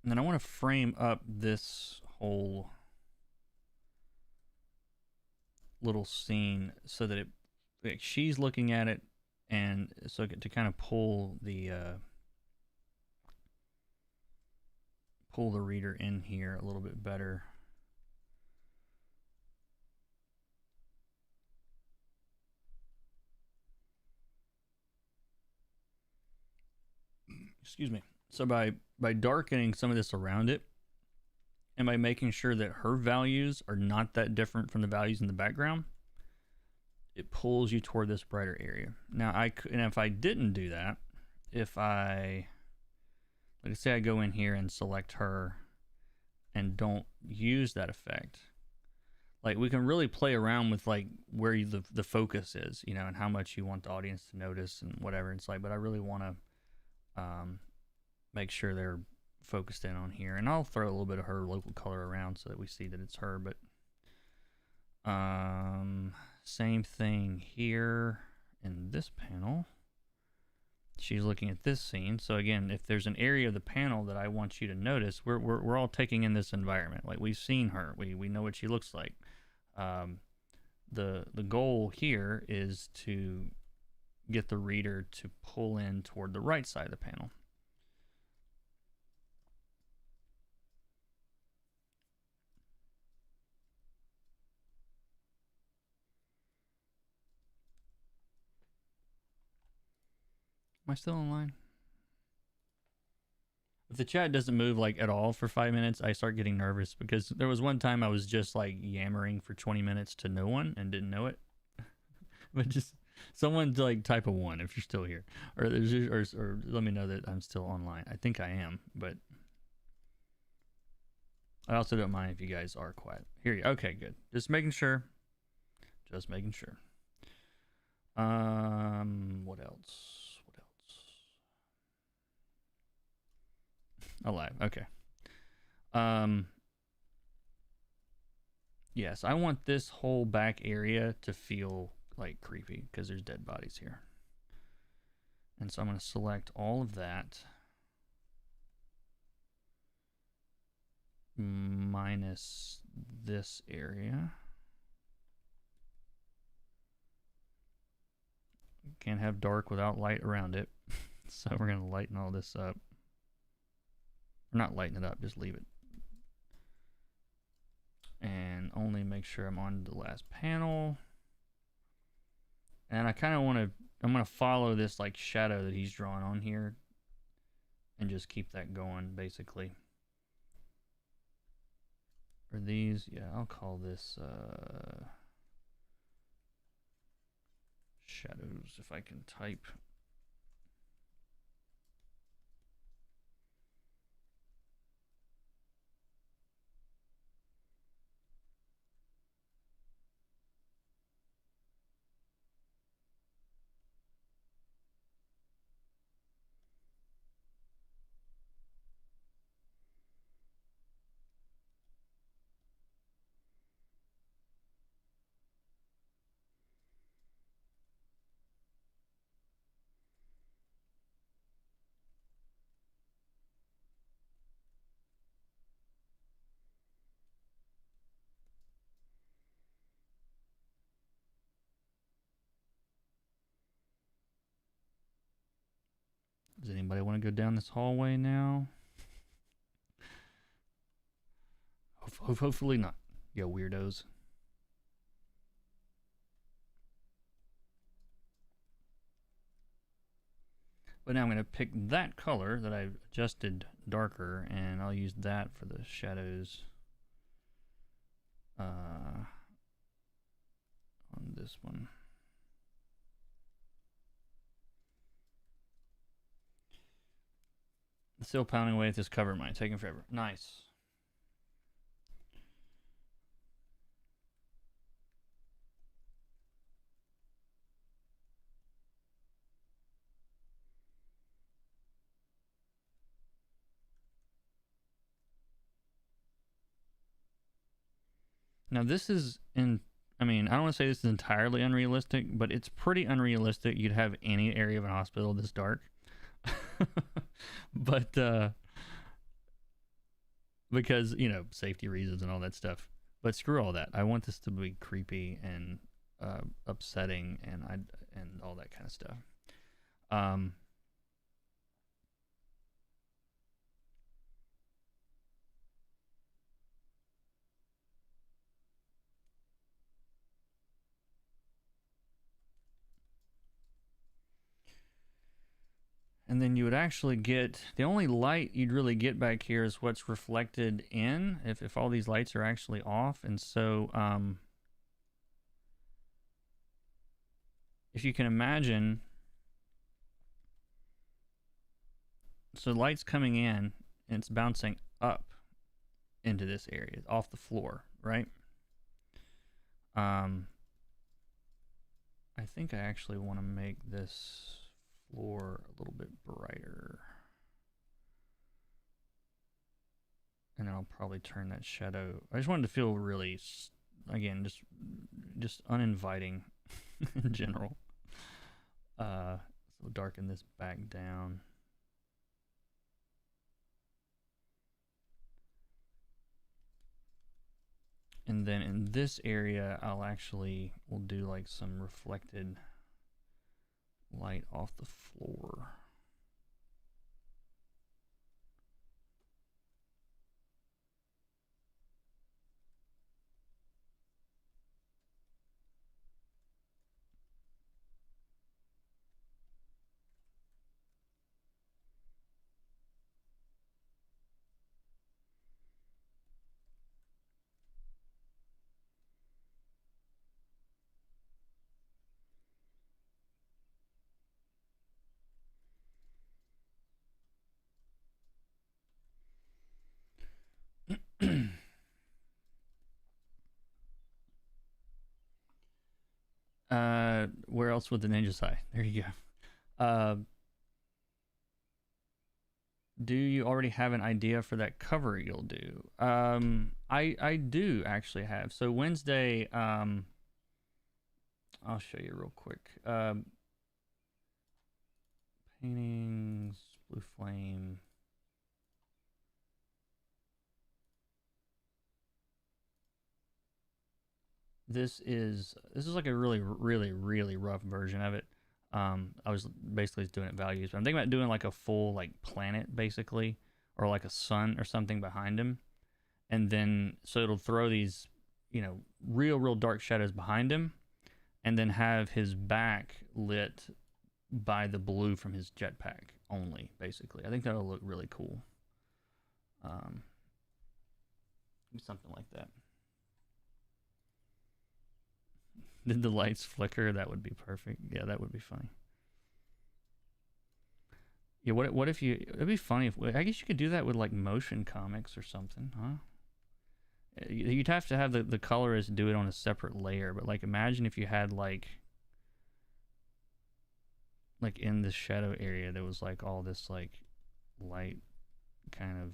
And then I want to frame up this whole little scene so that it, like, she's looking at it, and so to kind of pull the reader in here a little bit better. Excuse me. So by darkening some of this around it, and by making sure that her values are not that different from the values in the background, it pulls you toward this brighter area. Now and if I didn't do that, if I, like, say I go in here and select her and don't use that effect, like, we can really play around with like where the focus is, you know, and how much you want the audience to notice and whatever. It's like, but I really want to make sure they're focused in on here, and I'll throw a little bit of her local color around so that we see that it's her. But same thing here in this panel. She's looking at this scene. So again, if there's an area of the panel that I want you to notice, we're all taking in this environment. Like, we've seen her, we know what she looks like. The goal here is to get the reader to pull in toward the right side of the panel. Am I still online? If the chat doesn't move like at all for 5 minutes, I start getting nervous because there was one time I was just like yammering for 20 minutes to no one and didn't know it. But just someone like type a one if you're still here, or let me know that I'm still online. I think I am, but I also don't mind if you guys are quiet. Here you. Okay, good. Just making sure. Just making sure. What else? What else? Alive. Okay. Yes, I want this whole back area to feel like creepy because there's dead bodies here. And so I'm going to select all of that minus this area. Can't have dark without light around it. So we're going to lighten all this up. Or not lighten it up, just leave it. And only make sure I'm on the last panel. And I kind of want to, I'm going to follow this like shadow that he's drawn on here and just keep that going basically. Or these, yeah, I'll call this shadows if I can type. Does anybody want to go down this hallway now? Hopefully not, you weirdos. But now I'm going to pick that color that I've adjusted darker, and I'll use that for the shadows on this one. Still pounding away at this cover mine, taking forever. Nice. Now this is I mean, I don't want to say this is entirely unrealistic, but it's pretty unrealistic you'd have any area of an hospital this dark. But because, you know, safety reasons and all that stuff. But screw all that. I want this to be creepy and upsetting and all that kind of stuff. And then you would actually get, the only light you'd really get back here is what's reflected in, if all these lights are actually off. And so if you can imagine, so light's coming in and it's bouncing up into this area, off the floor, right? I think I actually want to make this floor a little bit brighter. And then I'll probably turn that shadow. I just wanted to feel really, again, just uninviting in general. So darken this back down. And then in this area, we'll do like some reflected light off the floor. Where else would the ninjas hide? There you go. Do you already have an idea for that cover you'll do? I do actually have. So Wednesday, I'll show you real quick. Paintings, blue flame. This is like a really rough version of it. I was basically just doing it values, but I'm thinking about doing like a full like planet basically, or like a sun or something behind him, and then so it'll throw these, real dark shadows behind him, and then have his back lit by the blue from his jetpack only. Basically, I think that'll look really cool. Um, Something like that. Did the lights flicker? That would be perfect. Yeah, that would be funny. Yeah, what if you? It'd be funny if I guess you could do that with like motion comics or something, huh? You'd have to have the colorist do it on a separate layer, but like imagine if you had like in the shadow area there was like all this like light kind of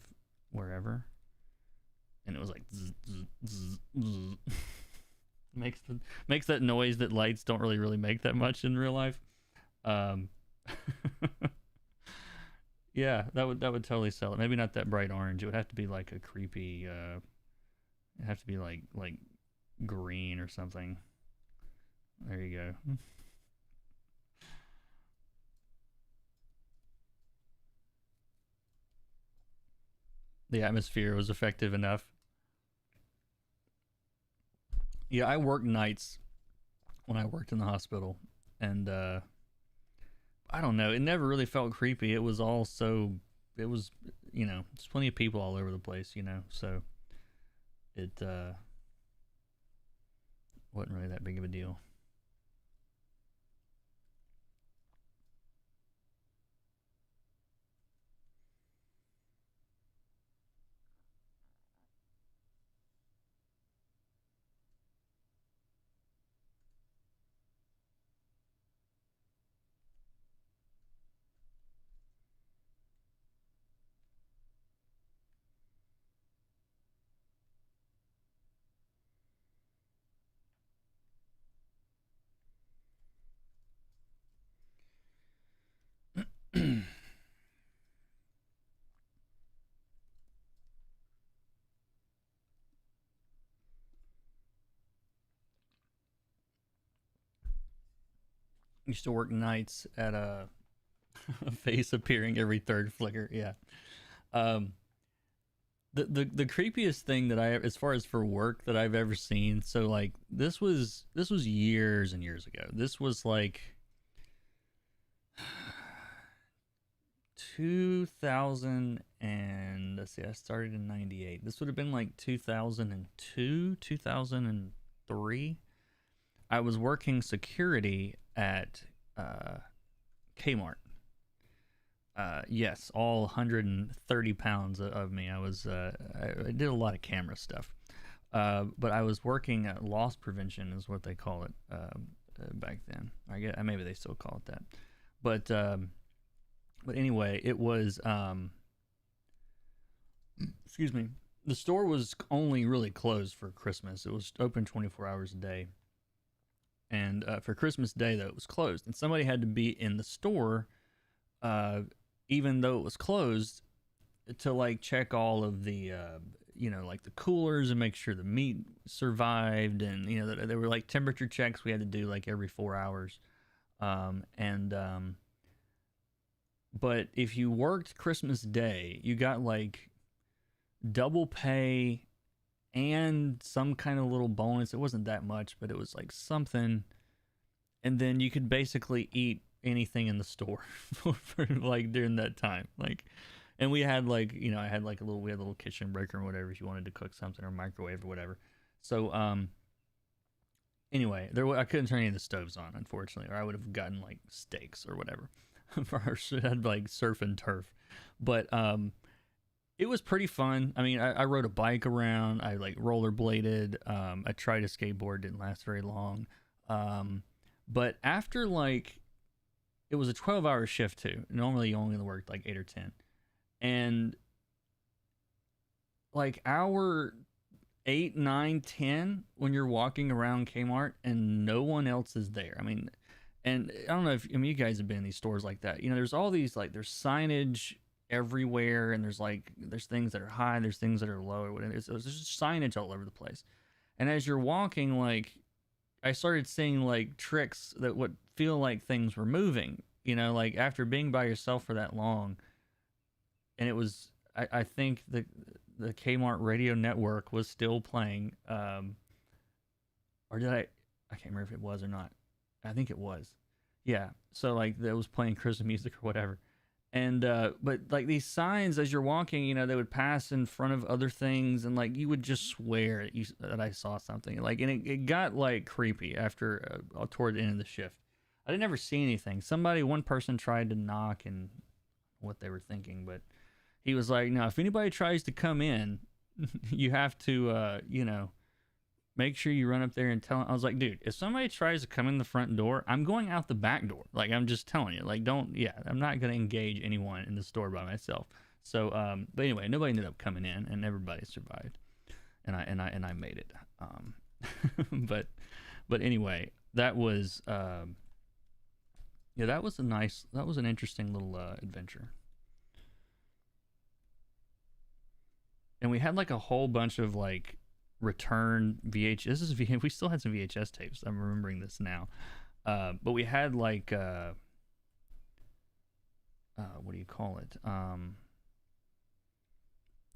wherever, and it was like zzz, zzz, zzz, makes that noise that lights don't really make that much in real life. Um, yeah, that would totally sell it. Maybe not that bright orange. It would have to be like a creepy. It'd have to be like green or something. There you go. The atmosphere was effective enough. Yeah, I worked nights when I worked in the hospital, and I don't know. It never really felt creepy. It was all so. It was, there's plenty of people all over the place, so it wasn't really that big of a deal. Used to work nights at a face appearing every third flicker. Yeah. Um, the creepiest thing that as far as for work that I've ever seen. So like this was years and years ago. This was like 2000 and let's see, I started in 98. This would have been like 2002, 2003. I was working security at Kmart. Yes, all 130 pounds of me. I did a lot of camera stuff. But I was working at loss prevention, is what they call it back then. I guess maybe they still call it that. But anyway, it was excuse me. The store was only really closed for Christmas. It was open 24 hours a day. And for Christmas Day, though, it was closed. And somebody had to be in the store, uh, even though it was closed, to like check all of the, like the coolers and make sure the meat survived. And, there were like temperature checks we had to do like every 4 hours. And but if you worked Christmas Day, you got like double pay and some kind of little bonus. It wasn't that much, but it was like something. And then you could basically eat anything in the store for like during that time. Like, and we had like, I had like we had a little kitchen breaker or whatever if you wanted to cook something or microwave or whatever. So, anyway, I couldn't turn any of the stoves on, unfortunately, or I would have gotten like steaks or whatever. For our had like surf and turf, but it was pretty fun. I mean, I rode a bike around. I like rollerbladed. I tried a skateboard. Didn't last very long. But after like it was a 12-hour shift too. Normally you only worked like 8 or 10. And like hour 8, 9, 10, when you're walking around Kmart and no one else is there. I mean, and I don't know if, I mean, you guys have been in these stores like that. You know, there's all these, like, there's signage everywhere, and there's like, there's things that are high, there's things that are low, or whatever. There's just signage all over the place. And as you're walking, like, I started seeing like tricks that would feel like things were moving, you know, like after being by yourself for that long. And it was, I think the Kmart radio network was still playing, or did I can't remember if it was or not. I think it was. Yeah. So like that was playing Christmas music or whatever. And but like these signs as you're walking, you know, they would pass in front of other things, and like you would just swear that I saw something. Like, and it got like creepy after toward the end of the shift. I didn't ever see anything. One person tried to knock, and what they were thinking, but he was like, "No, if anybody tries to come in, you have to, you know, make sure you run up there and tell him." I was like, dude, if somebody tries to come in the front door, I'm going out the back door. Like, I'm just telling you, like, I'm not going to engage anyone in the store by myself. So, but anyway, nobody ended up coming in, and everybody survived, and I made it. But anyway, that was, yeah, that was an interesting little adventure. And we had like a whole bunch of like return VHS. We still had some VHS tapes. I'm remembering this now. But we had like what do you call it?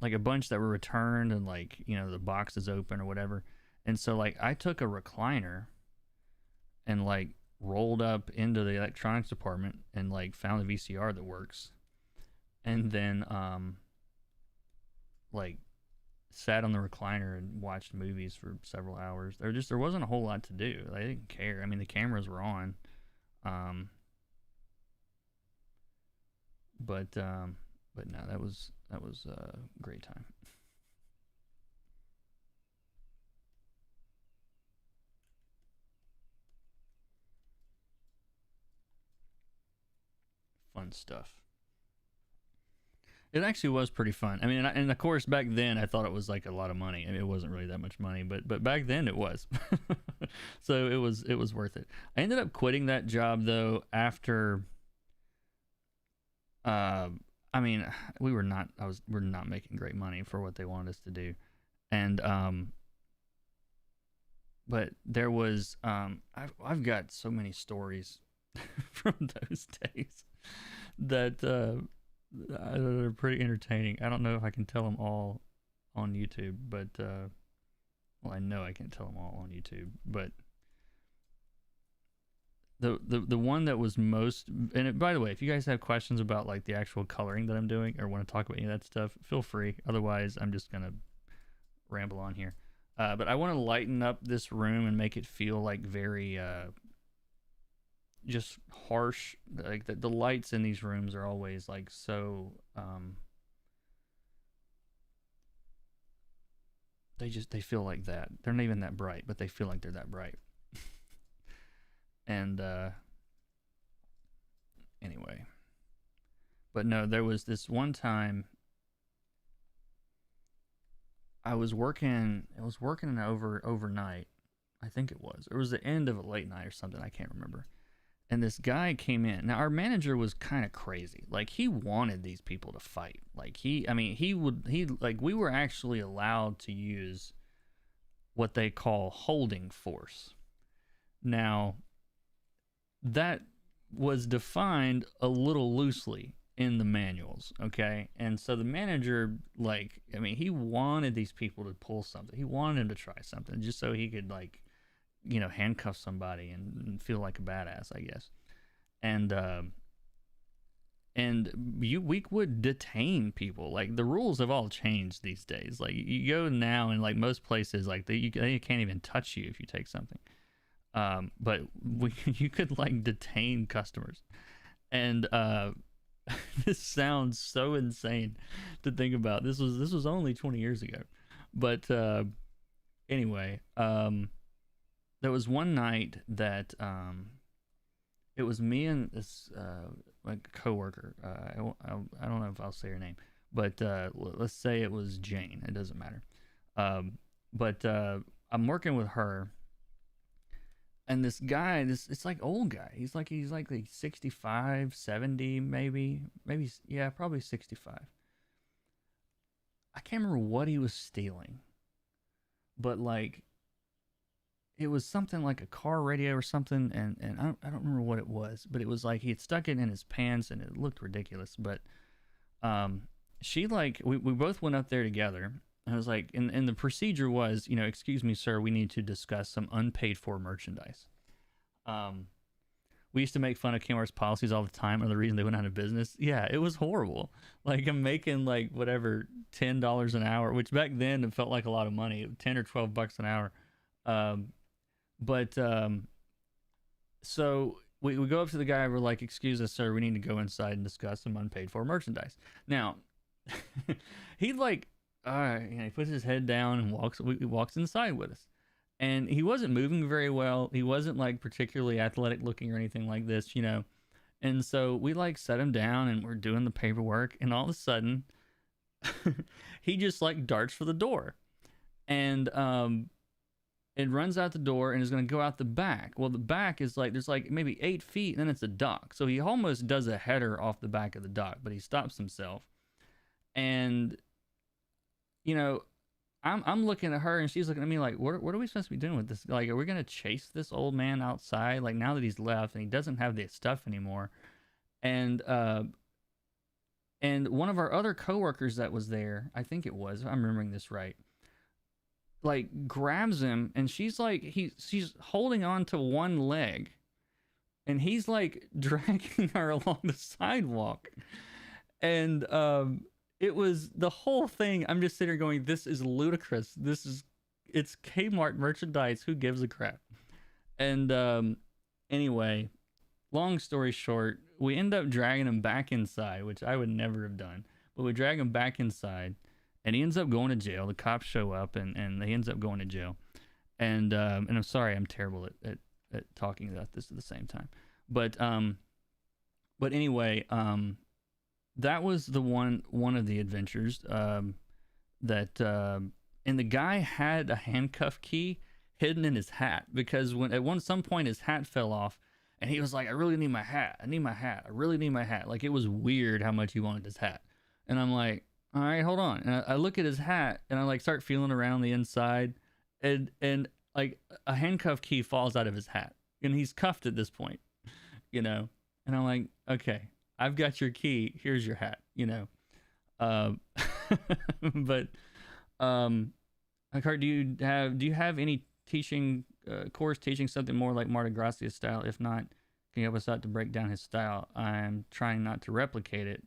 Like a bunch that were returned, and like, you know, the box is open or whatever. And so like I took a recliner and like rolled up into the electronics department and like found a VCR that works. And then like sat on the recliner and watched movies for several hours. There wasn't a whole lot to do. I didn't care. I mean, the cameras were on, but no, that was a great time. Fun stuff. It actually was pretty fun. I mean, and of course back then I thought it was like a lot of money. I mean, it wasn't really that much money, but back then it was. So it was worth it. I ended up quitting that job though after. I mean, we're not making great money for what they wanted us to do, and but there was I've got so many stories from those days that are pretty entertaining. I don't know if I can tell them all on YouTube, but well, I know I can't tell them all on YouTube, but the one that was most, and by the way, if you guys have questions about like the actual coloring that I'm doing or want to talk about any of that stuff, feel free. Otherwise, I'm just gonna ramble on here. But I want to lighten up this room and make it feel like very just harsh. Like the lights in these rooms are always like so they feel like that. They're not even that bright, but they feel like they're that bright. And anyway, but no, there was this one time I was working overnight. I think it was the end of a late night or something, I can't remember. And this guy came in. Now our manager was kind of crazy. Like he wanted these people to fight. Like he like we were actually allowed to use what they call holding force. Now that was defined a little loosely in the manuals, okay? And so the manager, like, I mean, he wanted these people to pull something. He wanted them to try something just so he could, like, you know, handcuff somebody and feel like a badass, I guess. And we would detain people. Like, the rules have all changed these days. Like, you go now and like most places, like they can't even touch you if you take something. But you could like detain customers, and this sounds so insane to think about. This was only 20 years ago, but anyway, there was one night that it was me and this like coworker. I don't know if I'll say her name, but let's say it was Jane. It doesn't matter. But I'm working with her, and this guy, this it's like old guy. He's like 65, 70, maybe yeah, probably 65. I can't remember what he was stealing, but like it was something like a car radio or something, and I don't remember what it was, but it was like he had stuck it in his pants and it looked ridiculous. But she like we both went up there together. And I was like, and the procedure was, excuse me, sir, we need to discuss some unpaid for merchandise. Um, we used to make fun of Kmart's policies all the time, or the reason they went out of business. Yeah, it was horrible. Like I'm making like whatever $10 an hour, which back then it felt like a lot of money, 10 or 12 bucks an hour. Um, but so we go up to the guy. We're like, excuse us, sir, we need to go inside and discuss some unpaid for merchandise. Now, he like, all right, he puts his head down and walks inside with us. And he wasn't moving very well. He wasn't like particularly athletic looking or anything like this, And so we like set him down and we're doing the paperwork, and all of a sudden he just like darts for the door. And it runs out the door and is going to go out the back. Well, the back is like, there's like maybe 8 feet, and then it's a dock. So he almost does a header off the back of the dock, but he stops himself. And, I'm looking at her and she's looking at me like, what are we supposed to be doing with this? Like, are we going to chase this old man outside? Like, now that he's left and he doesn't have the stuff anymore. And one of our other coworkers that was there, I think it was, if I'm remembering this right, like grabs him, and she's like, she's holding on to one leg, and he's like dragging her along the sidewalk. And it was the whole thing. I'm just sitting here going, this is ludicrous. It's Kmart merchandise. Who gives a crap? And anyway, long story short, we end up dragging him back inside, which I would never have done. But we drag him back inside, and he ends up going to jail. The cops show up, and he ends up going to jail. And I'm sorry, I'm terrible at talking about this at the same time. But anyway, that was the one of the adventures that and the guy had a handcuff key hidden in his hat, because when at some point his hat fell off, and he was like, I really need my hat. I need my hat. I really need my hat. Like, it was weird how much he wanted his hat. And I'm like, all right, hold on. And I look at his hat, and I like start feeling around the inside, and like a handcuff key falls out of his hat, and he's cuffed at this point, And I'm like, okay, I've got your key. Here's your hat, But Eckhart, do you have any teaching course teaching something more like Marta Gracia's style? If not, can you help us out to break down his style? I'm trying not to replicate it.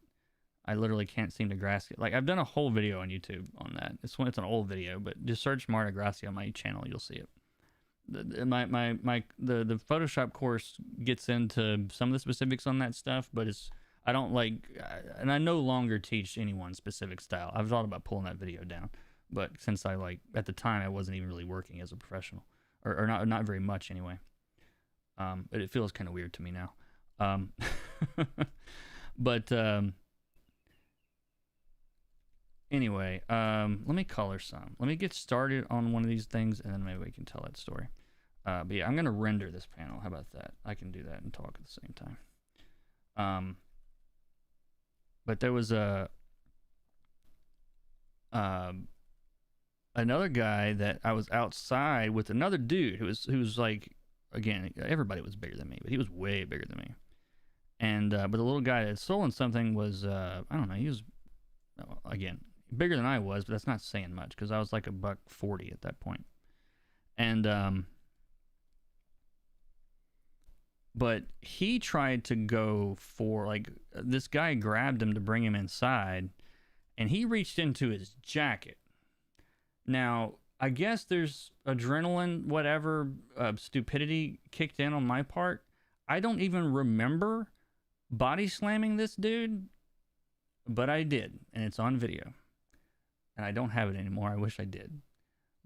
I literally can't seem to grasp it. Like, I've done a whole video on YouTube on that. It's an old video, but just search Marta Gracia on my channel, you'll see it. The Photoshop course gets into some of the specifics on that stuff, but I don't like, and I no longer teach any one specific style. I've thought about pulling that video down, but since at the time I wasn't even really working as a professional, or not very much anyway. But it feels kind of weird to me now. But anyway, let me color some. Let me get started on one of these things, and then maybe we can tell that story. But yeah, I'm gonna render this panel. How about that? I can do that and talk at the same time. But there was another guy that I was outside with, another dude who was like, again, everybody was bigger than me, but he was way bigger than me. And but the little guy that had stolen something was I don't know, he was, again, bigger than I was, but that's not saying much, because I was like $140 at that point. And but he tried to go for, like, this guy grabbed him to bring him inside, and he reached into his jacket. Now, I guess there's adrenaline, whatever, stupidity kicked in on my part. I don't even remember body slamming this dude, but I did, and it's on video. And I don't have it anymore. I wish I did.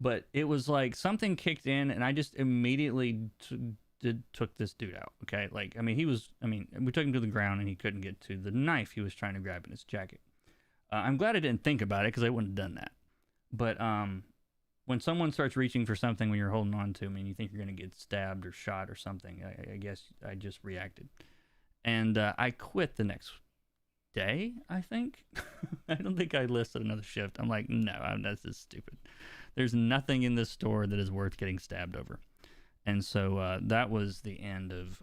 But it was like something kicked in, and I just immediately took this dude out. Okay, like I mean, we took him to the ground and he couldn't get to the knife he was trying to grab in his jacket. I'm glad I didn't think about it because I wouldn't have done that. But when someone starts reaching for something when you're holding on to them and you think you're gonna get stabbed or shot or something, I guess I just reacted, and I quit the next day. I think I don't think I listed another shift. I'm like, no, that's just stupid. There's nothing in this store that is worth getting stabbed over. And so that was the end of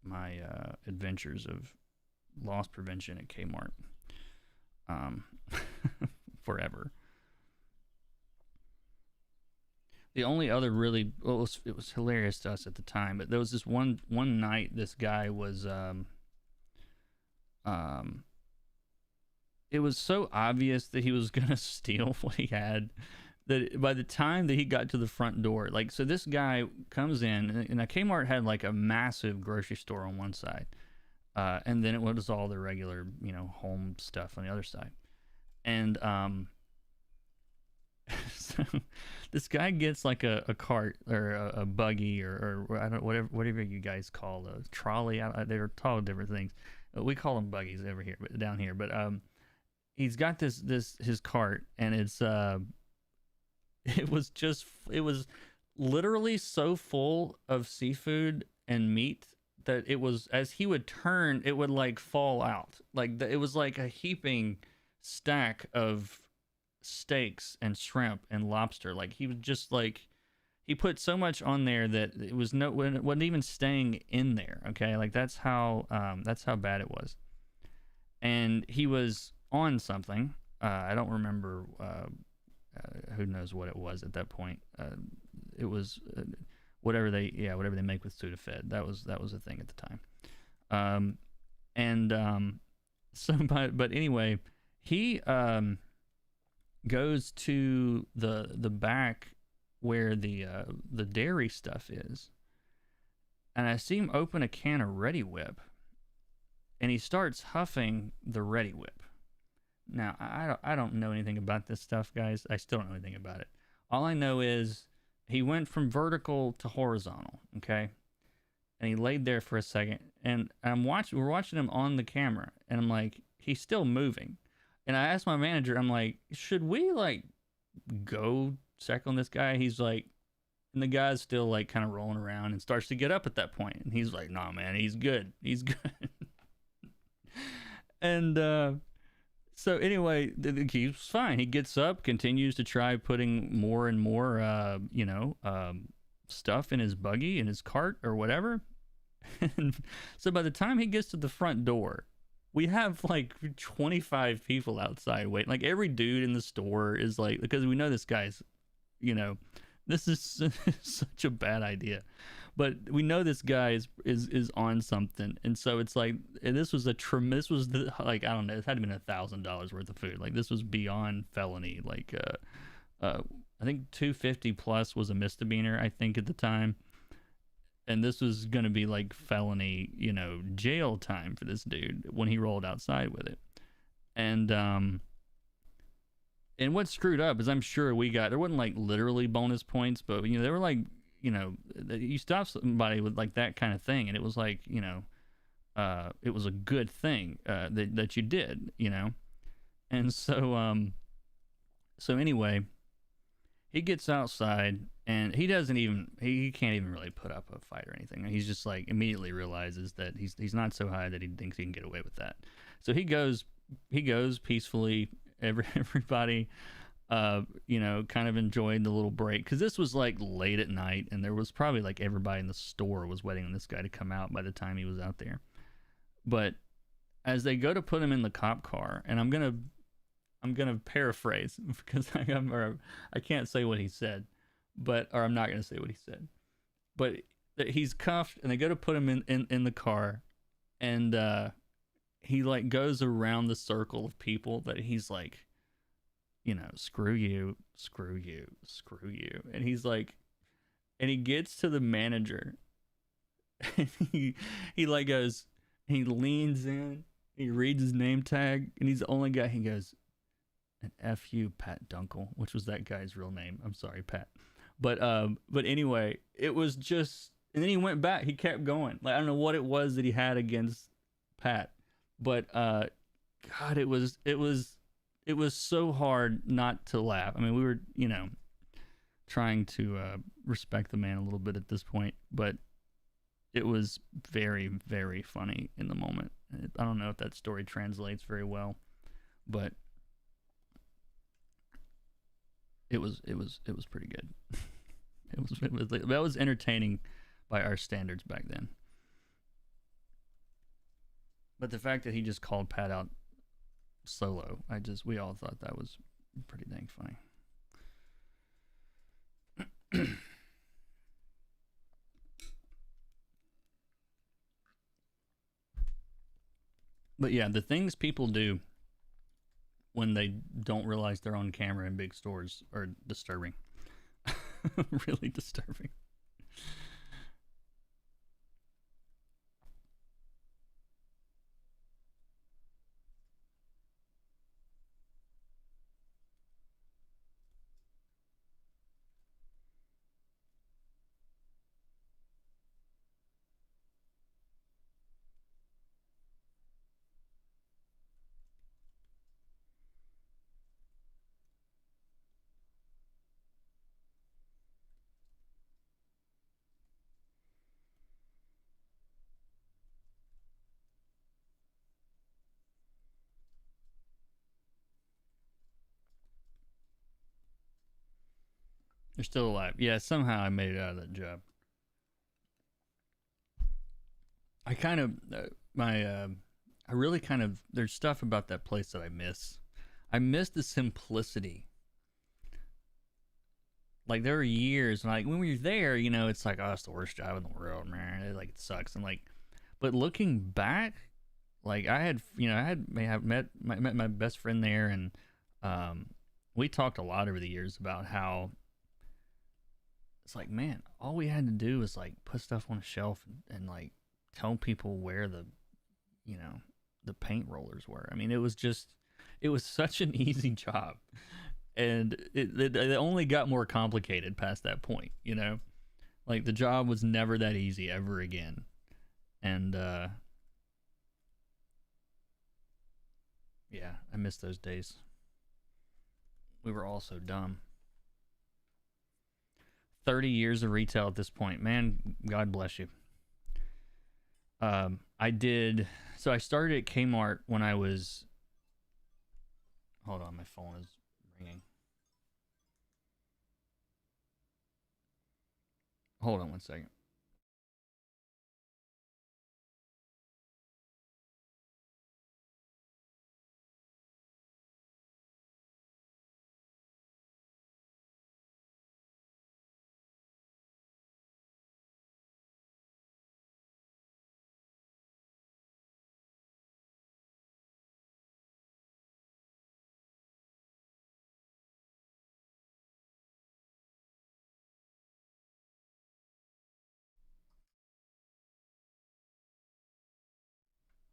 my adventures of loss prevention at Kmart. Forever. The only other really, well, it was hilarious to us at the time, but there was this one night this guy was, it was so obvious that he was gonna steal what he had that by the time that he got to the front door, like, so this guy comes in, and a Kmart had like a massive grocery store on one side, and then it was all the regular, home stuff on the other side, and so this guy gets like a cart or a buggy or I don't whatever you guys call a trolley. They're called different things. We call them buggies over here, but down here. But he's got this his cart, and it's it was literally so full of seafood and meat that it was, as he would turn, it would like fall out. Like it was like a heaping stack of steaks and shrimp and lobster. Like he was just like, he put so much on there that it wasn't even staying in there. Okay, like that's how bad it was. And he was on something. I don't remember. Who knows what it was at that point. It was whatever they make with Sudafed. That was a thing at the time. But anyway, he goes to the back where the dairy stuff is, and I see him open a can of Ready Whip, and he starts huffing the Ready Whip. Now I don't know anything about this stuff, guys. I still don't know anything about it. All I know is he went from vertical to horizontal, okay, and he laid there for a second, and we're watching him on the camera, and I'm like, he's still moving. And I asked my manager, I'm like, should we like go check on this guy? He's like, and the guy's still like kind of rolling around and starts to get up at that point. And he's like, nah, man, he's good. He's good. And so anyway, he's fine. He gets up, continues to try putting more and more, stuff in his buggy, in his cart or whatever. And so by the time he gets to the front door, we have like 25 people outside waiting. Like every dude in the store is like, because we know this guy's, this is such a bad idea, but we know this guy is on something. And so it's like, and this was like, I don't know, it had to been $1,000 worth of food. Like this was beyond felony. Like, I think 250 plus was a misdemeanor, I think at the time. And this was going to be like felony, jail time for this dude when he rolled outside with it. And what screwed up is I'm sure there wasn't like literally bonus points, but they were like, you stop somebody with like that kind of thing. And it was like, it was a good thing that you did, And so, so anyway, he gets outside and he can't even really put up a fight or anything. He's just like immediately realizes that he's not so high that he thinks he can get away with that. So he goes peacefully. Everybody, kind of enjoyed the little break, because this was like late at night, and there was probably like everybody in the store was waiting on this guy to come out by the time he was out there. But as they go to put him in the cop car, and I'm gonna paraphrase because I can't say what he said, or I'm not gonna say what he said, but he's cuffed, and they go to put him in the car, and he like goes around the circle of people that he's like, screw you, screw you, screw you. And he's like, and he gets to the manager and he like goes, he leans in, he reads his name tag, and he's the only guy, he goes, "And F you, Pat Dunkel," which was that guy's real name. I'm sorry, Pat. But anyway, it was just, And then he went back. He kept going. Like I don't know what it was that he had against Pat, but God, it was so hard not to laugh. I mean, we were trying to respect the man a little bit at this point, but it was very very funny in the moment. I don't know if that story translates very well, but it was pretty good. It was like, that was entertaining by our standards back then. But the fact that he just called Pat out solo, we all thought that was pretty dang funny. But yeah, the things people do when they don't realize they're on camera in big stores are disturbing. Really disturbing. They're still alive. Yeah, somehow I made it out of that job. I kind of my I really kind of there's stuff about that place that I miss. I miss the simplicity. Like there were years, and like when we were there, it's like, oh, it's the worst job in the world, man. It sucks, and like, but looking back, like may have met my best friend there, and um, we talked a lot over the years about how it's like, man, all we had to do was like put stuff on a shelf and like tell people where you know, the paint rollers were. I mean, it was such an easy job, and it only got more complicated past that point. Like the job was never that easy ever again, and yeah, I miss those days. We were all so dumb. 30 years of retail at this point, man. God bless you. I did. So I started at Kmart when I was. Hold on, my phone is ringing. Hold on one second.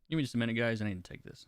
Give me just a minute, guys. I need to take this.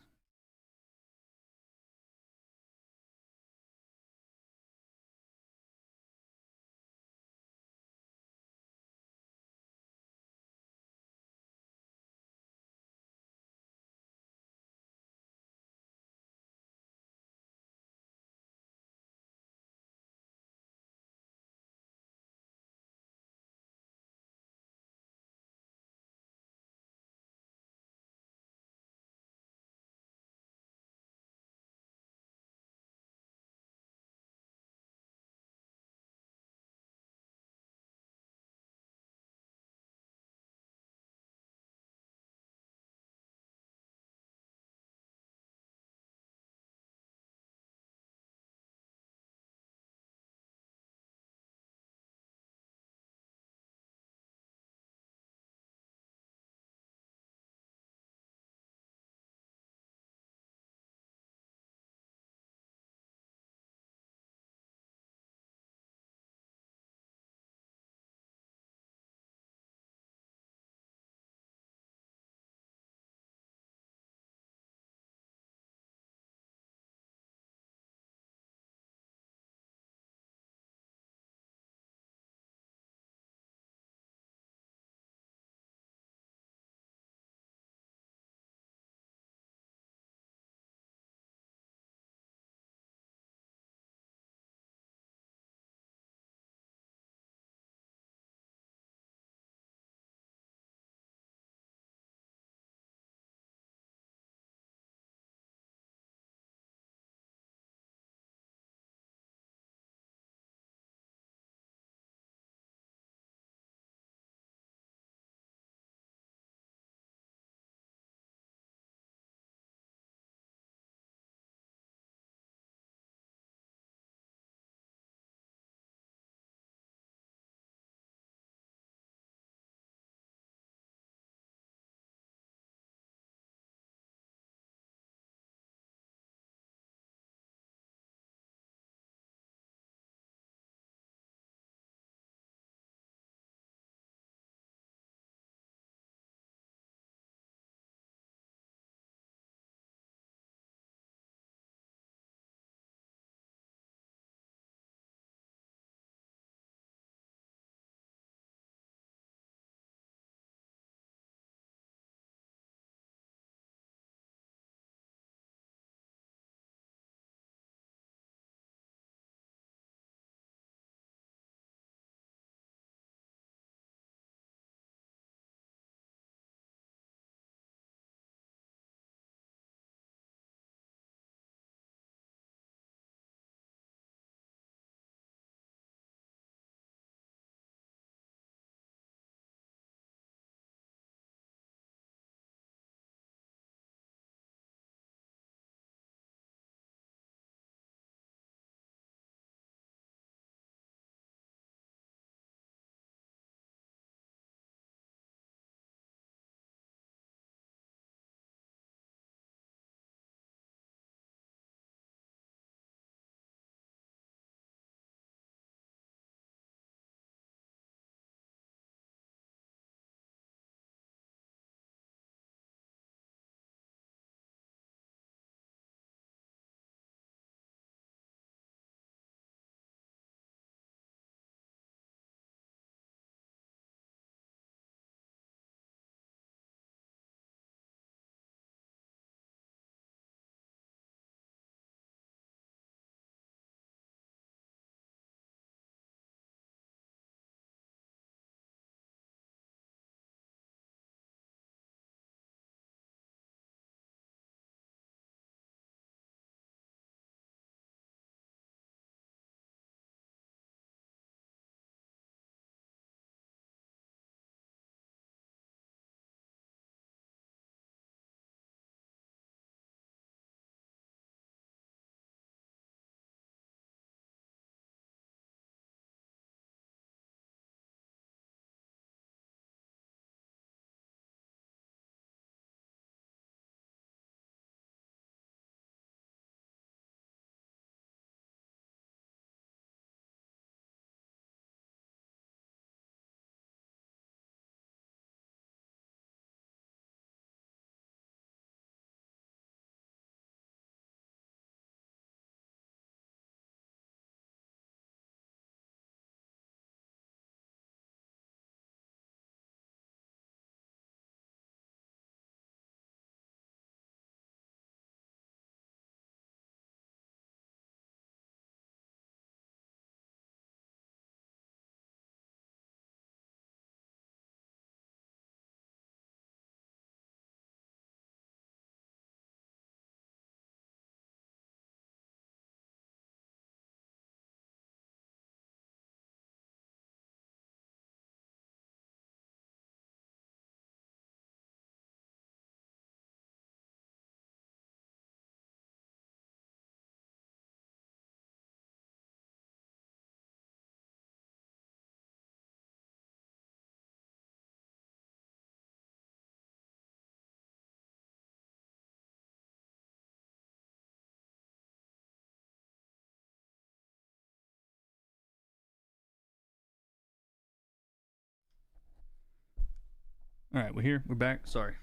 All right, we're here. We're back. Sorry.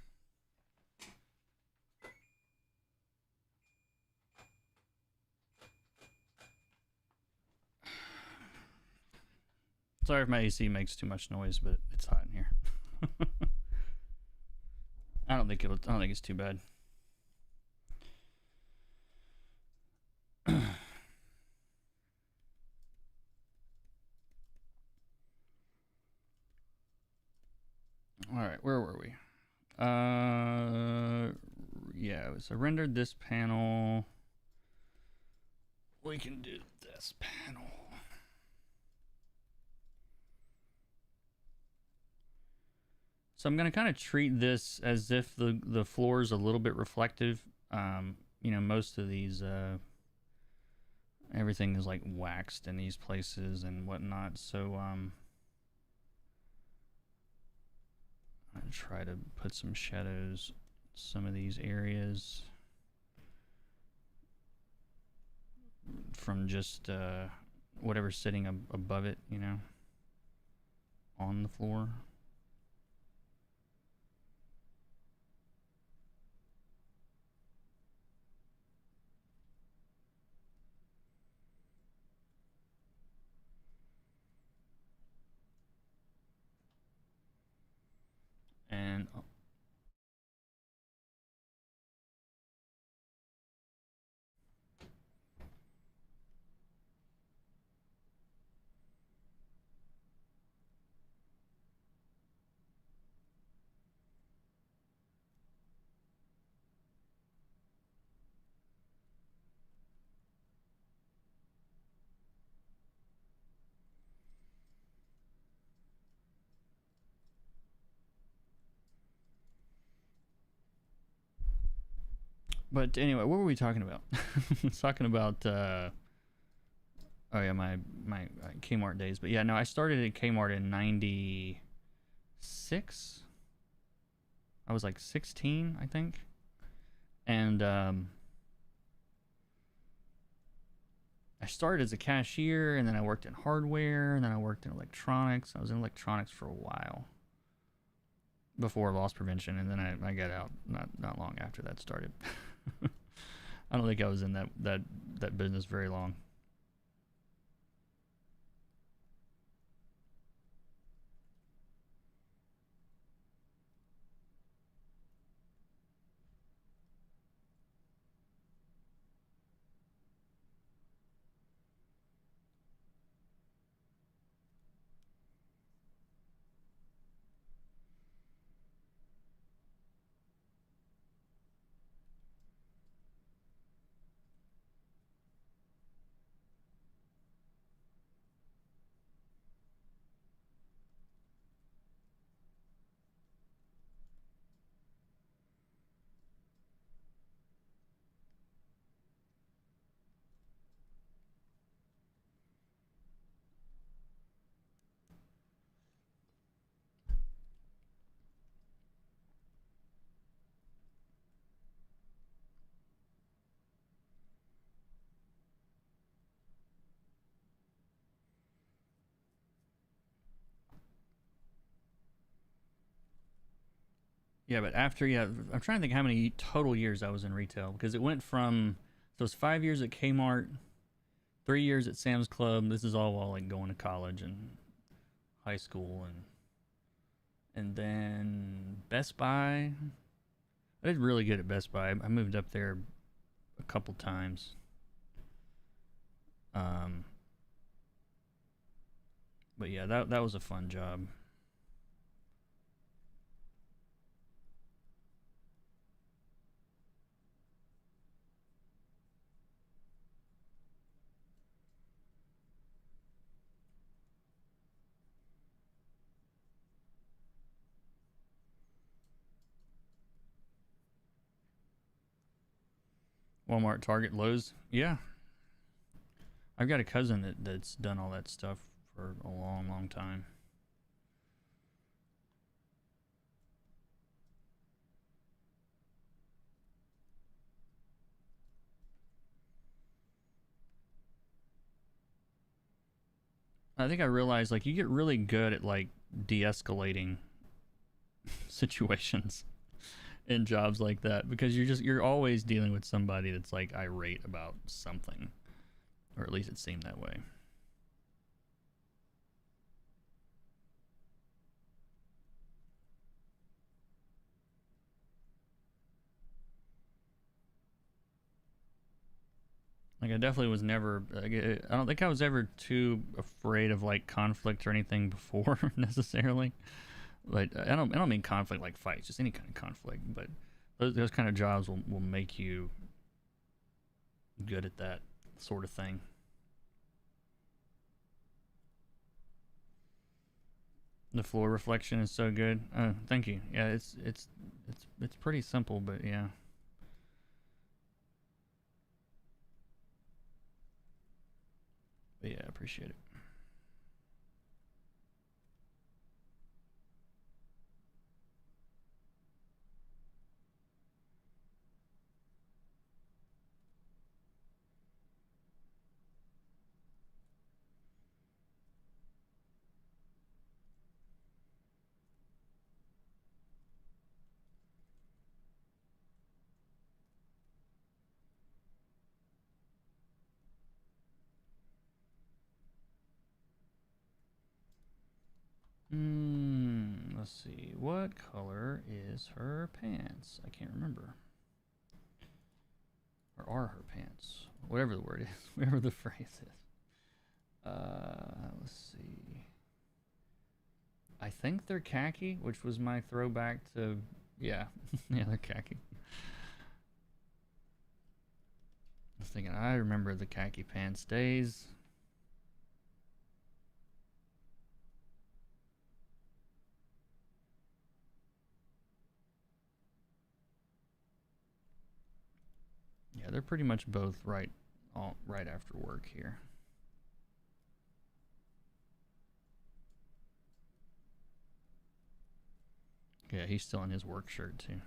Sorry if my AC makes too much noise, but it's hot in here. I don't think it's too bad. All right, where were we? Yeah, so I rendered this panel. We can do this panel. So I'm gonna kind of treat this as if the floor is a little bit reflective. You know, most of these everything is like waxed in these places and whatnot. So I try to put some shadows some of these areas from just whatever's sitting above it, you know, on the floor. And but anyway, what were we talking about? It's talking about oh yeah, my Kmart days. But yeah, no, I started at Kmart in '96. I was like 16, I think. And I started as a cashier, and then I worked in hardware, and then I worked in electronics. I was in electronics for a while before loss prevention, and then I got out not long after that started. I don't think I was in that business very long. Yeah, but after, yeah, I'm trying to think how many total years I was in retail, because it went from, so it was 5 years at Kmart, 3 years at Sam's Club. This is all while like going to college and high school, and then Best Buy. I did really good at Best Buy. I moved up there a couple times. Um, but yeah, that was a fun job. Walmart, Target, Lowe's. Yeah, I've got a cousin that's done all that stuff for a long, long time. I think I realized like you get really good at like de-escalating situations in jobs like that, because you're always dealing with somebody that's like irate about something, or at least it seemed that way. Like I definitely was never. Like, I don't think I was ever too afraid of like conflict or anything before necessarily. Like I don't mean conflict like fights, just any kind of conflict. But those kind of jobs will make you good at that sort of thing. The floor reflection is so good. Thank you. Yeah, it's pretty simple, but yeah. But yeah, I appreciate it. Let's see. What color is her pants? I can't remember. Or are her pants? Whatever the word is, whatever the phrase is. Let's see. I think they're khaki, which was my throwback to. Yeah, yeah, they're khaki. I was thinking, I remember the khaki pants days. Yeah, they're pretty much both right after work here. Yeah, he's still in his work shirt too.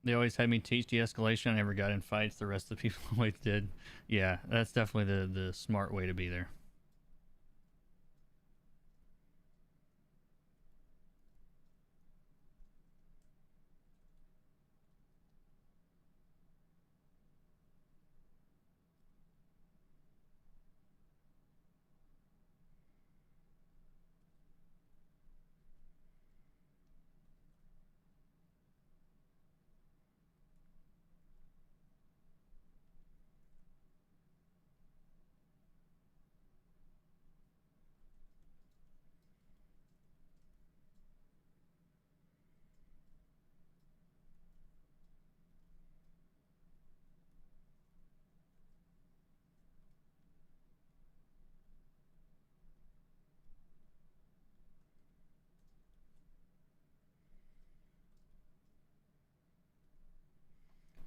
They always had me teach de-escalation. I never got in fights. The rest of the people always did. Yeah, that's definitely the smart way to be there.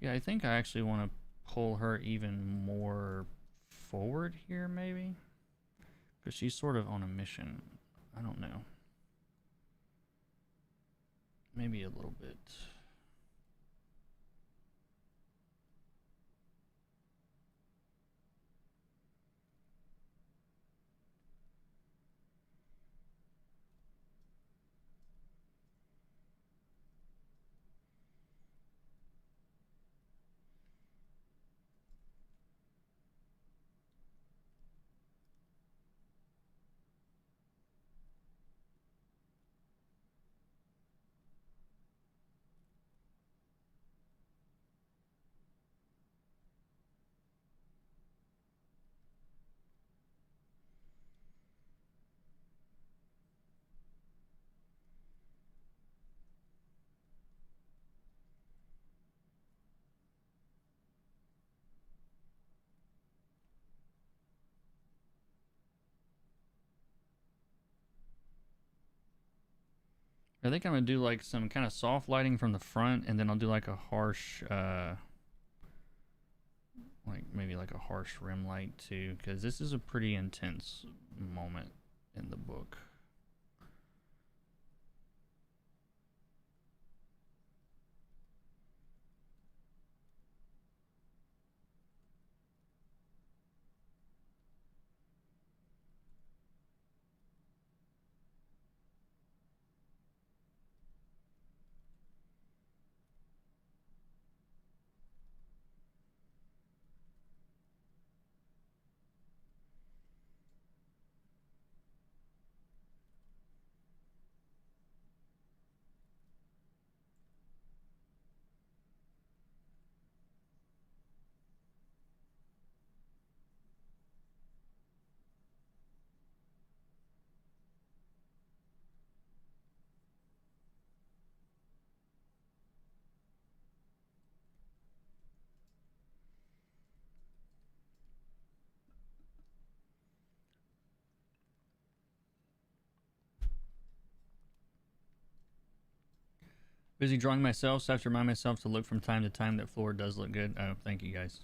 Yeah, I think I actually want to pull her even more forward here, maybe, because she's sort of on a mission. I don't know. Maybe a little bit. I think I'm gonna do like some kind of soft lighting from the front, and then I'll do like a harsh, like maybe like a harsh rim light too, because this is a pretty intense moment in the book. Busy drawing myself, so I have to remind myself to look from time to time. That floor does look good. Oh, thank you guys.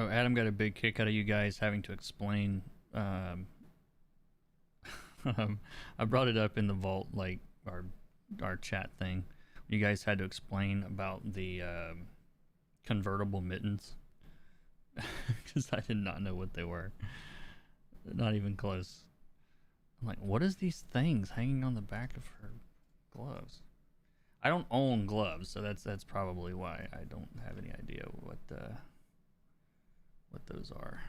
Oh, Adam got a big kick out of you guys having to explain. Um, I brought it up in the vault, like our chat thing. You guys had to explain about the convertible mittens because I did not know what they were. Not even close. I'm like, what is these things hanging on the back of her gloves? I don't own gloves, so that's probably why I don't have any idea what those are.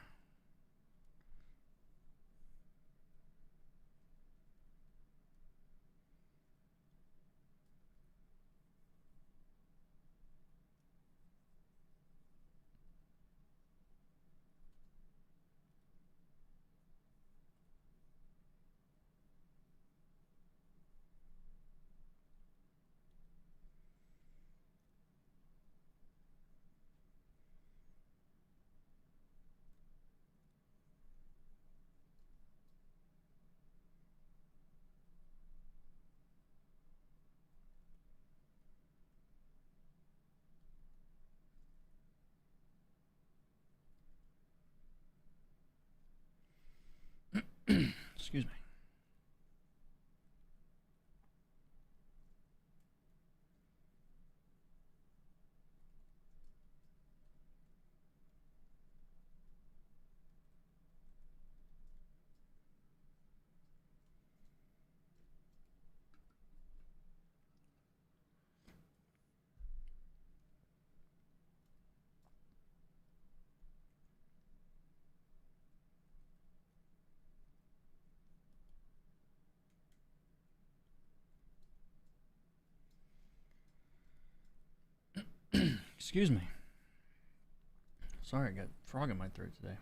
Excuse me. Excuse me. Sorry, I got a frog in my throat today.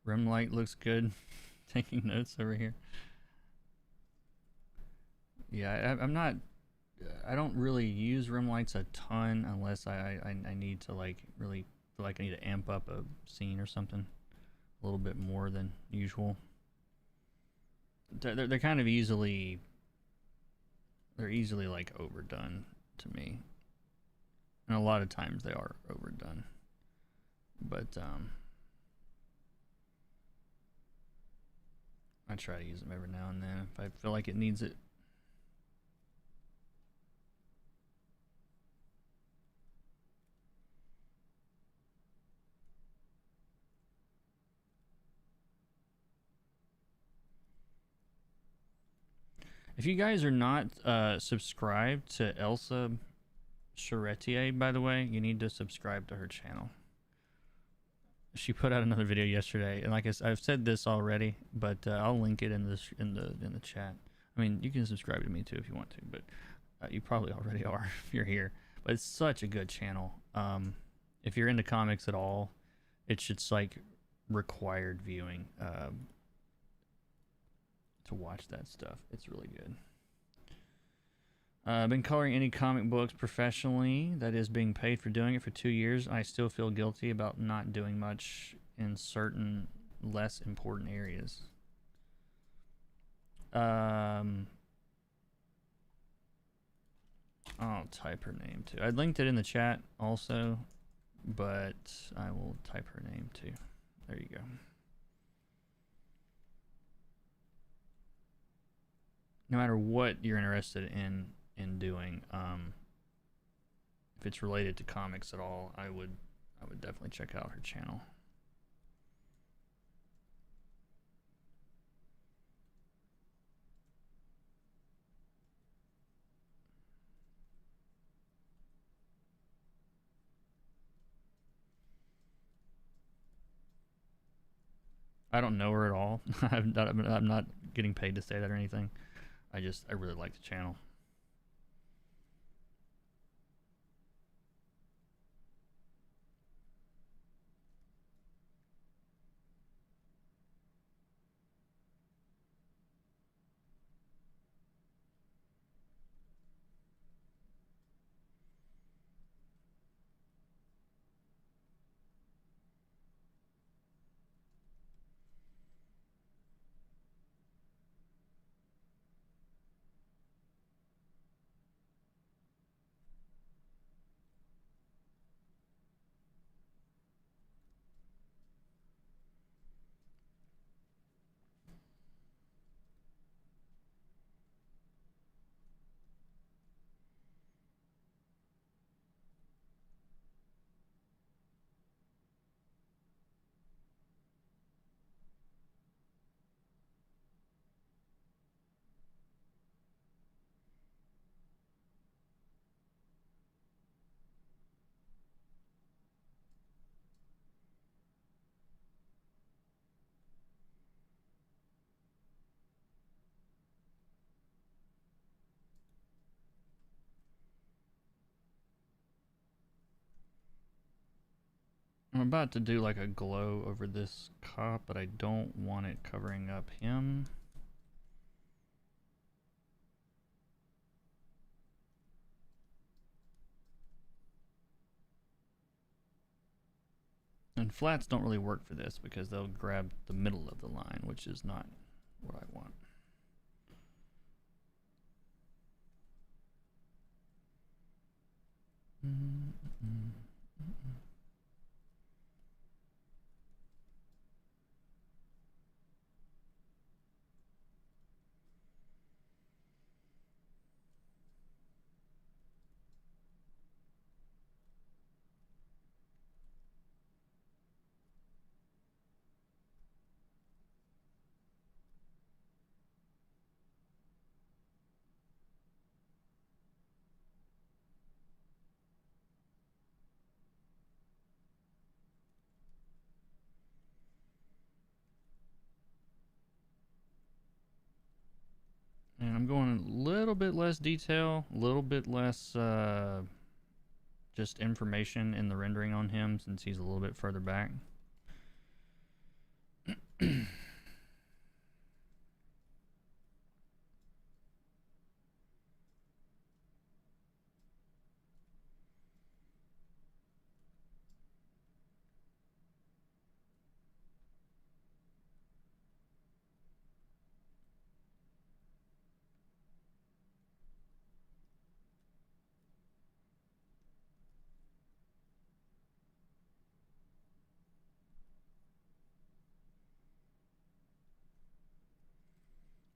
Rim light looks good. Taking notes over here. Yeah, I'm not. I don't really use rim lights a ton unless I need to like really feel like I need to amp up a scene or something a little bit more than usual. They're kind of easily like overdone to me. And a lot of times they are overdone. But I try to use them every now and then if I feel like it needs it. If you guys are not subscribed to Elsa Charretier, by the way, you need to subscribe to her channel. She put out another video yesterday, and like I've said this already, but I'll link it in the chat. I mean, you can subscribe to me too if you want to, but you probably already are if you're here. But it's such a good channel. If you're into comics at all, it's just like required viewing to watch that stuff. It's really good. I've been coloring any comic books professionally, that is being paid for doing it, for 2 years. I still feel guilty about not doing much in certain less important areas. I'll type her name too. I linked it in the chat also, but I will type her name too. There you go. No matter what you're interested in doing, if it's related to comics at all, I would definitely check out her channel. I don't know her at all. I'm not getting paid to say that or anything. I really like the channel. I'm about to do like a glow over this cop, but I don't want it covering up him. And flats don't really work for this because they'll grab the middle of the line, which is not what I want. And I'm going a little bit less detail, a little bit less just information in the rendering on him since he's a little bit further back.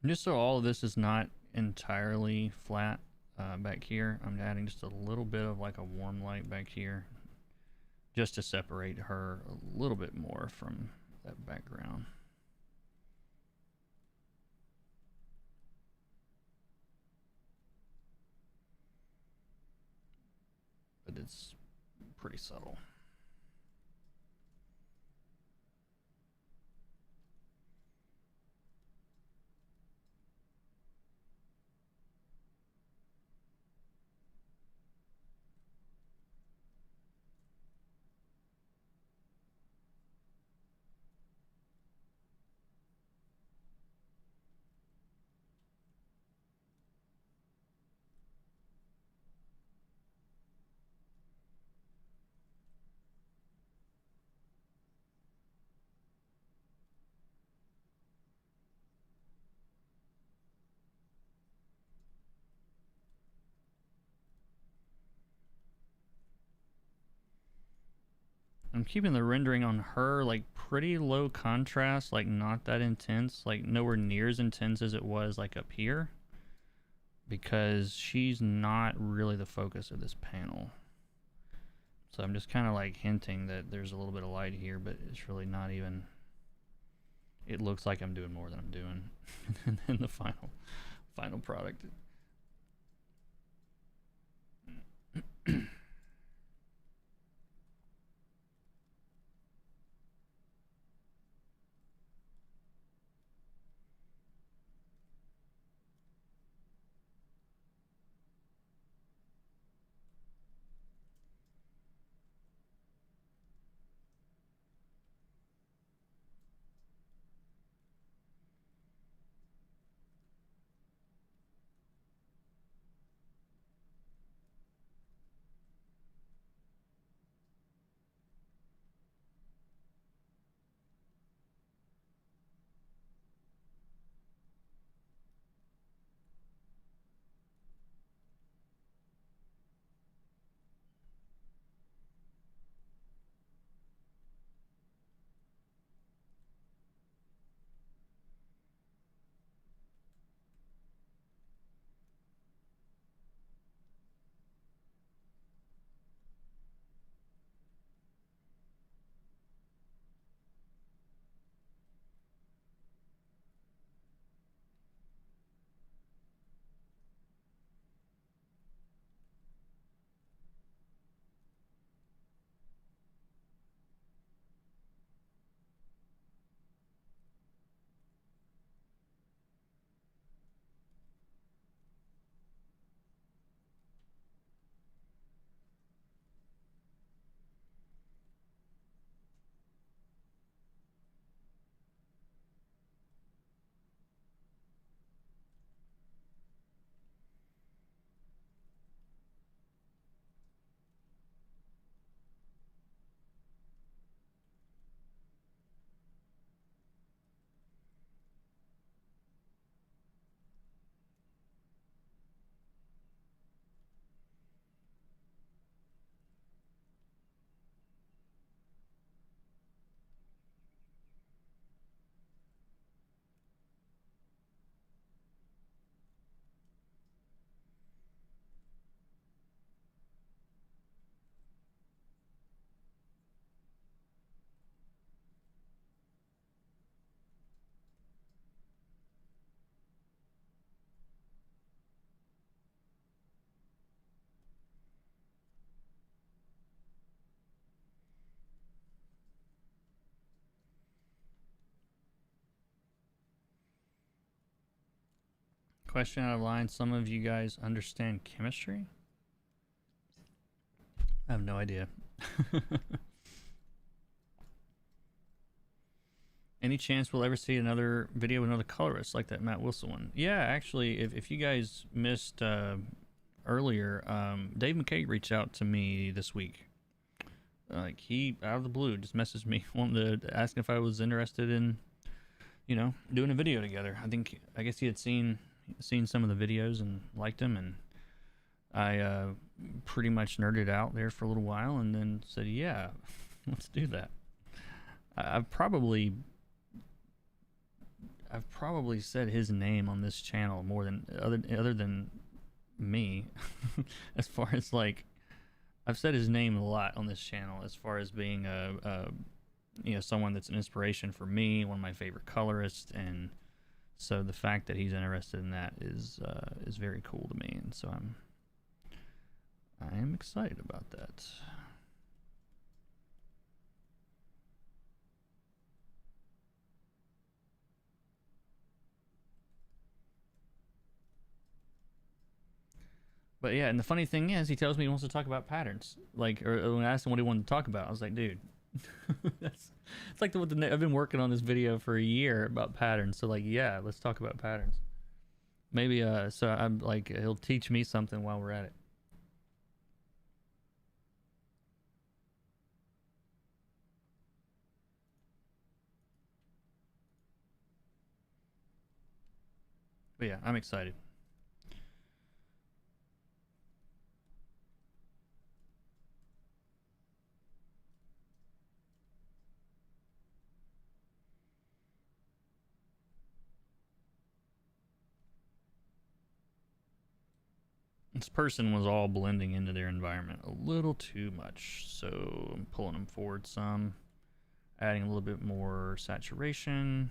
Just so all of this is not entirely flat back here, I'm adding just a little bit of like a warm light back here, just to separate her a little bit more from that background. But it's pretty subtle. I'm keeping the rendering on her like pretty low contrast, like not that intense, like nowhere near as intense as it was like up here, because she's not really the focus of this panel. So I'm just kind of like hinting that there's a little bit of light here, but it's really not even. It looks like I'm doing more than I'm doing in the final product. Question out of line. Some of you guys understand chemistry? I have no idea. Any chance we'll ever see another video with another colorist like that Matt Wilson one? Yeah, actually, if you guys missed earlier, Dave McKay reached out to me this week. Like, he, out of the blue, just messaged me wanting to ask if I was interested in, you know, doing a video together. I guess he had seen some of the videos and liked them, and I pretty much nerded out there for a little while and then said, yeah, let's do that. I've probably, I've probably said his name on this channel more than other than me. As far as like, I've said his name a lot on this channel as far as being a someone that's an inspiration for me, one of my favorite colorists, and so the fact that he's interested in that is very cool to me, and so I am excited about that. But yeah, and the funny thing is, he tells me he wants to talk about patterns. Like, or when I asked him what he wanted to talk about, I was like, dude, that's it's like I've been working on this video for a year about patterns. So like, yeah, let's talk about patterns. Maybe so I'm like, he'll teach me something while we're at it. But yeah, I'm excited. This person was all blending into their environment a little too much, so I'm pulling them forward some, adding a little bit more saturation.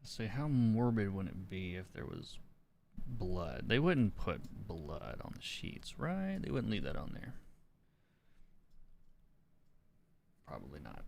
Let's see, how morbid would it be if there was blood? They wouldn't put blood on the sheets, right? They wouldn't leave that on there. Probably not.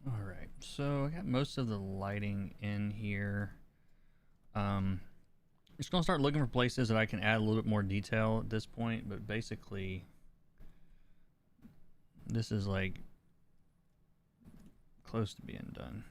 All right, so I got most of the lighting in here. Just gonna start looking for places that I can add a little bit more detail at this point, but basically this is like close to being done.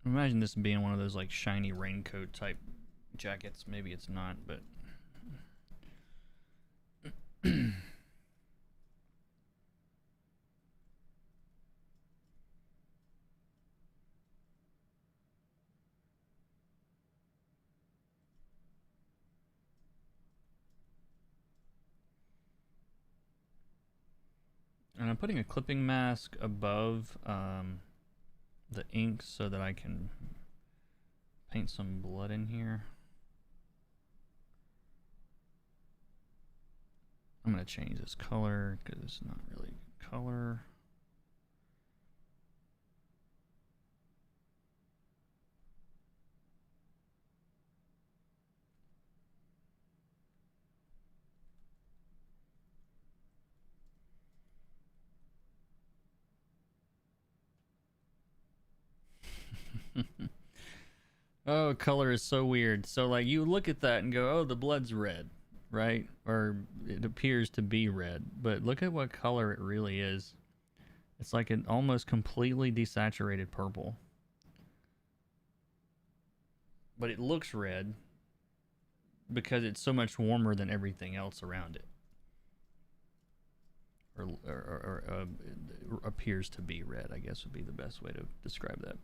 Imagine this being one of those like shiny raincoat type jackets. Maybe it's not, but and I'm putting a clipping mask above the ink so that I can paint some blood in here. I'm gonna change this color because it's not really color. Oh, color is so weird. So like you look at that and go, oh, the blood's red, right? Or it appears to be red, but look at what color it really is. It's like an almost completely desaturated purple. But it looks red because it's so much warmer than everything else around it. Or appears to be red, I guess would be the best way to describe that.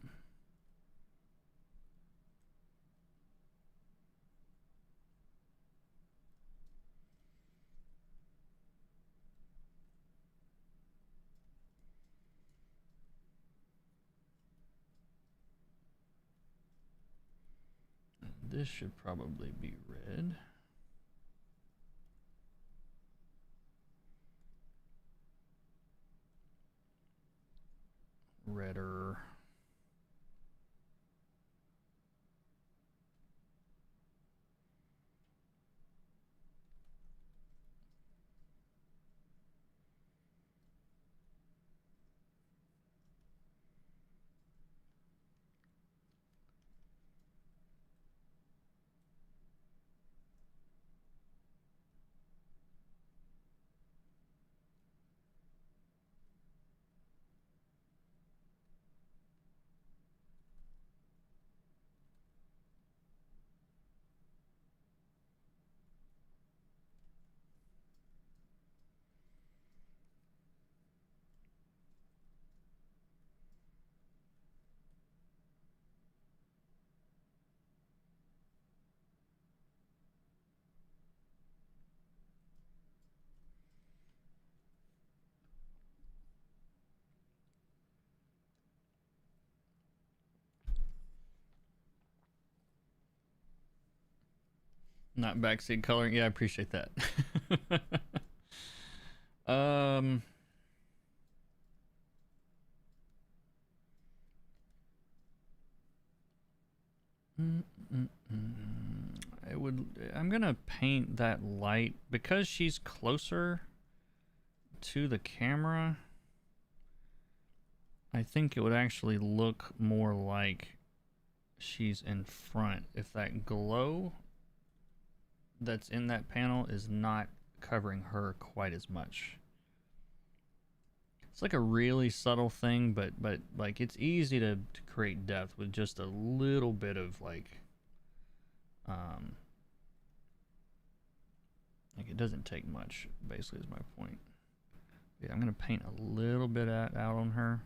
This should probably be red. Redder. Not backseat coloring. Yeah, I appreciate that. um, I would. I'm gonna paint that light because she's closer to the camera. I think it would actually look more like she's in front if that glow that's in that panel is not covering her quite as much. It's like a really subtle thing, but like it's easy to create depth with just a little bit of like it doesn't take much, basically, is my point. Yeah, I'm gonna paint a little bit out on her,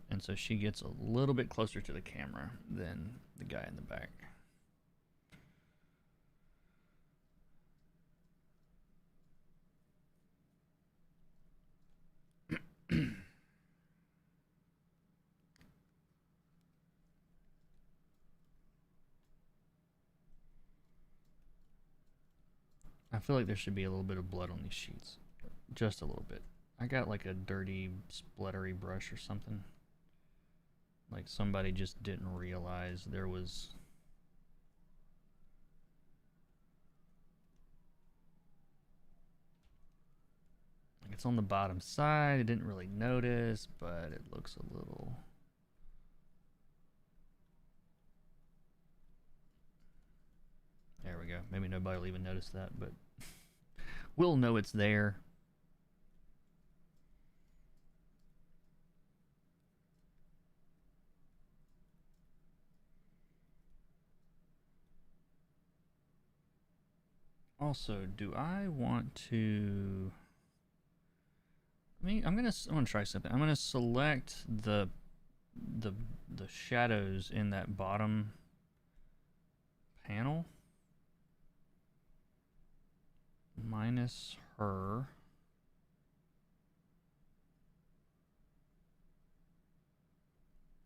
and so she gets a little bit closer to the camera than the guy in the back. I feel like there should be a little bit of blood on these sheets. Just a little bit. I got like a dirty, splattery brush or something. Like somebody just didn't realize there was... Like it's on the bottom side. I didn't really notice, but it looks a little... There we go. Maybe nobody will even notice that, but we'll know it's there. Also, do I want to... I'm gonna try something. I'm gonna select the shadows in that bottom panel. Minus her.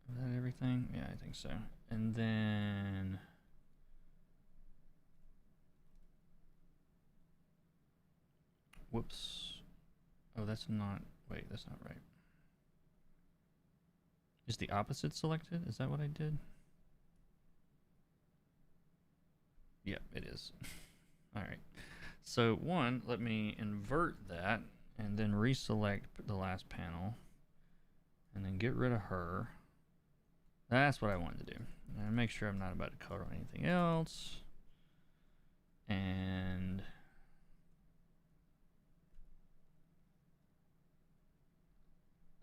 Is that everything? Yeah, I think so. And then... Whoops. Oh, that's not... Wait, that's not right. Is the opposite selected? Is that what I did? Yep, it is. Alright. So, one, let me invert that, and then reselect the last panel, and then get rid of her. That's what I wanted to do. And make sure I'm not about to color anything else. And...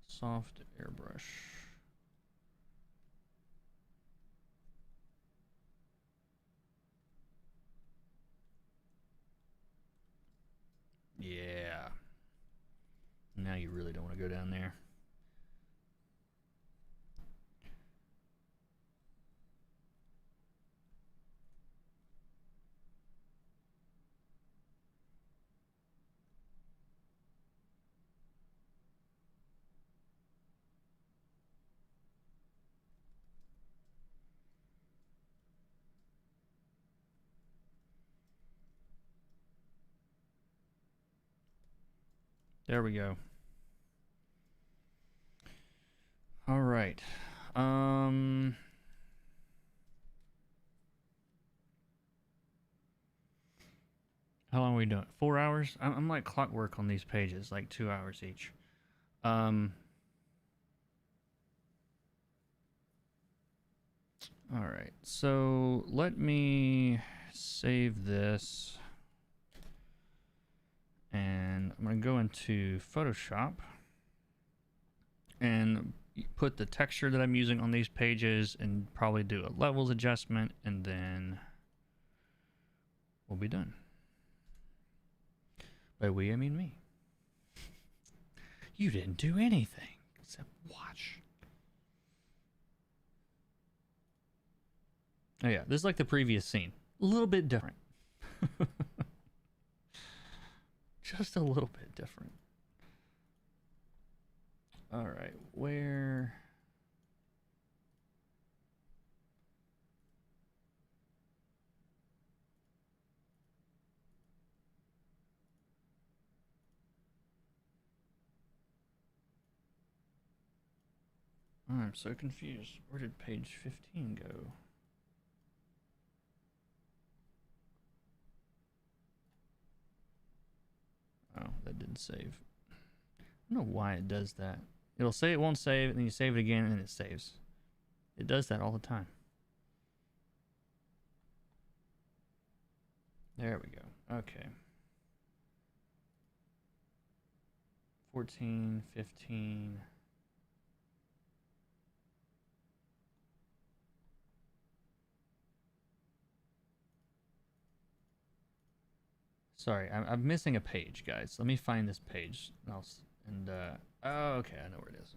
soft airbrush. Yeah. Now you really don't want to go down there. There we go. All right. How long are we doing? 4 hours? I'm like clockwork on these pages, like 2 hours each. All right. So let me save this. And I'm going to go into Photoshop and put the texture that I'm using on these pages and probably do a levels adjustment, and then we'll be done. By we, I mean me. You didn't do anything except watch. Oh yeah, this is like the previous scene. A little bit different. Just a little bit different. All right, where... I'm so confused. Where did page 15 go? Oh, that didn't save. I don't know why it does that. It'll say it won't save, and then you save it again, and it saves. It does that all the time. There we go. Okay. 14, 15... Sorry, I'm missing a page, guys. Let me find this page. Oh, okay, I know where it is.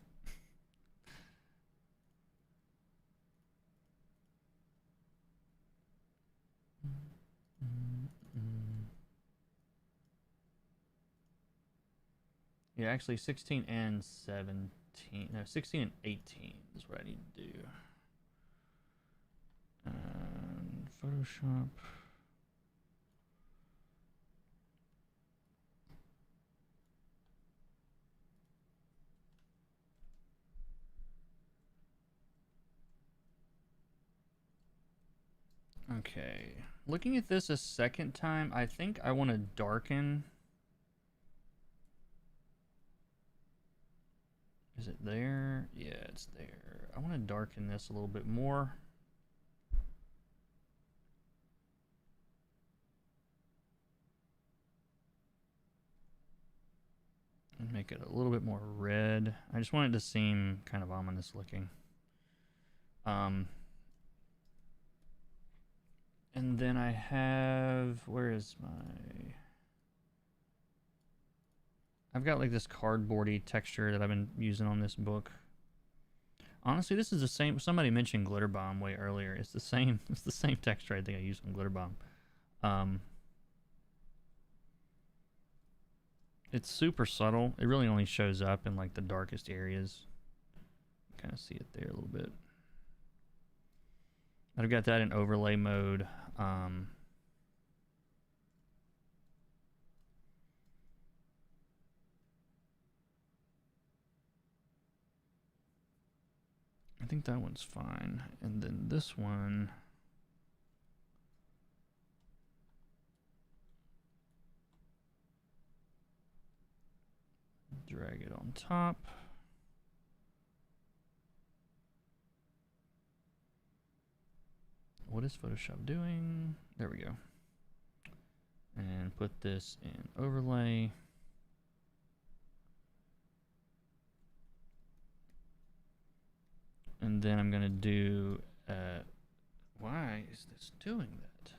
Yeah, actually 16 and 17. No, 16 and 18 is what I need to do. Photoshop. Okay. Looking at this a second time, I think I want to darken. Is it there? Yeah, it's there. I want to darken this a little bit more. And make it a little bit more red. I just want it to seem kind of ominous looking. And then I have, where is my, I've got like this cardboardy texture that I've been using on this book. Honestly, this is the same, somebody mentioned Glitter Bomb way earlier. It's the same texture I think I used on Glitter Bomb. It's super subtle. It really only shows up in like the darkest areas. Kind of see it there a little bit. I've got that in overlay mode. I think that one's fine. And then this one, drag it on top. What is Photoshop doing? There we go. And put this in overlay. And then I'm gonna do, why is this doing that?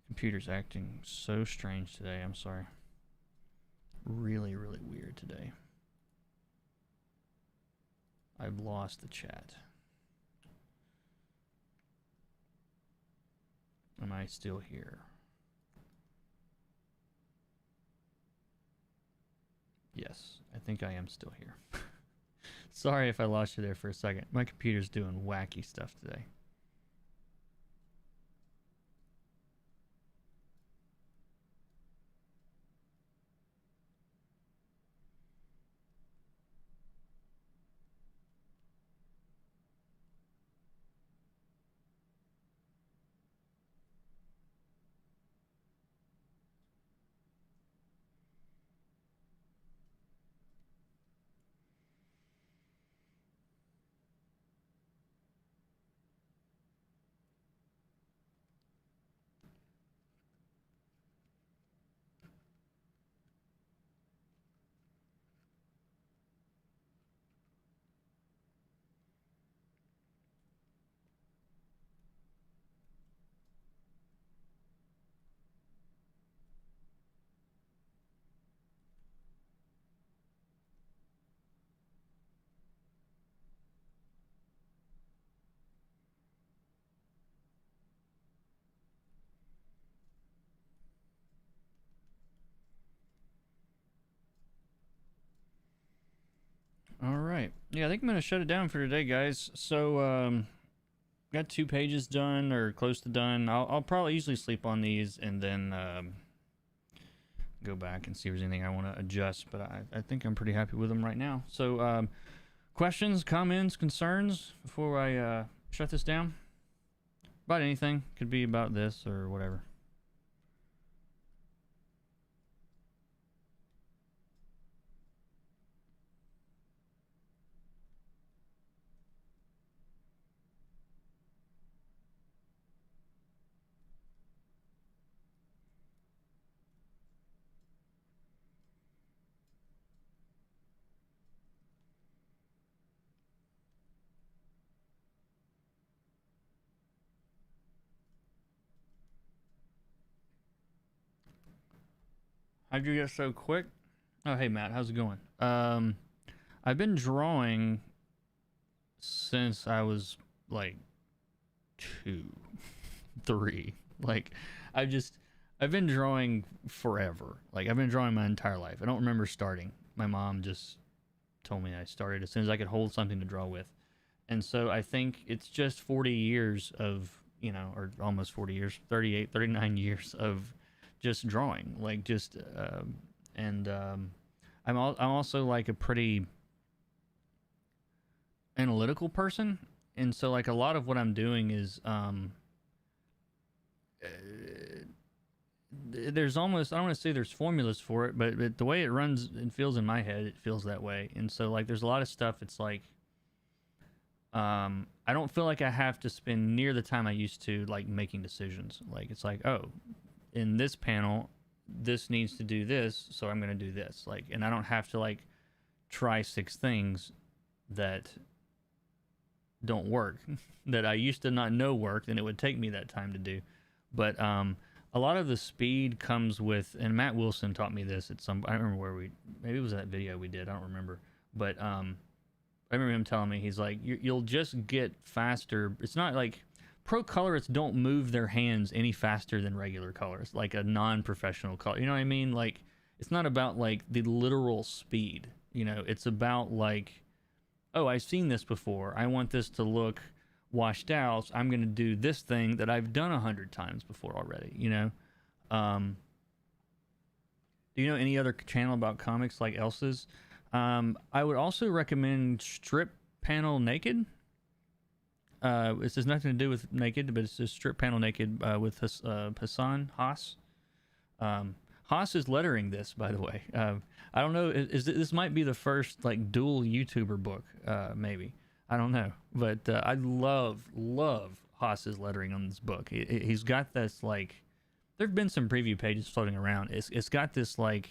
Computer's acting so strange today, I'm sorry. Really, really weird today. I've lost the chat. Am I still here? Yes, I think I am still here. Sorry if I lost you there for a second. My computer's doing wacky stuff today. All right. Yeah, I think I'm going to shut it down for today, guys. So, got 2 pages done or close to done. I'll probably usually sleep on these and then go back and see if there's anything I want to adjust. But I think I'm pretty happy with them right now. So, questions, comments, concerns before I shut this down? About anything. Could be about this or whatever. How'd you get so quick? Oh, hey, Matt. How's it going? I've been drawing since I was like 2, 3. Like, I've been drawing forever. Like, I've been drawing my entire life. I don't remember starting. My mom just told me I started as soon as I could hold something to draw with. And so I think it's just 40 years of, or almost 40 years, 38, 39 years of just drawing. Like, just, I'm also like a pretty analytical person. And so like a lot of what I'm doing is, there's almost, I don't want to say there's formulas for it, but the way it runs and feels in my head, it feels that way. And so like there's a lot of stuff. It's like I don't feel like I have to spend near the time I used to like making decisions. Like it's like, oh, in this panel, this needs to do this, so I'm gonna do this. Like, and I don't have to like try 6 things that don't work that I used to not know worked, and it would take me that time to do. But a lot of the speed comes with, and Matt Wilson taught me this at some, I don't remember where maybe it was that video we did, I don't remember. But I remember him telling me, he's like, you'll just get faster. It's not like pro colorists don't move their hands any faster than regular colorists, like a non-professional color. You know what I mean? Like, it's not about like the literal speed. You know, it's about like, oh, I've seen this before. I want this to look washed out. So I'm going to do this thing that I've done 100 times before already, you know? Do you know any other channel about comics like Elsa's? I would also recommend Strip Panel Naked. This has nothing to do with Naked, but it's just Strip Panel Naked with Hassan Haas. Haas is lettering this, by the way. I don't know. This might be the first like dual YouTuber book, maybe. I don't know, but I love Haas's lettering on this book. He's got this like. There've been some preview pages floating around. It's got this like.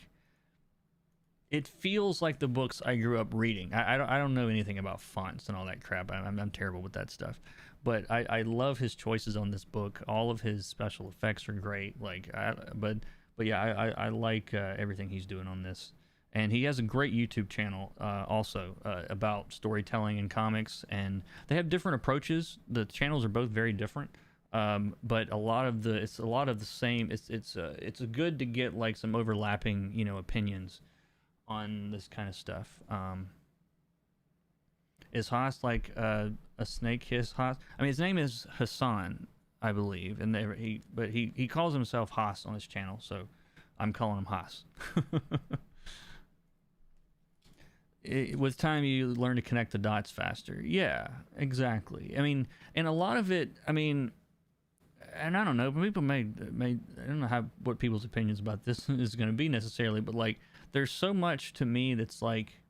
It feels like the books I grew up reading. I don't know anything about fonts and all that crap. I'm terrible with that stuff, but I love his choices on this book. All of his special effects are great. Like, but yeah, I like everything he's doing on this. And he has a great YouTube channel also about storytelling and comics, and they have different approaches. The channels are both very different, but a lot of the same. It's good to get like some overlapping, you know, opinions on this kind of stuff. Is Haas like a snake hiss Haas? I mean, his name is Hassan, I believe, and he calls himself Haas on his channel, so I'm calling him Haas. With time, you learn to connect the dots faster. Yeah, exactly. I mean, and a lot of it, I mean, and I don't know, people may I don't know what people's opinions about this is going to be necessarily, but like, there's so much to me that's like,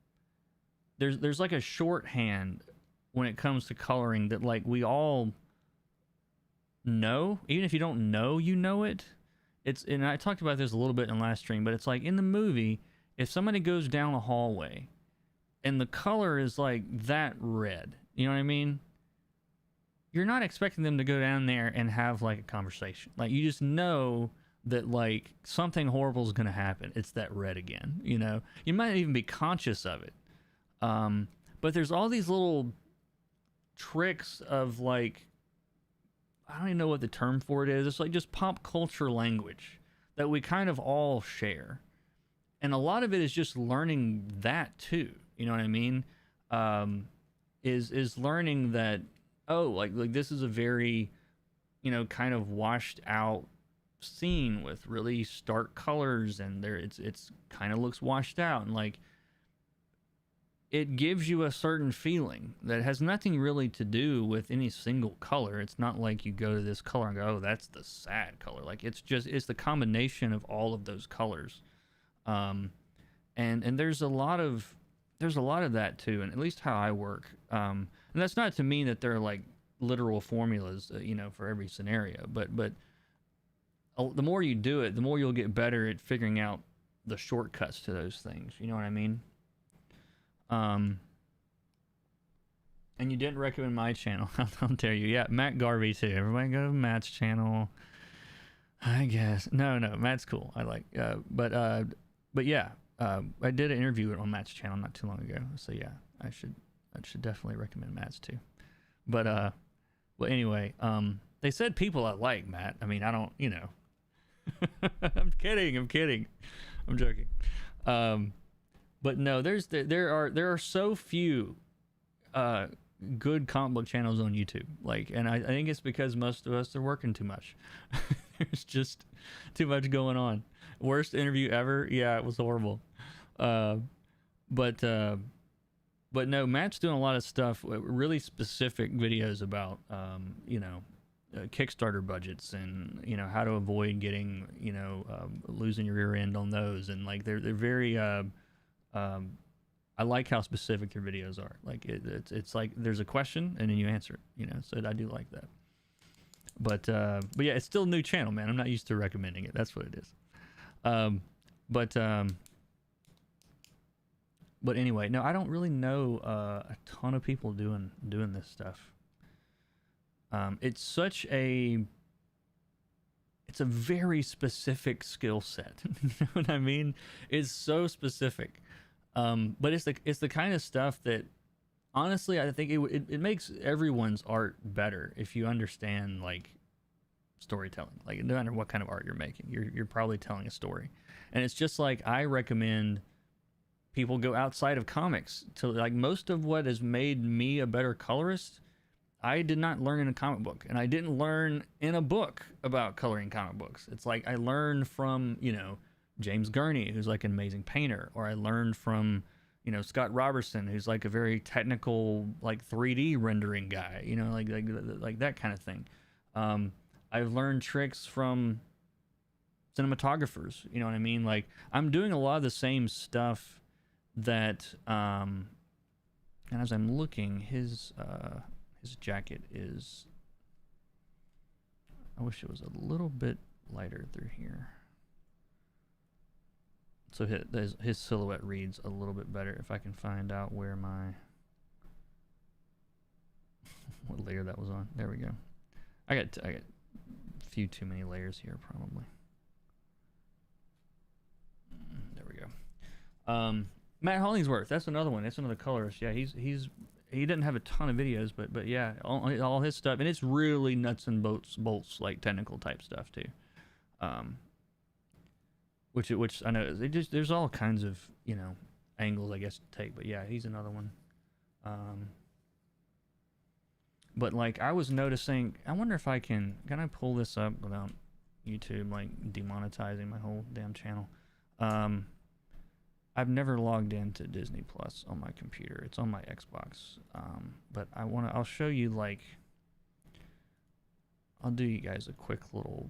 there's like a shorthand when it comes to coloring that like we all know, even if you don't know, you know it. And I talked about this a little bit in the last stream, but it's like in the movie, if somebody goes down a hallway and the color is like that red, you know what I mean? You're not expecting them to go down there and have like a conversation. Like, you just know that like something horrible is going to happen. It's that red again, you know? You might even be conscious of it. But there's all these little tricks of like, I don't even know what the term for it is. It's like just pop culture language that we kind of all share. And a lot of it is just learning that too. You know what I mean? Is learning that, oh, like this is a very, you know, kind of washed out scene with really stark colors, and it's kind of looks washed out, and like it gives you a certain feeling that has nothing really to do with any single color. It's not like you go to this color and go, oh, that's the sad color. Like, it's the combination of all of those colors. And there's a lot of that too, and at least how I work. And that's not to mean that they're like literal formulas, you know, for every scenario, but the more you do it, the more you'll get better at figuring out the shortcuts to those things. You know what I mean? And you didn't recommend my channel. How dare you? Yeah, Matt Garvey too. Everybody go to Matt's channel, I guess. No, Matt's cool. I like, but yeah, I did an interview on Matt's channel not too long ago. So yeah, I should definitely recommend Matt's too. But well, anyway, they said people I like, Matt. I mean, I don't, you know. I'm kidding. I'm joking. But no, there are so few good comic book channels on YouTube. Like, and I think it's because most of us are working too much. There's just too much going on. Worst interview ever. Yeah, it was horrible. But no, Matt's doing a lot of stuff, really specific videos about, you know, Kickstarter budgets, and how to avoid getting losing your rear end on those, and like they're very I like how specific their videos are. Like it's like there's a question and then you answer it, so I do like that. But yeah, it's still a new channel, man. I'm not used to recommending it. That's what it is. But anyway, no, I don't really know a ton of people doing this stuff. It's a very specific skill set. You know what I mean? It's so specific. But it's the kind of stuff that, honestly, I think it makes everyone's art better if you understand like storytelling. Like, no matter what kind of art you're making, you're probably telling a story. And it's just like, I recommend people go outside of comics to, like, most of what has made me a better colorist, I did not learn in a comic book, and I didn't learn in a book about coloring comic books. It's like I learned from, James Gurney, who's like an amazing painter, or I learned from, Scott Robertson, who's like a very technical, like 3D rendering guy, like that kind of thing. I've learned tricks from cinematographers, you know what I mean? Like, I'm doing a lot of the same stuff that, and as I'm looking, his jacket is, I wish it was a little bit lighter through here. So his silhouette reads a little bit better. If I can find out where my what layer that was on. There we go. I got a few too many layers here, probably. There we go. Matt Hollingsworth. That's another one. That's another colorist. Yeah, he didn't have a ton of videos, but yeah, all his stuff, and it's really nuts and bolts like technical type stuff too. Which I know there's all kinds of angles, I guess, to take, but yeah, he's another one. But like, I was noticing, I wonder if can I pull this up without YouTube like demonetizing my whole damn channel? I've never logged into Disney Plus on my computer. It's on my Xbox. But I'll show you, like, I'll do you guys a quick little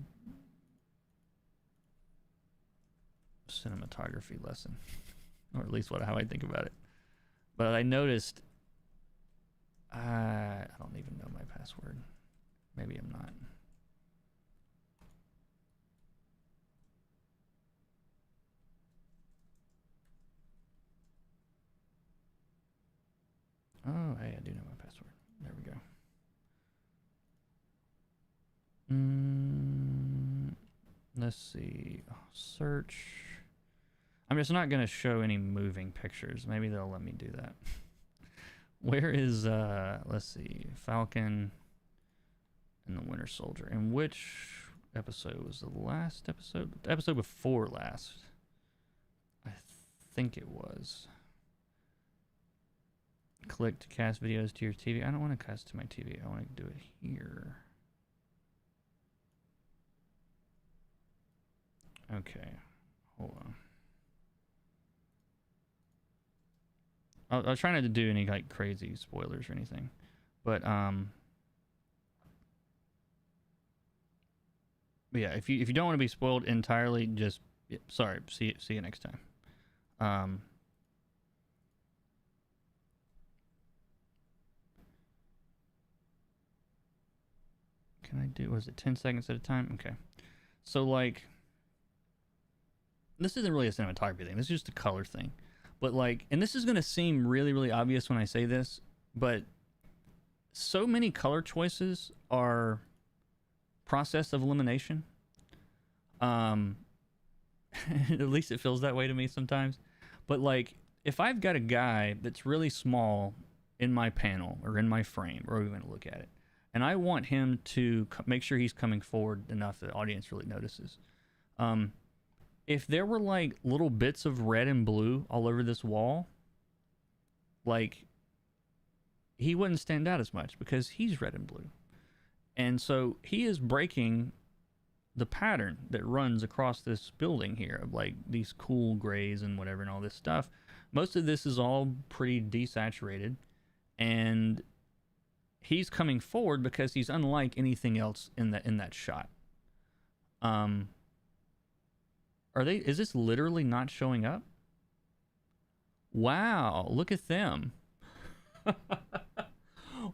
cinematography lesson, or at least how I think about it. But I noticed, I don't even know my password. Maybe I'm not. Oh, hey, I do know my password. There we go. Let's see. Search. I'm just not going to show any moving pictures. Maybe they'll let me do that. Where is, let's see, Falcon and the Winter Soldier. And which episode was the last episode? The episode before last. I think it was. Click to cast videos to your TV. I don't want to cast to my TV. I want to do it here. Okay. Hold on. I was trying not to do any like crazy spoilers or anything, but yeah, if you don't want to be spoiled entirely, just sorry. See you next time. Can I do? Was it 10 seconds at a time? Okay. So like, this isn't really a cinematography thing. This is just a color thing. But like, and this is going to seem really, really obvious when I say this, but so many color choices are process of elimination. At least it feels that way to me sometimes. But like, if I've got a guy that's really small in my panel or in my frame, or we're going to look at it, and I want him to make sure he's coming forward enough that the audience really notices. If there were like little bits of red and blue all over this wall, like, he wouldn't stand out as much because he's red and blue. And so he is breaking the pattern that runs across this building here of like these cool grays and whatever and all this stuff. Most of this is all pretty desaturated, and he's coming forward because he's unlike anything else in that shot. Is this literally not showing up? Wow, look at them.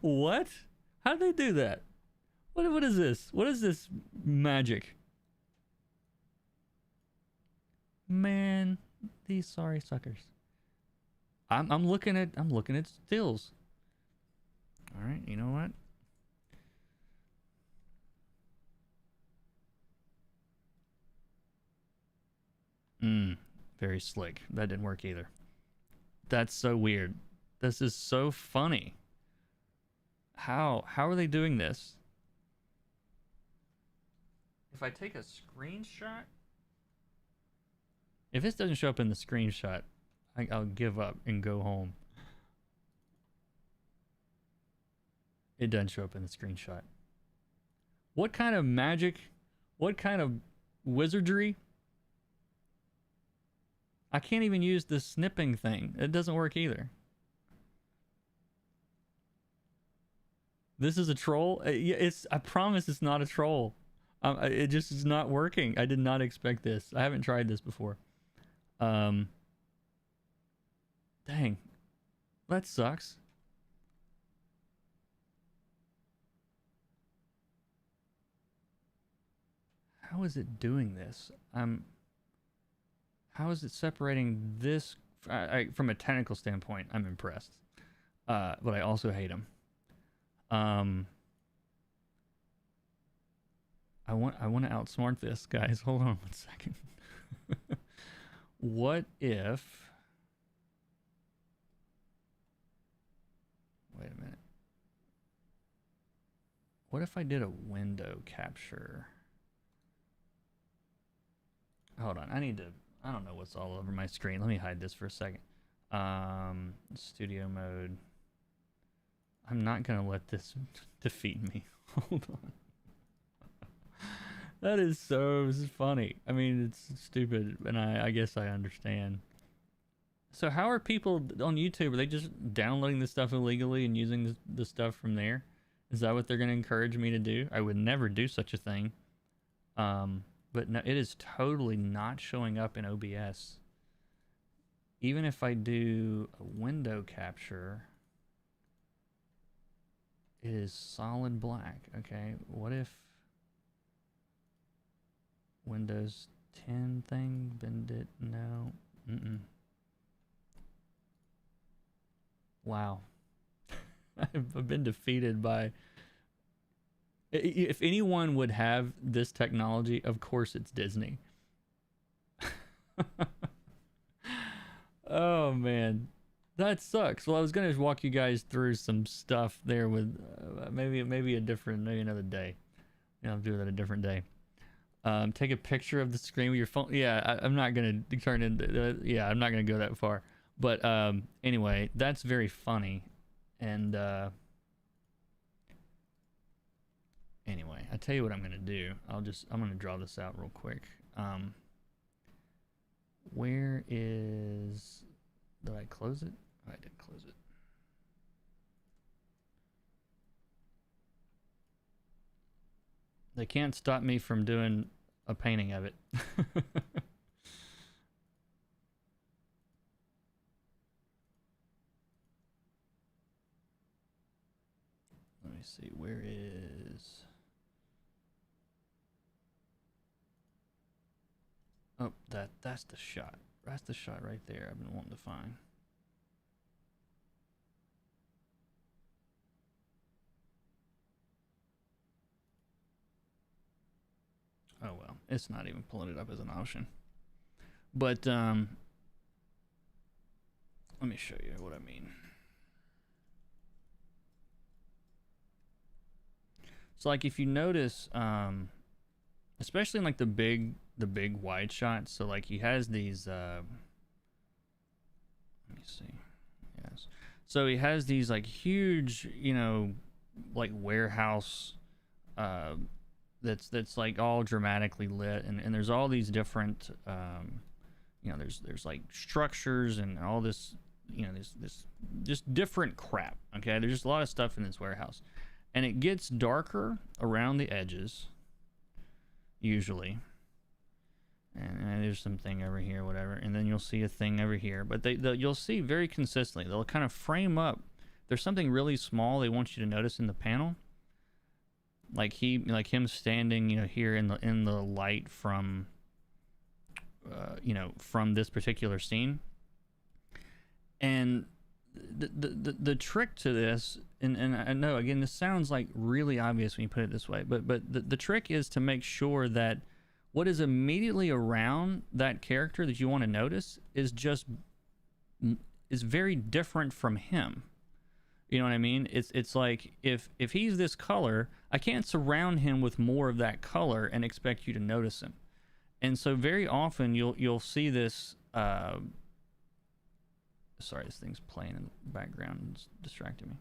What? How did they do that? What is this? What is this magic? Man, these sorry suckers. I'm looking at stills. All right, you know what? Very slick. That didn't work either. That's so weird. This is so funny. How are they doing this? If I take a screenshot, if this doesn't show up in the screenshot, I'll give up and go home. It doesn't show up in the screenshot. What kind of magic? What kind of wizardry? I can't even use the snipping thing. It doesn't work either. This is a troll? I promise it's not a troll. It just is not working. I did not expect this. I haven't tried this before. Dang. That sucks. How is it doing this? How is it separating this? From a technical standpoint, I'm impressed. But I also hate him. I want to outsmart this, guys. Hold on 1 second. What if? Wait a minute. What if I did a window capture? Hold on. I don't know what's all over my screen. Let me hide this for a second. Studio mode. I'm not gonna let this defeat me. Hold on. That is so funny. I mean, it's stupid, and I guess I understand. So how are people on YouTube? Are they just downloading this stuff illegally and using the stuff from there? Is that what they're going to encourage me to do? I would never do such a thing. But no, it is totally not showing up in OBS. Even if I do a window capture, it is solid black. Okay, what if Windows 10 thing, bend it? No. Wow. I've been defeated by... If anyone would have this technology, of course it's Disney. Oh man, that sucks. Well, I was gonna walk you guys through some stuff there with maybe another day. I'll do that a different day. Take a picture of the screen with your phone. Yeah, I'm not gonna turn into. I'm not gonna go that far. But anyway, that's very funny, and anyway, I tell you what I'm gonna do. I'm gonna draw this out real quick. Where is? Did I close it? Oh, I did close it. They can't stop me from doing a painting of it. Let me see, where is... Oh, that's the shot. That's the shot right there I've been wanting to find. Oh well, it's not even pulling it up as an option. But let me show you what I mean. So like if you notice, especially in like the big wide shots, so like he has these let me see. Yes. So he has these like huge, like warehouse that's like all dramatically lit, and there's all these different there's like structures and all this there's this just different crap. Okay, there's just a lot of stuff in this warehouse, and it gets darker around the edges usually. And there's something over here, whatever, and then you'll see a thing over here. But you'll see very consistently. They'll kind of frame up. There's something really small they want you to notice in the panel, like him standing, here in the light from, from this particular scene. And the trick to this, and I know again this sounds like really obvious when you put it this way, but the trick is to make sure that what is immediately around that character that you want to notice is very different from him. You know what I mean? It's like if he's this color, I can't surround him with more of that color and expect you to notice him. And so very often you'll see this. Sorry, this thing's playing in the background. It's distracting me.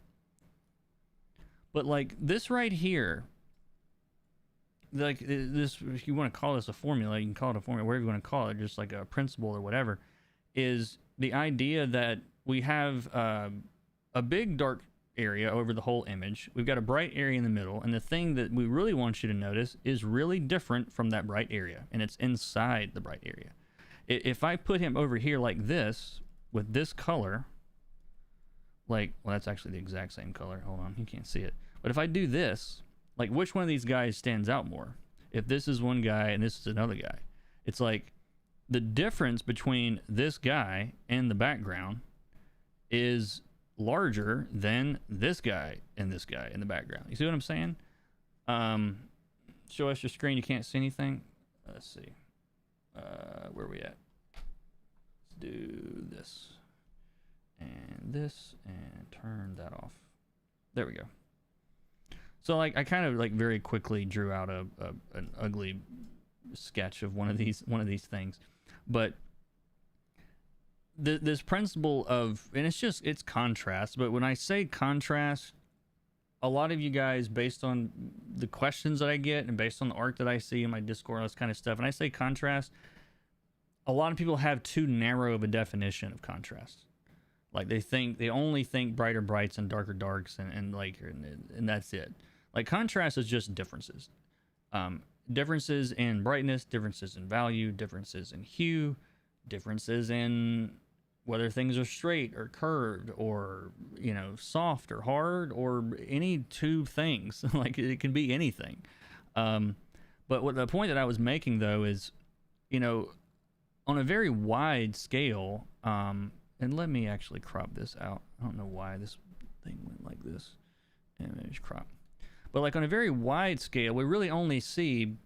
But like this right here, like this, if you want to call this a formula, you can call it a formula, whatever you want to call it, just like a principle or whatever, is the idea that we have a big dark area over the whole image. We've got a bright area in the middle, and the thing that we really want you to notice is really different from that bright area, and it's inside the bright area. If I put him over here like this, with this color, well, that's actually the exact same color. Hold on, you can't see it. But if I do this, like, which one of these guys stands out more? If this is one guy and this is another guy, it's like the difference between this guy and the background is larger than this guy and this guy in the background. You see what I'm saying? Show us your screen. You can't see anything. Let's see. Where are we at? Let's do this and this and turn that off. There we go. So like I kind of like very quickly drew out an ugly sketch of one of these things, but this principle of, and it's contrast, but when I say contrast, a lot of you guys, based on the questions that I get and based on the art that I see in my Discord, all this kind of stuff, and I say contrast, a lot of people have too narrow of a definition of contrast. Like they only think brighter brights and darker darks and that's it. Like contrast is just differences. Differences in brightness, differences in value, differences in hue, differences in whether things are straight or curved or, soft or hard or any two things. Like it can be anything. But what the point that I was making though is, on a very wide scale, and let me actually crop this out. I don't know why this thing went like this. Image crop. But like on a very wide scale, we really only see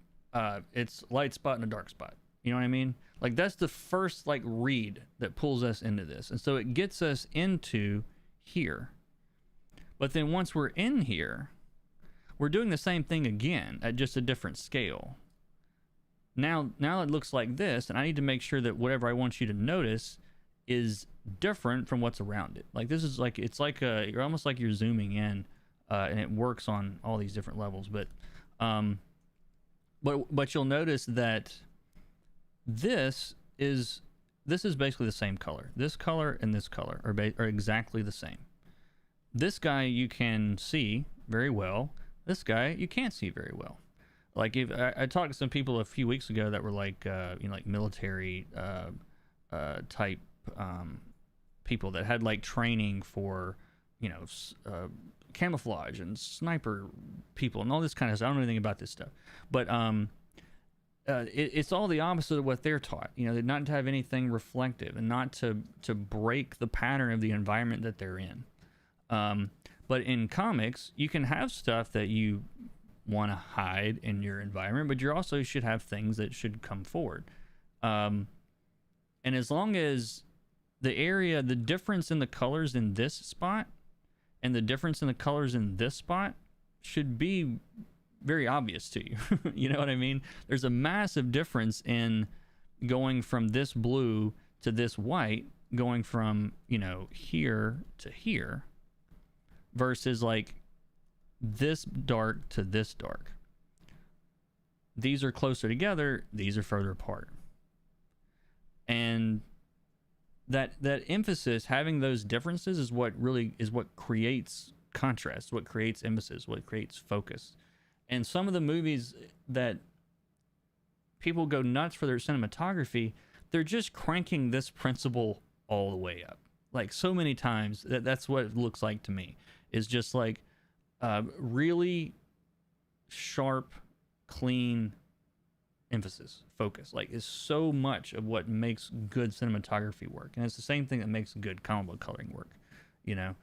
it's light spot and a dark spot. You know what I mean? Like that's the first like read that pulls us into this. And so it gets us into here. But then once we're in here, we're doing the same thing again at just a different scale. Now it looks like this, and I need to make sure that whatever I want you to notice is different from what's around it. Like this is like, it's like you're almost like you're zooming in, and it works on all these different levels. But you'll notice that this is basically the same color. This color and this color are exactly the same. This guy you can see very well. This guy you can't see very well. Like if I talked to some people a few weeks ago that were like like military type people that had like training for camouflage and sniper people and all this kind of stuff. I don't know anything about this stuff, but it's all the opposite of what they're taught. Not to have anything reflective and not to break the pattern of the environment that they're in. But in comics, you can have stuff that you want to hide in your environment, but you also should have things that should come forward. And as long as the difference in the colors in this spot and the difference in the colors in this spot should be very obvious to you. You know what I mean? There's a massive difference in going from this blue to this white, going from, here to here, versus like this dark to this dark. These are closer together, these are further apart. And that emphasis, having those differences, is what creates contrast, what creates emphasis, what creates focus. And some of the movies that people go nuts for their cinematography, they're just cranking this principle all the way up. Like so many times, that's what it looks like to me. Is just like really sharp, clean emphasis, focus. Like is so much of what makes good cinematography work, and it's the same thing that makes good comic book coloring work. You know,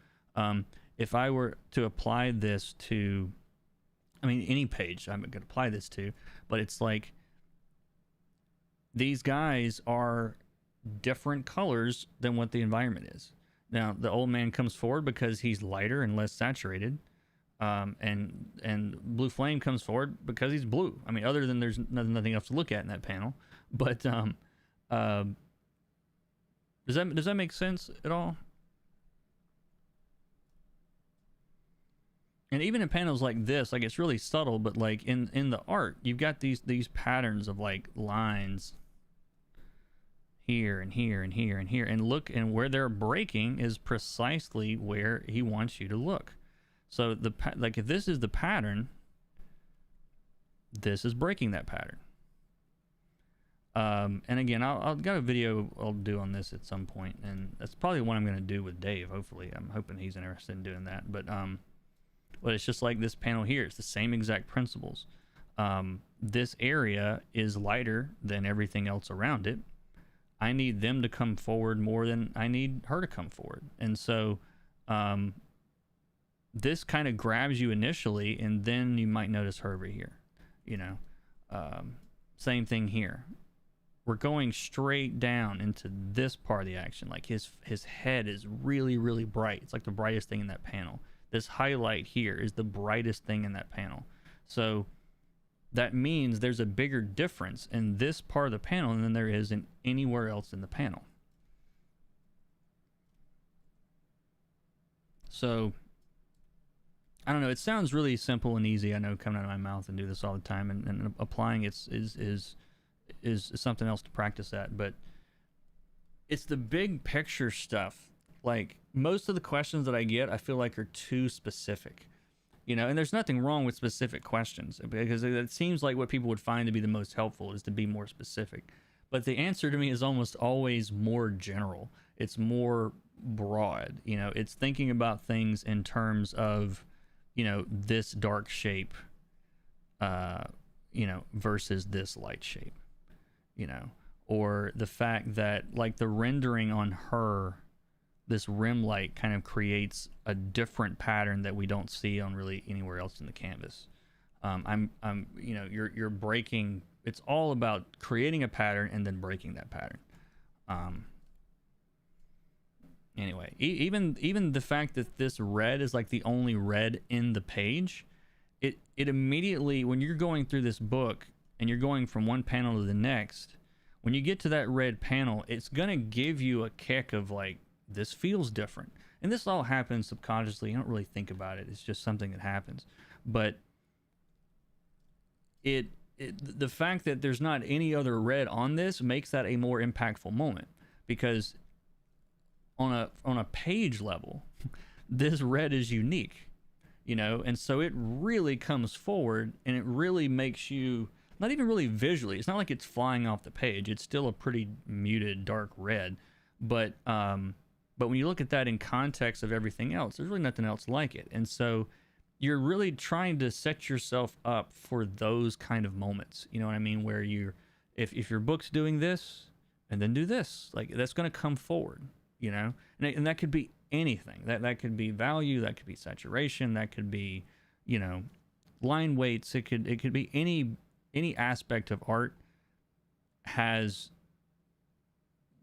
if I were to apply this to, I mean, any page I'm going to apply this to, but it's like these guys are different colors than what the environment is. Now, the old man comes forward because he's lighter and less saturated, and Blue Flame comes forward because he's blue. I mean, other than there's nothing else to look at in that panel. But does that make sense at all? And even in panels like this, like it's really subtle, but like in the art, you've got these patterns of like lines here and here and here and here, and look, and where they're breaking is precisely where he wants you to look. So like if this is the pattern, this is breaking that pattern. And again, I'll got a video I'll do on this at some point, and that's probably what I'm going to do with Dave. Hopefully, I'm hoping he's interested in doing that. But it's just like this panel here. It's the same exact principles. This area is lighter than everything else around it. I need them to come forward more than I need her to come forward. And so this kind of grabs you initially, and then you might notice her over here. You know, same thing here. We're going straight down into this part of the action. Like his head is really, really bright. It's like the brightest thing in that panel. This highlight here is the brightest thing in that panel. So that means there's a bigger difference in this part of the panel than there is in anywhere else in the panel. So I don't know, it sounds really simple and easy, I know, coming out of my mouth, and do this all the time, and applying it is something else to practice at. But it's the big picture stuff. Like most of the questions that I get, I feel like are too specific, you know, and there's nothing wrong with specific questions, because it seems like what people would find to be the most helpful is to be more specific. But the answer to me is almost always more general. It's more broad, you know, it's thinking about things in terms of, you know, this dark shape, you know, versus this light shape, you know, or the fact that like the rendering on her, this rim light kind of creates a different pattern that we don't see on really anywhere else in the canvas. I'm you know, you're breaking. It's all about creating a pattern and then breaking that pattern. Anyway, even the fact that this red is like the only red in the page, it immediately, when you're going through this book and you're going from one panel to the next, when you get to that red panel, it's gonna give you a kick of like, this feels different. And this all happens subconsciously. You don't really think about it. It's just something that happens. But the fact that there's not any other red on this makes that a more impactful moment, because on a page level, this red is unique, you know, and so it really comes forward, and it really makes you, not even really visually, it's not like it's flying off the page. It's still a pretty muted dark red, but when you look at that in context of everything else, there's really nothing else like it. And so you're really trying to set yourself up for those kind of moments. You know what I mean? Where if your book's doing this and then do this, like that's going to come forward, you know? And that could be anything. That could be value, that could be saturation, that could be, you know, line weights. It could be any aspect of art has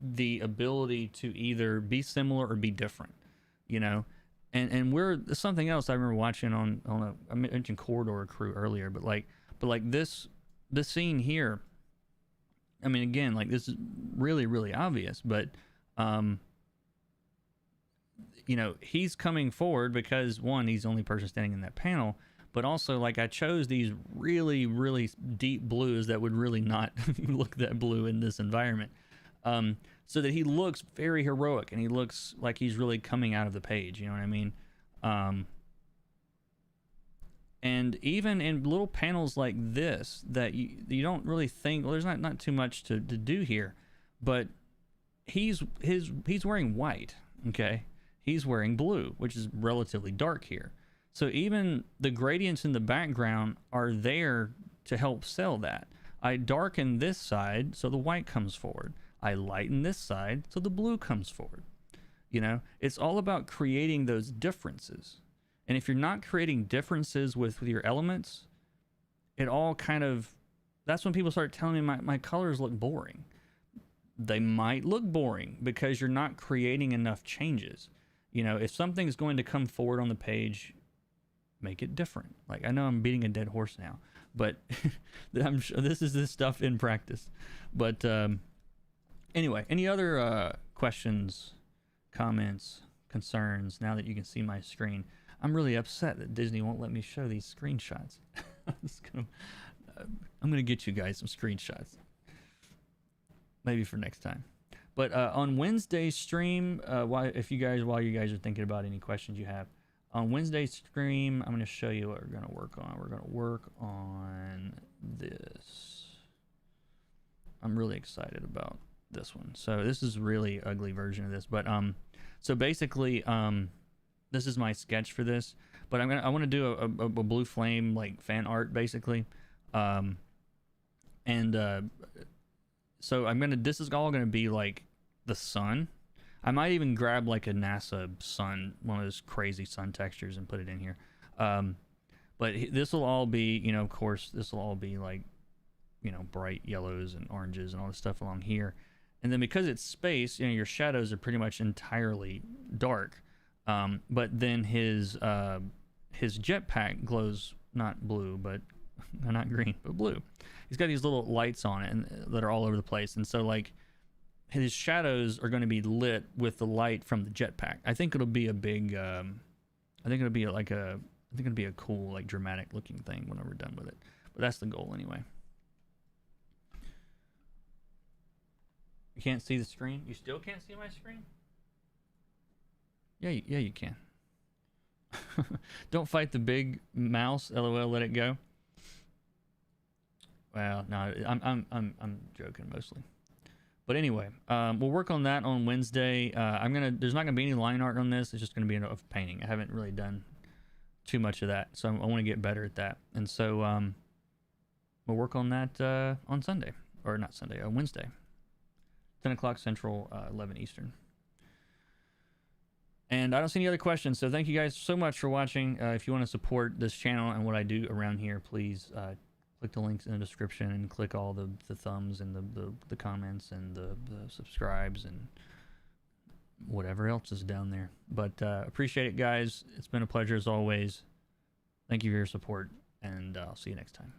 the ability to either be similar or be different, you know. And we're something else I remember watching on I mentioned Corridor Crew earlier, but this scene here, I mean, again, like this is really, really obvious, but you know, he's coming forward because one, he's the only person standing in that panel, but also like I chose these really, really deep blues that would really not look that blue in this environment. so that he looks very heroic and he looks like he's really coming out of the page. You know what I mean? And even in little panels like this that you don't really think, well, there's not too much to do here, but he's wearing white, okay? He's wearing blue, which is relatively dark here. So even the gradients in the background are there to help sell that. I darken this side so the white comes forward. I lighten this side so the blue comes forward. You know, it's all about creating those differences. And if you're not creating differences with your elements, it all kind of, that's when people start telling me my colors look boring. They might look boring because you're not creating enough changes. You know, if something's going to come forward on the page, make it different. Like, I know I'm beating a dead horse now, but I'm sure this is this stuff in practice. But anyway, any other questions, comments, concerns now that you can see my screen? I'm really upset that Disney won't let me show these screenshots. I'm gonna get you guys some screenshots, maybe for next time. But on Wednesday's stream, while you guys are thinking about any questions you have, on Wednesday's stream, I'm gonna show you what we're gonna work on. We're gonna work on this. I'm really excited about this one. So this is a really ugly version of this, but so basically this is my sketch for this, but I want to do a blue flame like fan art basically, so this is all gonna be like the sun. I might even grab like a NASA sun, one of those crazy sun textures, and put it in here. But this will all be, you know, of course, this will all be like, you know, bright yellows and oranges and all this stuff along here. And then because it's space, you know, your shadows are pretty much entirely dark. But then his jetpack glows not blue, but not green, but blue. He's got these little lights on it that are all over the place, and so like his shadows are going to be lit with the light from the jetpack. I think it'll be a big. I think it'll be a cool, like, dramatic looking thing when we're done with it. But that's the goal anyway. You can't see the screen? You still can't see my screen? Yeah, you can. Don't fight the big mouse. LOL, let it go. Well, no, I'm joking mostly. But anyway, we'll work on that on Wednesday. There's not gonna be any line art on this. It's just gonna be a painting. I haven't really done too much of that, so I want to get better at that. And so we'll work on that on Sunday, or not Sunday, on Wednesday, 10 o'clock Central, 11 Eastern. And I don't see any other questions, so thank you guys so much for watching. If you want to support this channel and what I do around here, please click the links in the description and click all the thumbs and the comments and the subscribes and whatever else is down there. But appreciate it, guys. It's been a pleasure as always. Thank you for your support, and I'll see you next time.